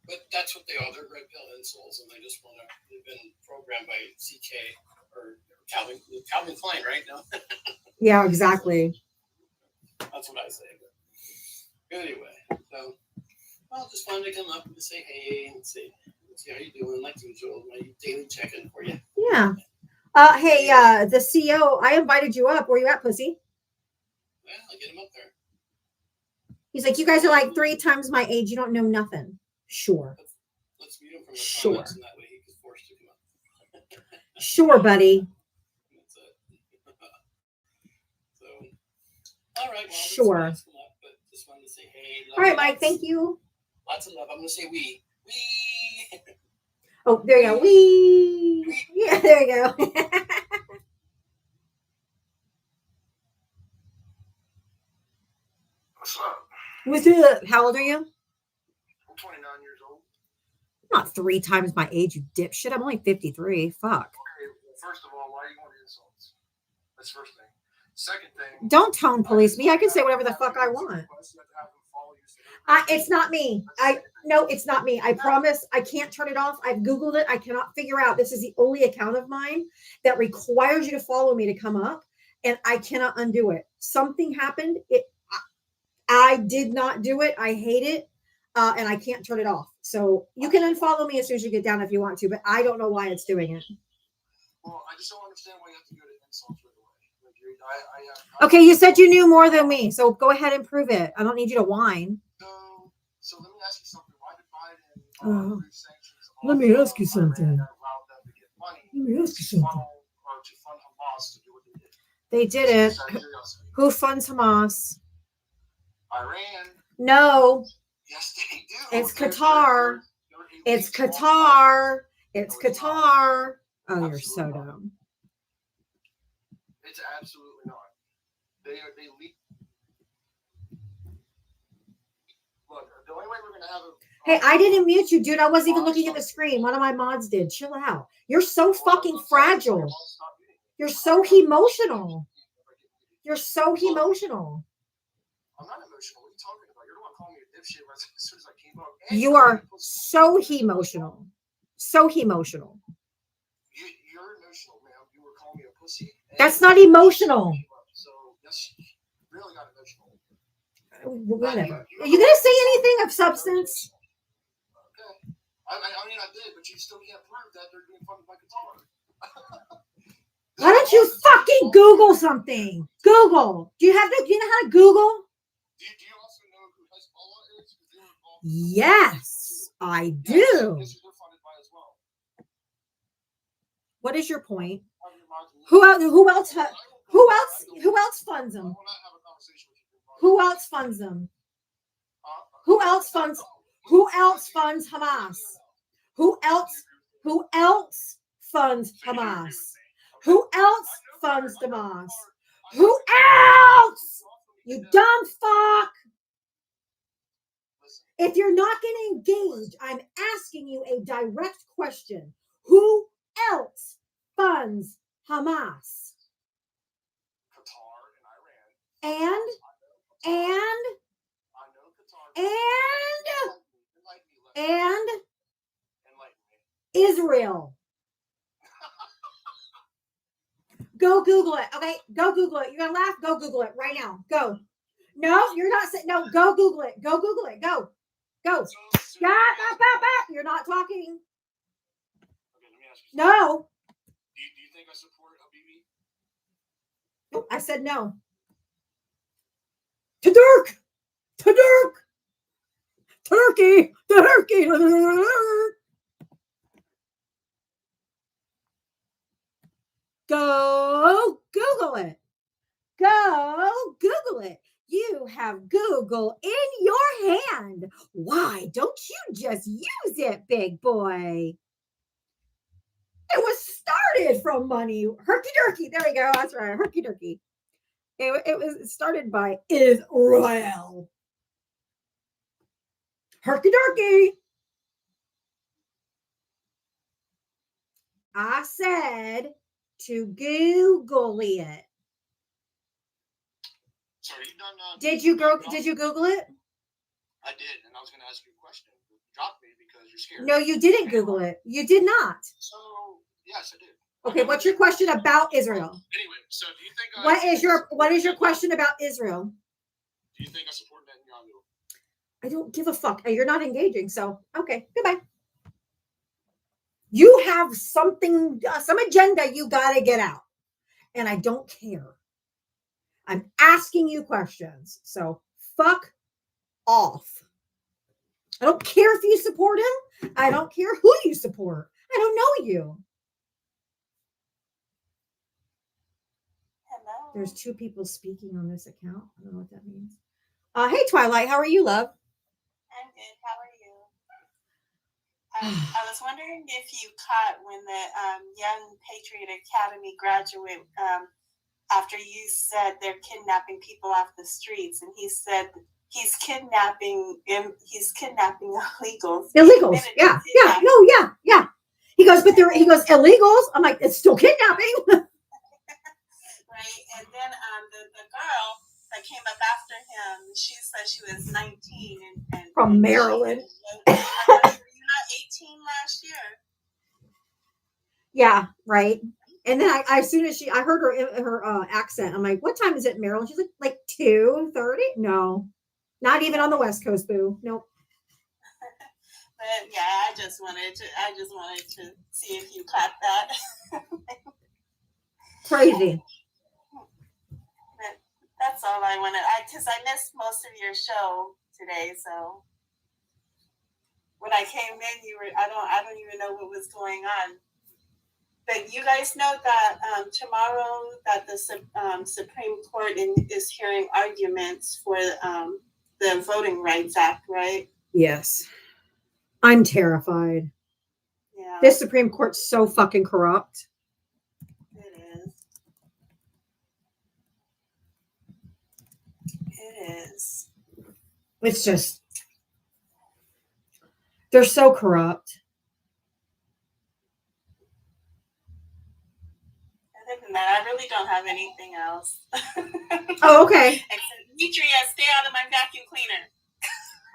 But that's what they are. They're red pill insoles, and they've been programmed by CK or Calvin Klein, right? No. Yeah, exactly. That's what I say. But anyway, so just wanted to come up and say hey and see how you doing, like usual. My daily check-in for you. Yeah. Hey, the CEO, I invited you up. Where you at, pussy? Well, I'll get him up there. He's like, you guys are like 3 times my age. You don't know nothing. Sure. Let's meet him from the Sure. comments, and that way he gets forced to come up. Sure, buddy. That's it. So, all right. Well, Sure. Let's come up, but just wanted to say hey. All right, Mike. Thank you. Lots of love. I'm going to say we. Oh, there you go. Wee. Yeah, there you go. What's up? What's up? How old are you? I'm 29 years old. I'm not 3 times my age, you dipshit. I'm only 53. Fuck. Okay, well, first of all, why are you going to insults? That's the first thing. Second thing. Don't tone police me. I can say whatever the fuck I want. It's not me. No, it's not me. I promise I can't turn it off. I've Googled it. I cannot figure out. This is the only account of mine that requires you to follow me to come up, and I cannot undo it. Something happened. I did not do it. I hate it, and I can't turn it off. So you can unfollow me as soon as you get down if you want to, but I don't know why it's doing it. Well, I just don't understand why you have to go to insults right away. Okay, you said you knew more than me, so go ahead and prove it. I don't need you to whine. So let me ask you something. Why did Biden Let me ask you something. to fund Hamas to do what they did? They did it. Who funds Hamas? Iran. No. Yes, they do. It's Qatar. It's Qatar. It's Qatar. Oh, you're so dumb. It's absolutely not. They leak. Look, the only way we're gonna have a Hey, I didn't mute you, dude. I wasn't even looking at the screen. One of my mods did. Chill out. You're so fucking fragile. You're so emotional. You're so emotional. I'm not emotional. What are you talking about? You're the one calling me a dipshit as soon as I came up. You are so emotional. So emotional. You're emotional, ma'am. You were calling me a pussy. That's not emotional. So yes, you really got emotional. Whatever. Are you gonna say anything of substance? Okay. I mean, I did, but you still can't prove that they're doing fun with my guitar. Why don't you fucking Google something? Google. Do you know how to Google? Do you also know who Hezbollah is? Because they were involved. Yes, I do. Yes, they're funded by as well. What is your point? Who else? Who else? Who else? Who else funds them? Who else funds them? Who else funds? Who else funds Hamas? Who else? Who else funds Hamas? Who else funds Hamas? Who else? You dumb fuck! If you're not getting engaged, I'm asking you a direct question. Who else funds Hamas? And Israel. Go Google it. Okay, go Google it. You're gonna laugh. Go Google it right now. Go. No, you're not saying no. Go Google it. Go Google it. Go. Go. You're not talking. No. Do you think I support Habibi? Nope, I said no. To Dirk. To Dirk. Turkey. Turkey. Go Google it. Go Google it. You have Google in your hand. Why don't you just use it, big boy? It was started from money. Herky Durkey. There we go. That's right. Herky Durkey. It was started by Israel. Herky Durkey. I said to Google it. So are you done? Did you Google it? I did, and I was going to ask you a question. You dropped me because you're scared. No, you didn't Google it. You did not. So yes, I did. Okay, what's your question about Israel? Anyway, so do you think What is your question about Israel? Do you think I support Netanyahu? I don't give a fuck. You're not engaging, so okay, goodbye. You have something, some agenda you got to get out, and I don't care. I'm asking you questions, so fuck off. I don't care if you support him. I don't care who you support. I don't know you. Hello. There's two people speaking on this account. I don't know what that means. Hey, Twilight, how are you, love? I'm good. How are you? I was wondering if you caught when the Young Patriot Academy graduate, after you said they're kidnapping people off the streets, and he said he's kidnapping illegals. Illegals, yeah. He goes, but he goes illegals. I'm like, it's still kidnapping. Right, and then the girl that came up after him, she said she was 19 and From Maryland. You're not 18 last year. Yeah, right. And then I as soon as I heard her accent, I'm like, what time is it in Maryland? She's like 2:30? No, not even on the West Coast, boo. Nope. But yeah, I just wanted to see if you caught that. Crazy. But that's all I wanted. Because I missed most of your show today, so when I came in, I don't even know what was going on. But you guys know that tomorrow that the Supreme Court is hearing arguments for the Voting Rights Act, right? Yes. I'm terrified. Yeah. This Supreme Court's so fucking corrupt. It is. It is. It's just, they're so corrupt. Other than that, I really don't have anything else. Oh, okay. Except Demetria, stay out of my vacuum cleaner.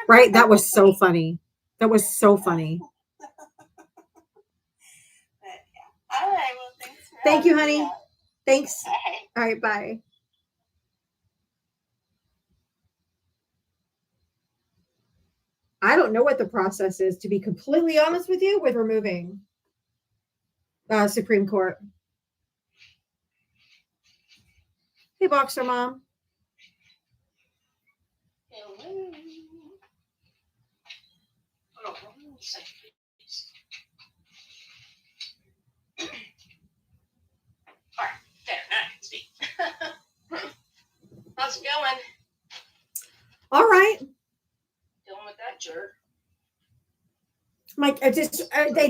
Right? That was so funny. That was so funny. All right. Well, thanks for Thank you, having me honey. on. Thanks. All right. All right, bye. I don't know what the process is, to be completely honest with you, with removing Supreme Court. Hey, Boxer Mom. Hello. Oh, hold on a second. All right, there, now I can speak. How's it going? All right. Dealing with that jerk. Like,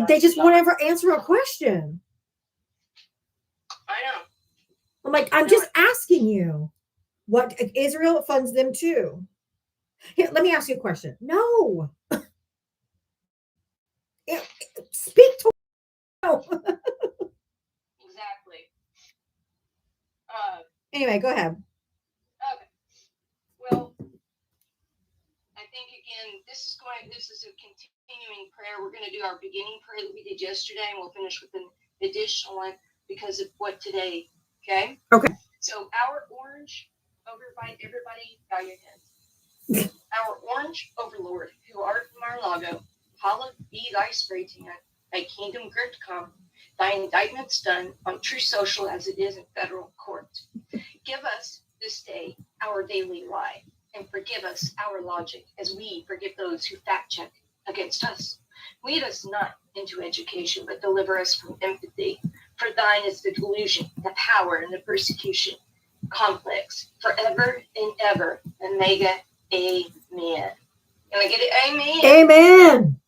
they just won't ever answer a question. I know. I'm like, I'm just asking you. What Israel funds them too. Here, let me ask you a question. No. Speak to no. Exactly. Anyway, go ahead. Okay. Well, I think again, this is a continuing prayer. We're going to do our beginning prayer that we did yesterday, and we'll finish with an additional one because of what today. Okay. Okay. So our orange, everybody bow your heads. Our orange overlord, who art from our lago, hallowed be thy spray tan, thy kingdom grip come, thy indictments done on true social as it is in federal court. Give us this day our daily life, and forgive us our logic as we forgive those who fact check against us. Lead us not into education, but deliver us from empathy. For thine is the delusion, the power, and the persecution. Complex, forever and ever. Omega, amen. Can I get it? Amen. Amen.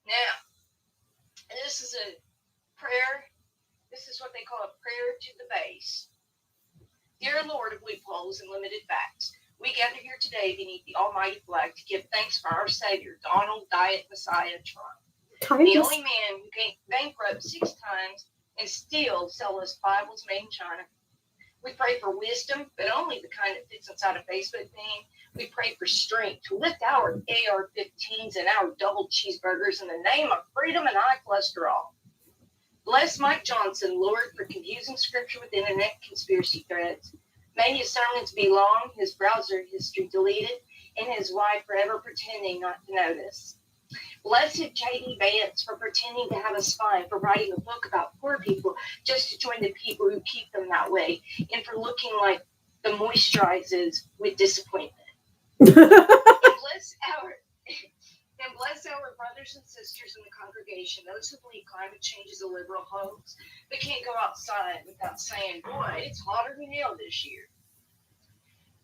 Now, this is a prayer. This is what they call a prayer to the base. Dear Lord of loopholes and limited facts, we gather here today beneath the almighty flag to give thanks for our Savior, Donald Diet Messiah Trump. The only man who came bankrupt 6 times and still sell us Bibles made in China. We pray for wisdom, but only the kind that fits inside a Facebook meme. We pray for strength to lift our AR-15s and our double cheeseburgers in the name of freedom and high cholesterol. Bless Mike Johnson, Lord, for confusing scripture with internet conspiracy threads. May his sermons be long, his browser history deleted, and his wife forever pretending not to notice. Blessed J.D. Vance for pretending to have a spine, for writing a book about poor people just to join the people who keep them that way, and for looking like the moisturizes with disappointment. and bless our brothers and sisters in the congregation, those who believe climate change is a liberal hoax, but can't go outside without saying, boy, it's hotter than hell this year.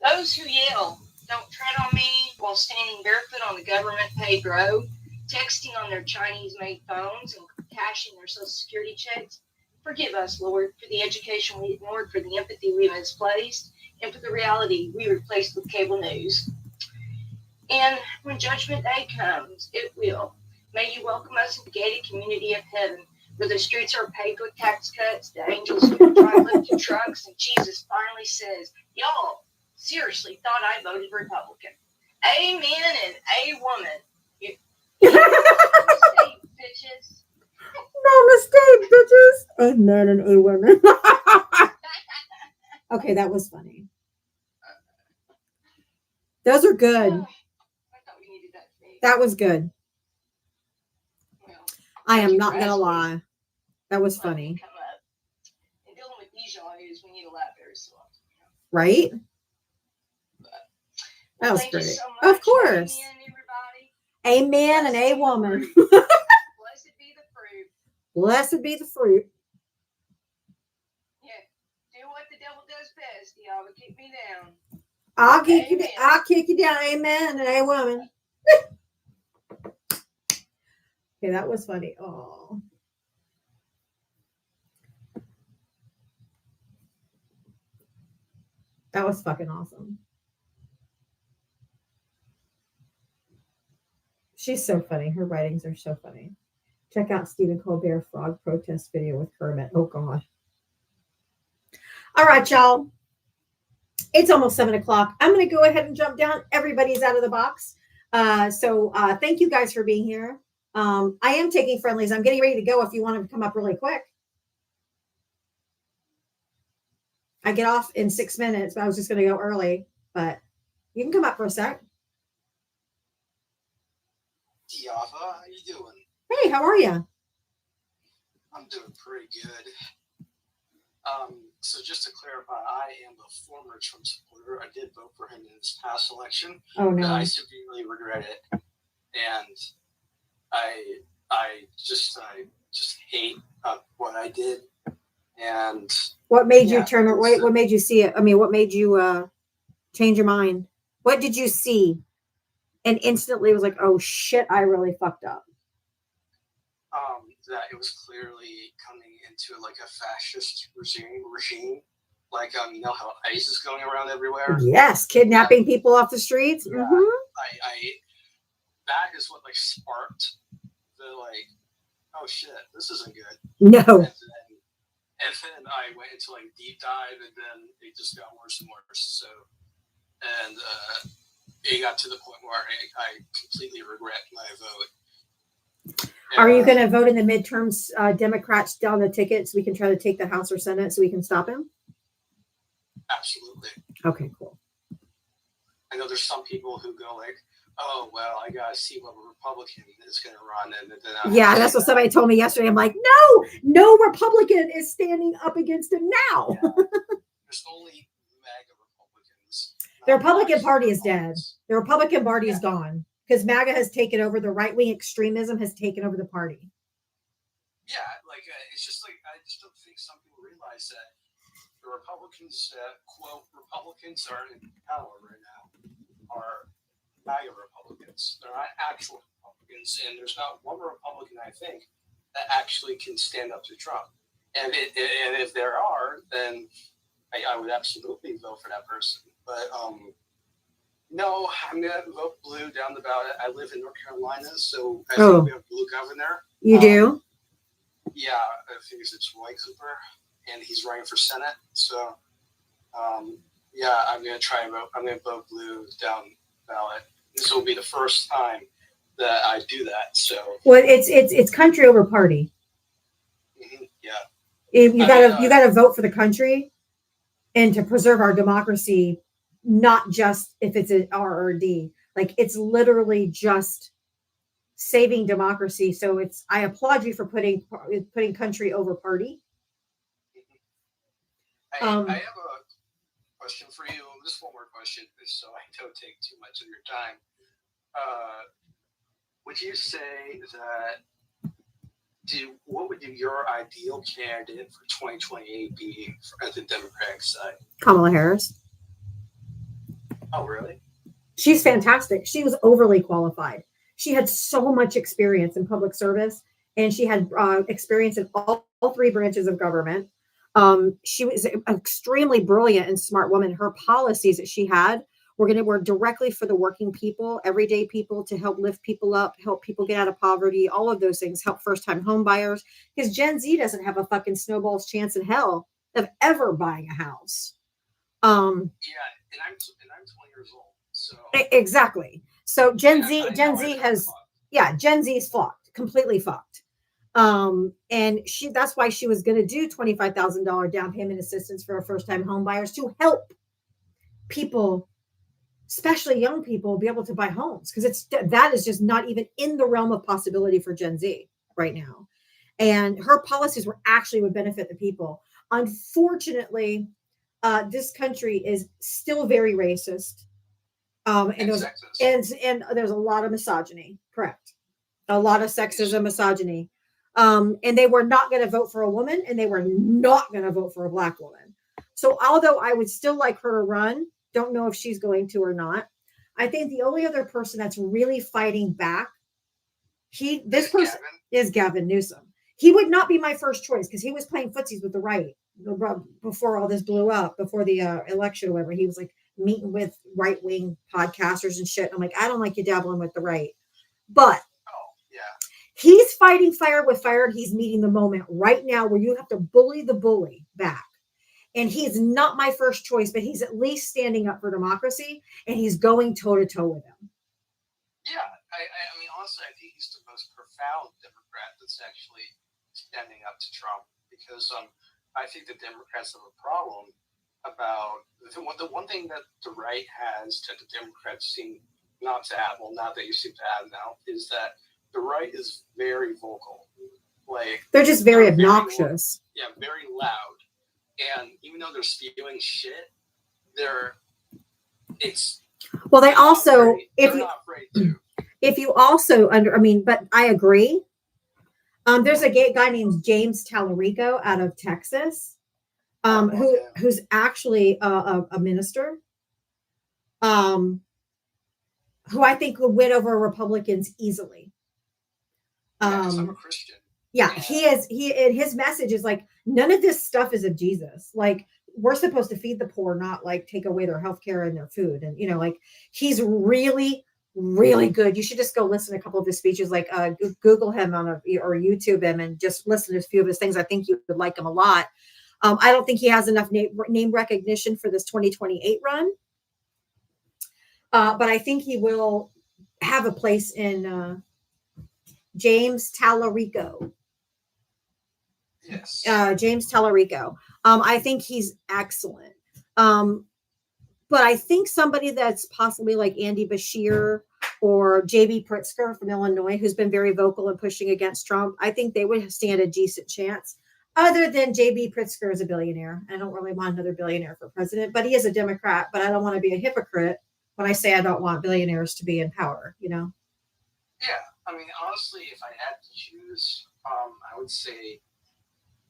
Those who yell, don't tread on me, while standing barefoot on the government-paved road, texting on their Chinese-made phones and cashing their Social Security checks. Forgive us, Lord, for the education we ignored, for the empathy we misplaced, and for the reality we replaced with cable news. And when Judgment Day comes, it will. May you welcome us in the gated community of heaven, where the streets are paved with tax cuts, the angels drive lifted trucks, and Jesus finally says, y'all seriously thought I voted Republican. Amen and a woman. Bitches. Namaste, bitches. A man and a woman. Okay, that was funny. Those are good. I thought we needed that today. That was good. Well, I am not gonna lie. That was funny. come up. And dealing with these yahoos, we need a laugh every so often. Right? That was Thank you great. so much. Of course. Amen, everybody. A man and a woman. Blessed be the fruit. Blessed be the fruit. Yeah. Do what the devil does best. Y'all would kick me down. I'll kick Amen. you. I'll kick you down. Amen and a woman. Okay, that was funny. Oh. That was fucking awesome. She's so funny. Her writings are so funny. Check out Stephen Colbert frog protest video with Kermit. Oh God. All right, y'all. It's almost 7 o'clock. I'm going to go ahead and jump down. Everybody's out of the box. So thank you guys for being here. I am taking friendlies. I'm getting ready to go if you want to come up really quick. I get off in 6 minutes, but I was just going to go early. But you can come up for a sec. Tiafa, how you doing? Hey, how are you? I'm doing pretty good. So just to clarify, I am a former Trump supporter. I did vote for him in this past election. Oh, no. But I severely regret it, and I just hate what I did. And What made you yeah, turn it? What made you see it? I mean, what made you change your mind? What did you see? And instantly was like, oh shit, I really fucked up. That it was clearly coming into like a fascist regime. Like you know how ICE is going around everywhere. Yes, kidnapping people off the streets. Yeah, Mhm. I that is what like sparked the like, oh shit, this isn't good. No. And then I went into like deep dive, and then it just got worse and worse. So, and it got to the point where I completely regret my vote. Are you going to vote in the midterms? Democrats down the ticket so we can try to take the House or Senate so we can stop him? Absolutely. Okay, cool. I know there's some people who go like, oh, well, I got to see what Republican is going to run. And then Yeah, that's what somebody told me yesterday. I'm like, no Republican is standing up against him now. There's only MAGA Republicans. The Republican Party is dead. The Republican Party is gone because MAGA has taken over. The right-wing extremism has taken over the party. Yeah, like it's just like I just don't think some people realize that the Republicans, quote, Republicans are in power right now, are MAGA Republicans. They're not actual Republicans, and there's not one Republican, I think, that actually can stand up to Trump. And if there are, then I would absolutely vote for that person. But no, I'm gonna vote blue down the ballot. I live in North Carolina, so I think we have a blue governor. You do? Yeah, I think it's Roy Cooper, and he's running for Senate. So, yeah, I'm gonna try and vote. I'm gonna vote blue down ballot. This will be the first time that I do that. So, Well, it's country over party. yeah, You gotta vote for the country, and to preserve our democracy. Not just if it's an R or D, like it's literally just saving democracy. So I applaud you for putting country over party. I have a question for you. Just one more question, so I don't take too much of your time. Would you say that what would your ideal candidate for 2028 be at the Democratic side? Kamala Harris. Oh, really? She's fantastic. She was overly qualified. She had so much experience in public service, and she had experience in all three branches of government. She was an extremely brilliant and smart woman. Her policies that she had were directly for the working people, everyday people, to help lift people up, help people get out of poverty, all of those things, help first-time home buyers, because Gen Z doesn't have a fucking snowball's chance in hell of ever buying a house. Yeah, and I'm 20 years old, so exactly. So Gen Z is fucked, completely fucked. And that's why she was going to do $25,000 down payment assistance for first-time home buyers to help people, especially young people, be able to buy homes, because that is just not even in the realm of possibility for Gen Z right now. And her policies would benefit the people. Unfortunately, this country is still very racist. And there's a lot of misogyny, correct? A lot of sexism, misogyny. And they were not going to vote for a woman, and they were not going to vote for a Black woman. So although I would still like her to run, don't know if she's going to or not. I think the only other person that's really fighting back, is Gavin Newsom. He would not be my first choice because he was playing footsies with the right before all this blew up, before the election or whatever. He was like meeting with right-wing podcasters and shit. I'm like, I don't like you dabbling with the right. But he's fighting fire with fire, and he's meeting the moment right now where you have to bully the bully back. And he's not my first choice, but he's at least standing up for democracy, and he's going toe-to-toe with him. Yeah, I mean, honestly, I think he's the most profound Democrat that's actually standing up to Trump, because I think the Democrats have a problem the one thing that the right has that the Democrats seem not to have, well, not that you seem to have now, is that the right is very vocal. Like They're just very they're obnoxious. very loud. And even though they're spewing shit, Well, they also, they're not afraid to. if you also but I agree. There's a gay guy named James Tallarico out of Texas, who's actually a minister, who I think would win over Republicans easily. I'm a Christian. Yeah, he is. His message is like, none of this stuff is of Jesus. Like, we're supposed to feed the poor, not like take away their health care and their food. And like he's really, really good. You should just go listen to a couple of his speeches. Like Google him or YouTube him and just listen to a few of his things. I think you would like him a lot. I don't think he has enough name recognition for this 2028 run, but I think he will have a place in James Tallarico. Yes. James Tallarico. I think he's excellent. But I think somebody that's possibly like Andy Bashir or JB Pritzker from Illinois, who's been very vocal and pushing against Trump, I think they would stand a decent chance. Other than JB Pritzker is a billionaire. I don't really want another billionaire for president, but he is a Democrat. But I don't want to be a hypocrite when I say I don't want billionaires to be in power, Yeah. I mean, honestly, if I had to choose, I would say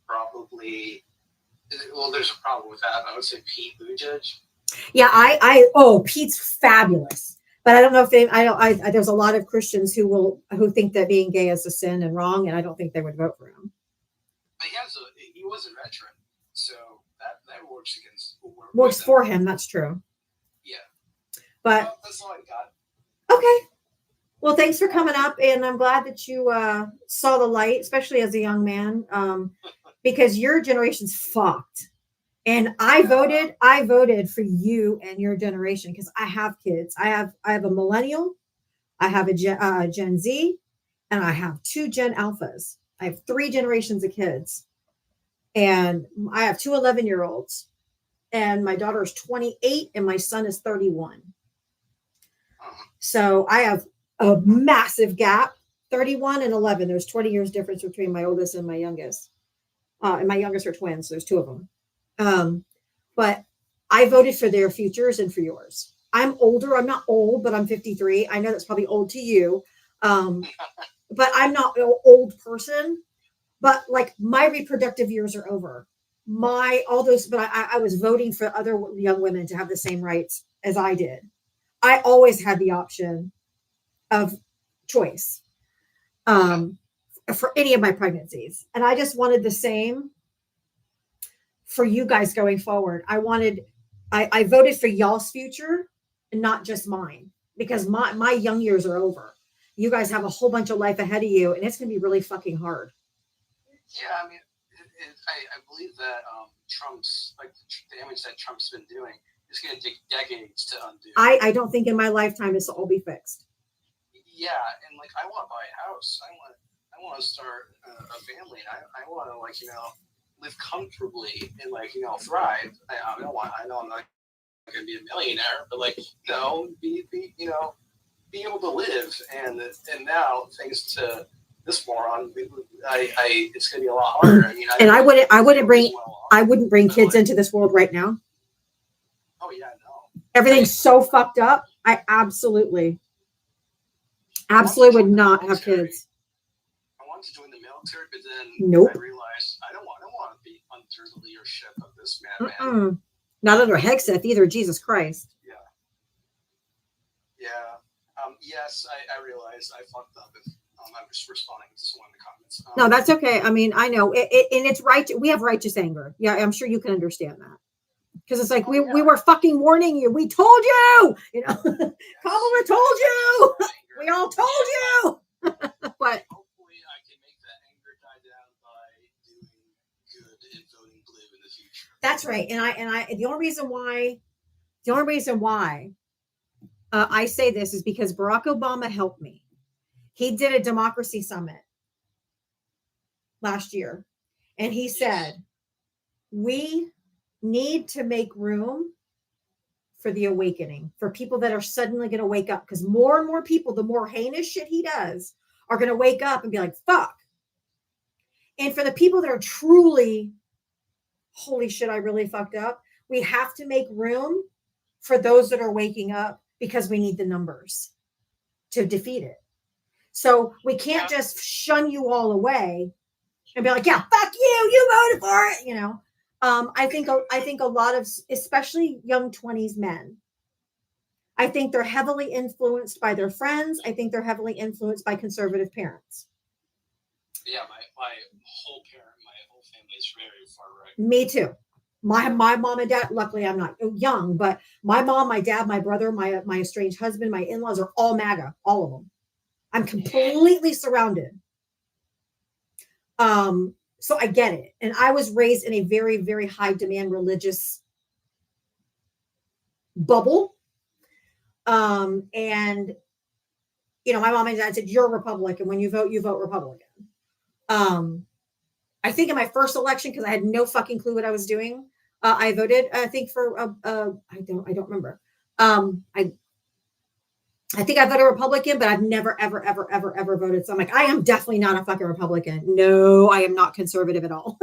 probably, well, there's a problem with that. I would say Pete Buttigieg. Yeah, Pete's fabulous. But I don't know if there's a lot of Christians who think that being gay is a sin and wrong, and I don't think they would vote for him. But he was a veteran, so that works Works for him, that's true. Yeah. But well, that's all I got. Okay. Well, thanks for coming up, and I'm glad that you saw the light, especially as a young man, because your generation's fucked. And I voted for you and your generation because I have kids. I have a millennial, I have a Gen Z, and I have 2 Gen Alphas. I have 3 generations of kids, and I have 2 11-year-olds, and my daughter is 28, and my son is 31. So I have a massive gap, 31 and 11. There's 20 years difference between my oldest and my youngest. And my youngest are twins. So there's 2 of them. But I voted for their futures and for yours. I'm older. I'm not old, but I'm 53. I know that's probably old to you. But I'm not an old person, but like my reproductive years are over. But I was voting for other young women to have the same rights as I did. I always had the option of choice for any of my pregnancies. And I just wanted the same for you guys going forward. I voted for y'all's future and not just mine, because my young years are over. You guys have a whole bunch of life ahead of you, and it's going to be really fucking hard. Yeah, I mean, I believe that Trump's, like, the damage that Trump's been doing is going to take decades to undo. I don't think in my lifetime this will all be fixed. Yeah, and like I want to buy a house. I want to start a family. I want to, like, live comfortably and, like, thrive. I know I'm not going to be a millionaire, but, like, be able to live. And now, thanks to this moron, it's going to be a lot harder. I mean, I wouldn't bring kids into this world right now. Oh yeah, no. Everything's so fucked up. I absolutely would not have kids. I wanted to join the military, but then Nope. I realized I don't want to be under the leadership of this madman. Not under Hexeth either. Jesus Christ. Yeah. Yes, I realized I fucked up. If I was responding to someone in the comments. No, that's okay. I mean, I know and it's right. We have righteous anger. Yeah, I'm sure you can understand that. Because it's like we were fucking warning you. We told you. Kamala told you. We all told you. But hopefully, I can make that anger die down by doing good and voting blue in the future. that's right. And I the only reason why I say this is because Barack Obama helped me. He did a democracy summit last year, and he said, we need to make room for the awakening, for people that are suddenly going to wake up, because more and more people, the more heinous shit he does, are going to wake up and be like, fuck. And for the people that are truly, holy shit, I really fucked up, we have to make room for those that are waking up, because we need the numbers to defeat it. So we can't just shun you all away and be like, yeah, fuck you, you voted for it, you know. I think a lot of, especially young 20s men, I think they're heavily influenced by their friends. I think they're heavily influenced by conservative parents. Yeah, my whole family is very far right. Me too. My mom and dad, luckily I'm not young, but my mom, my dad, my brother, my estranged husband, my in-laws are all MAGA, all of them. I'm completely surrounded. So I get it. And I was raised in a very, very high demand religious bubble. And, you know, my mom and dad said, you're a Republican. When you vote Republican. I think in my first election, because I had no fucking clue what I was doing, I voted, I think for, I don't remember. I think I voted Republican, but I've never, ever, ever, ever, ever voted. So I'm like, I am definitely not a fucking Republican. No, I am not conservative at all.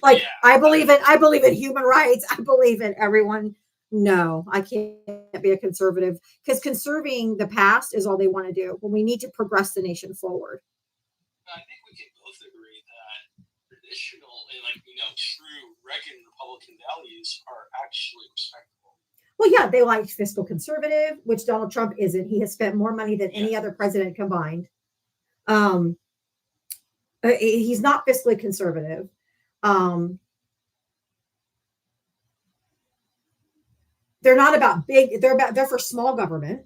Like, yeah. I believe in human rights. I believe in everyone. No, I can't be a conservative, because conserving the past is all they want to do when we need to progress the nation forward. I think we can both agree that traditional and, like, you know, true Reagan Republican values are actually respectable. Well, yeah, they like fiscal conservative, which Donald Trump isn't. He has spent more money than any other president combined. He's not fiscally conservative. They're not about big. They're for small government.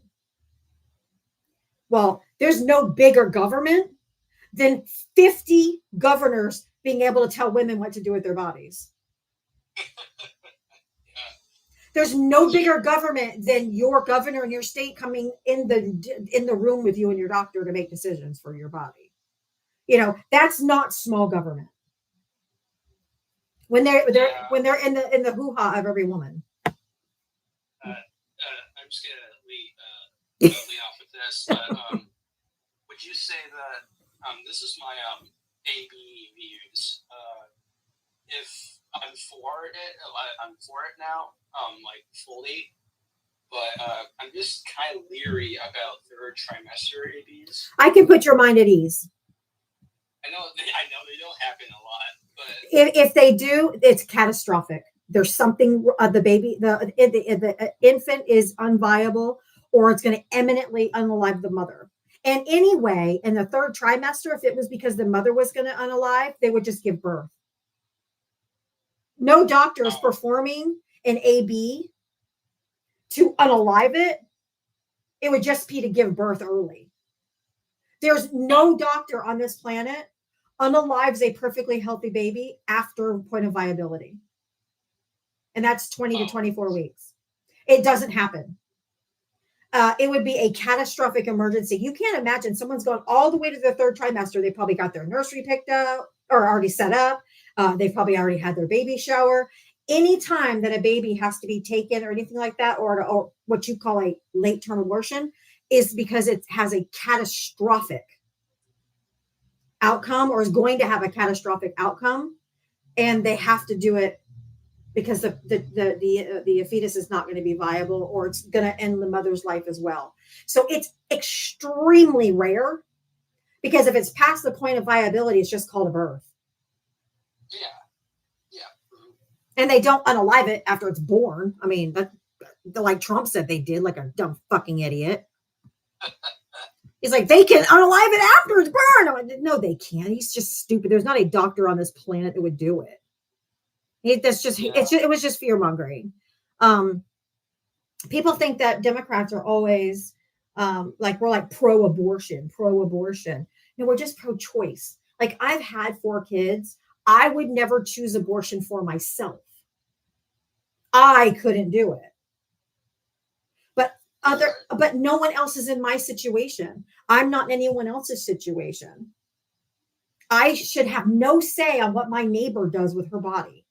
Well, there's no bigger government than 50 governors being able to tell women what to do with their bodies. There's no bigger government than your governor in your state coming in the room with you and your doctor to make decisions for your body. You know, that's not small government. When they're in the hoo-ha of every woman. I'm just gonna lead off with this. Would you say that this is my AB views? If I'm for it now, like fully, but I'm just kind of leery about third trimester ABs. I can put your mind at ease. I know they don't happen a lot, but if they do, it's catastrophic. There's something the infant is unviable, or it's going to eminently unalive the mother. And anyway, in the third trimester, if it was because the mother was going to unalive, they would just give birth. No doctor is performing an AB to unalive it. It would just be to give birth early. There's no doctor on this planet unalives a perfectly healthy baby after point of viability. And that's 20 to 24 weeks. It doesn't happen. It would be a catastrophic emergency. You can't imagine someone's going all the way to the third trimester. They probably got their nursery picked up or already set up. They've probably already had their baby shower. Any time that a baby has to be taken or anything like that, or what you call a late term abortion, is because it has a catastrophic outcome, or is going to have a catastrophic outcome, and they have to do it because the fetus is not going to be viable, or it's going to end the mother's life as well. So it's extremely rare, because if it's past the point of viability, it's just called a birth. Yeah. And they don't unalive it after it's born. I mean, like Trump said they did, like a dumb fucking idiot. He's like, they can unalive it after it's born. I'm like, no, they can't. He's just stupid. There's not a doctor on this planet that would do it. It was just fear mongering. People think that Democrats are always like, we're like pro-abortion. No, we're just pro-choice. Like, I've had 4 kids. I would never choose abortion for myself. I couldn't do it. But no one else is in my situation. I'm not in anyone else's situation. I should have no say on what my neighbor does with her body.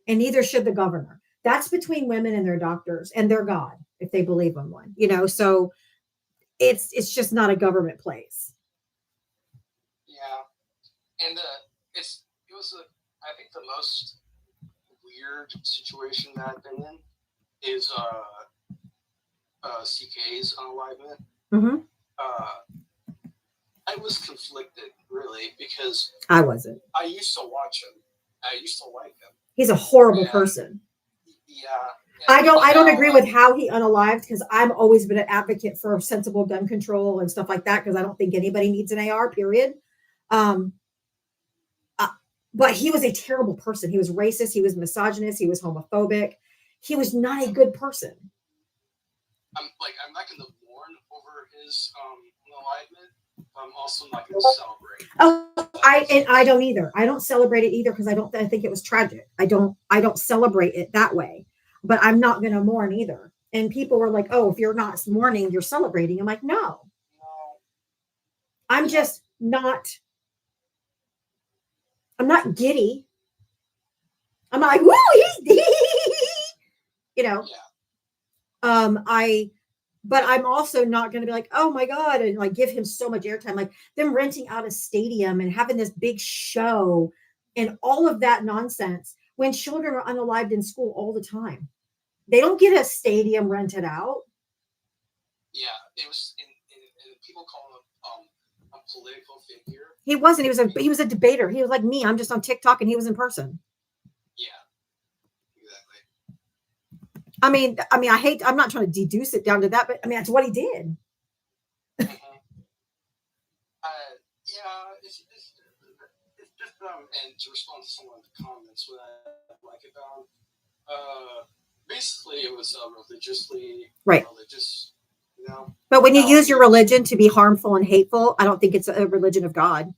And neither should the governor. That's between women and their doctors and their God, if they believe in one, so it's just not a government place. Yeah, and I think the most weird situation that I've been in is CK's unalivement. Mm-hmm. I was conflicted, really, because I wasn't. I used to watch him. I used to like him. He's a horrible person. Yeah. I don't agree with how he unalived, because I've always been an advocate for sensible gun control and stuff like that, because I don't think anybody needs an AR, period. But he was a terrible person. He was racist. He was misogynist. He was homophobic. He was not a good person. I'm not going to mourn over his unalivement. I'm also not going to celebrate. Oh, I don't either. I don't celebrate it either, because I think it was tragic. I don't celebrate it that way. But I'm not going to mourn either. And people were like, "Oh, if you're not mourning, you're celebrating." I'm like, no. I'm just not. I'm not giddy. I'm not like, woo, but I'm also not going to be like, oh my God, and like give him so much airtime, like them renting out a stadium and having this big show and all of that nonsense when children are unalived in school all the time. They don't get a stadium rented out. Yeah, it was, and people call him a political figure. He wasn't. He was a debater. He was like me. I'm just on TikTok, and he was in person. Yeah, exactly. I mean, I'm not trying to deduce it down to that, but I mean, that's what he did. Yeah, it's just and to respond to some of the comments, what I like about basically it was religiously right. Religious, But when you use your religion to be harmful and hateful, I don't think it's a religion of God.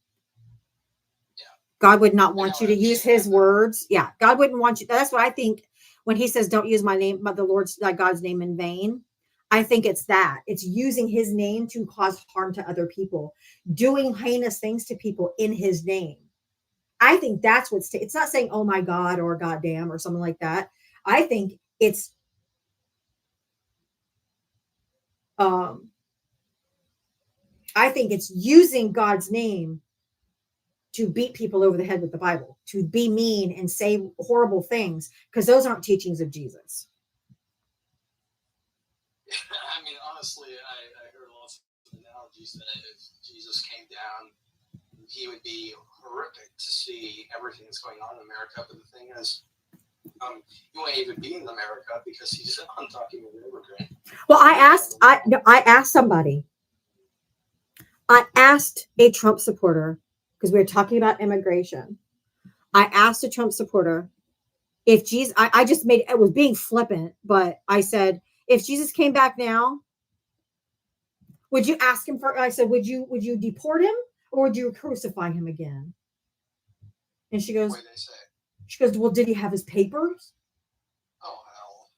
Yeah. God would not want you to use his words. Yeah. God wouldn't want you. That's what I think when he says, don't use my name, but the Lord's God's name in vain. I think it's that. It's using his name to cause harm to other people, doing heinous things to people in his name. I think that's it's not saying, oh my God, or goddamn, or something like that. I think it's using God's name to beat people over the head with the Bible, to be mean and say horrible things, because those aren't teachings of Jesus. I mean, honestly, I heard lots of analogies that if Jesus came down, he would be horrific to see everything that's going on in America. But the thing is, he won't even be in America because he's an undocumented immigrant. Well, I asked somebody. I asked a Trump supporter, because we were talking about immigration. I asked a Trump supporter if Jesus, I just made, it was being flippant, but I said, if Jesus came back now, would you ask him for, I said, would you deport him or would you crucify him again? And she goes, well, did he have his papers? Oh, hell.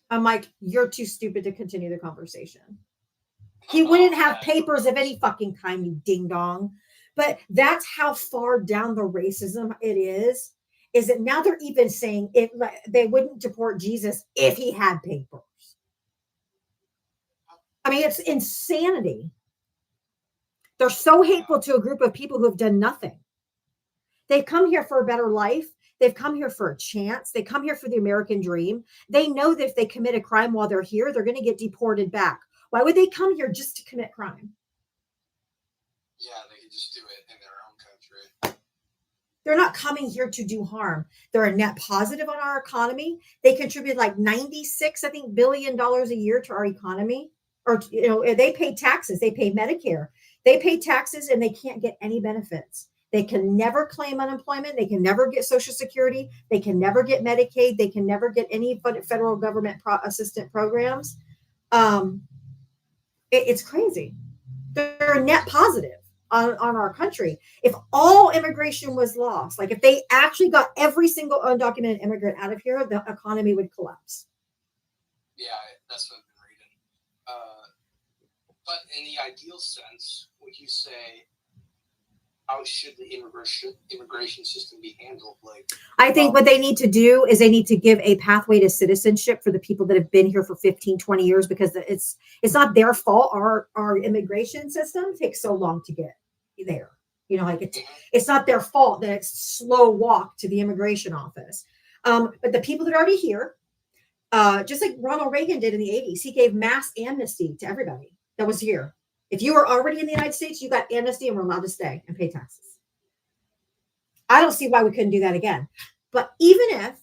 I'm like, you're too stupid to continue the conversation. He wouldn't have papers of any fucking kind, you ding dong. But that's how far down the racism it is that now they're even saying they wouldn't deport Jesus if he had papers. I mean, it's insanity. They're so hateful to a group of people who have done nothing. They've come here for a better life. They've come here for a chance. They come here for the American dream. They know that if they commit a crime while they're here, they're going to get deported back. Why would they come here just to commit crime? Yeah, they could just do it in their own country. They're not coming here to do harm. They're a net positive on our economy. They contribute like $96, I think, billion a year to our economy. Or, they pay taxes. They pay Medicare. They pay taxes and they can't get any benefits. They can never claim unemployment. They can never get Social Security. They can never get Medicaid. They can never get any federal government assistant programs. It's crazy. They're a net positive on our country. If all immigration was lost, like if they actually got every single undocumented immigrant out of here, the economy would collapse. Yeah, that's what I've been reading. But in the ideal sense, would you say how should the immigration system be handled? Like, I think what they need to do is they need to give a pathway to citizenship for the people that have been here for 15, 20 years, because it's not their fault. Our immigration system takes so long to get there. You know, like it's not their fault that it's slow walk to the immigration office. But the people that are already here, just like Ronald Reagan did in the 80s, he gave mass amnesty to everybody that was here. If you were already in the United States, you got amnesty and were allowed to stay and pay taxes. I don't see why we couldn't do that again. But even if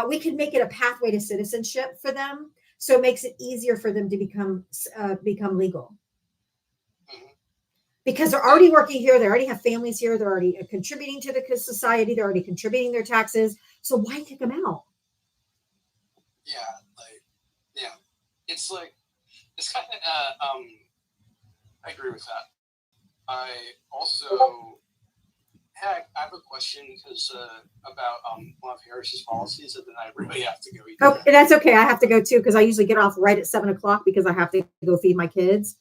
we could make it a pathway to citizenship for them, so it makes it easier for them to become legal. Because they're already working here, they already have families here, they're already contributing to the society, they're already contributing their taxes. So why kick them out? It's like, it's kind of, I agree with that. I also I have a question because about one of Harris's policies, and then I really have to go eat. Oh, that's okay. I have to go too, because I usually get off right at 7:00 because I have to go feed my kids.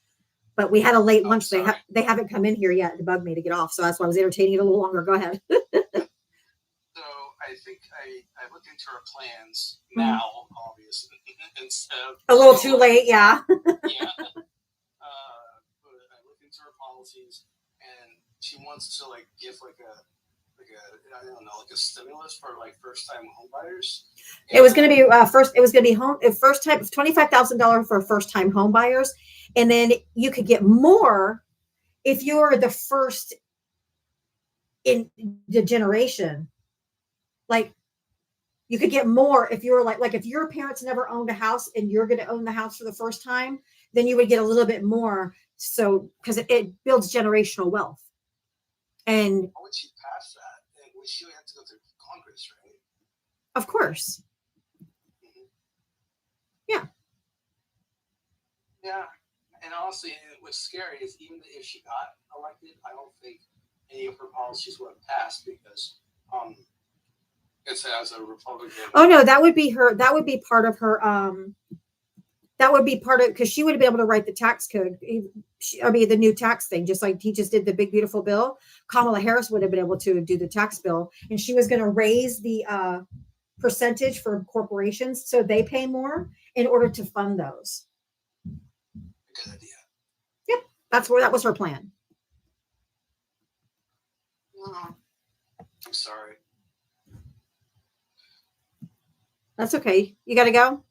But we had a late lunch. They haven't come in here yet to bug me to get off, so that's why I was entertaining it a little longer. Go ahead. So I think I looked into our plans now, obviously, instead of A little too late, yeah. But I looked into her policies, and she wants to like give like a I don't know, like a stimulus for like first time home buyers. It was going to be first. It was going to be first time $25,000 for first time home buyers, and then you could get more if you're the first in the generation. Like you could get more if you're like if your parents never owned a house and you're going to own the house for the first time, then you would get a little bit more. So because it builds generational wealth. And once she passed that, we still have to go through Congress, right? Of course. Yeah. Yeah. And honestly, what's scary is even if she got elected, I don't think any of her policies would have passed because it's as a Republican. Oh no, that would be her. That would be part of her. That would be part of, because she would be able to write the tax code. The new tax thing, just like he just did the big beautiful bill. Kamala Harris would have been able to do the tax bill, and she was going to raise the percentage for corporations so they pay more in order to fund those. Good idea. Yep, that was her plan. I'm sorry. That's okay. You got to go.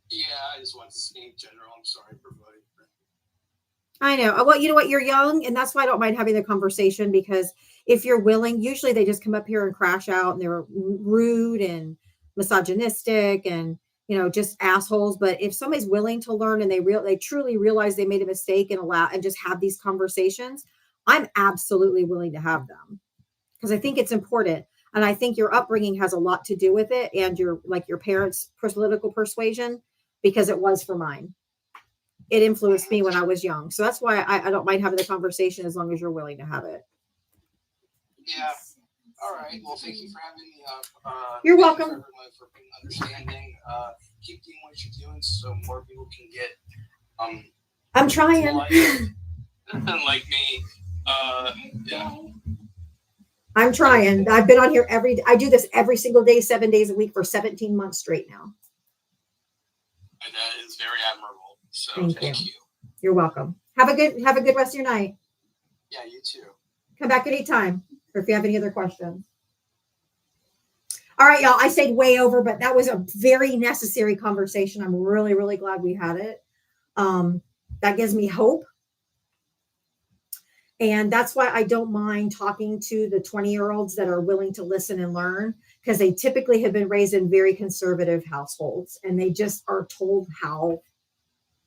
Yeah, I just want to say in general, I'm sorry for voting. I know. Well, you know what? You're young, and that's why I don't mind having the conversation, because if you're willing, usually they just come up here and crash out, and they're rude and misogynistic and, you know, just assholes. But if somebody's willing to learn and they truly realize they made a mistake and just have these conversations, I'm absolutely willing to have them, because I think it's important. And I think your upbringing has a lot to do with it, and your parents' political persuasion, because it was for mine. It influenced me when I was young. So that's why I don't mind having the conversation as long as you're willing to have it. Yeah. All right. Well, thank you for having me up. You're thank welcome. You for everyone for being understanding. Keep doing what you're doing so more people can get. I'm trying. Like me. Yeah. I'm trying. I've been on here I do this every single day, 7 days a week for 17 months straight now. And that is very admirable. So Thank you. You're welcome. Have a good rest of your night. Yeah, you too. Come back anytime, or if you have any other questions. All right, y'all. I stayed way over, but that was a very necessary conversation. I'm really, really glad we had it. That gives me hope. And that's why I don't mind talking to the 20-year-olds that are willing to listen and learn, because they typically have been raised in very conservative households, and they just are told how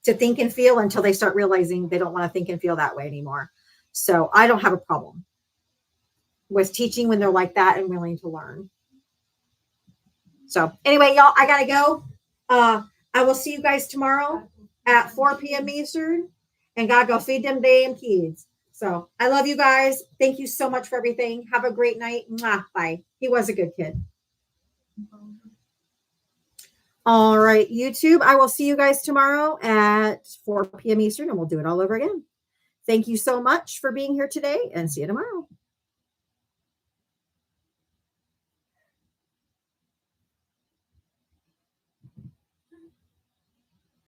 to think and feel until they start realizing they don't want to think and feel that way anymore. So I don't have a problem with teaching when they're like that and willing to learn. So anyway, y'all, I got to go. I will see you guys tomorrow at 4 p.m. Eastern, and gotta go feed them damn kids. So I love you guys. Thank you so much for everything. Have a great night. Mwah. Bye. He was a good kid. All right, YouTube. I will see you guys tomorrow at 4 p.m. Eastern, and we'll do it all over again. Thank you so much for being here today, and see you tomorrow.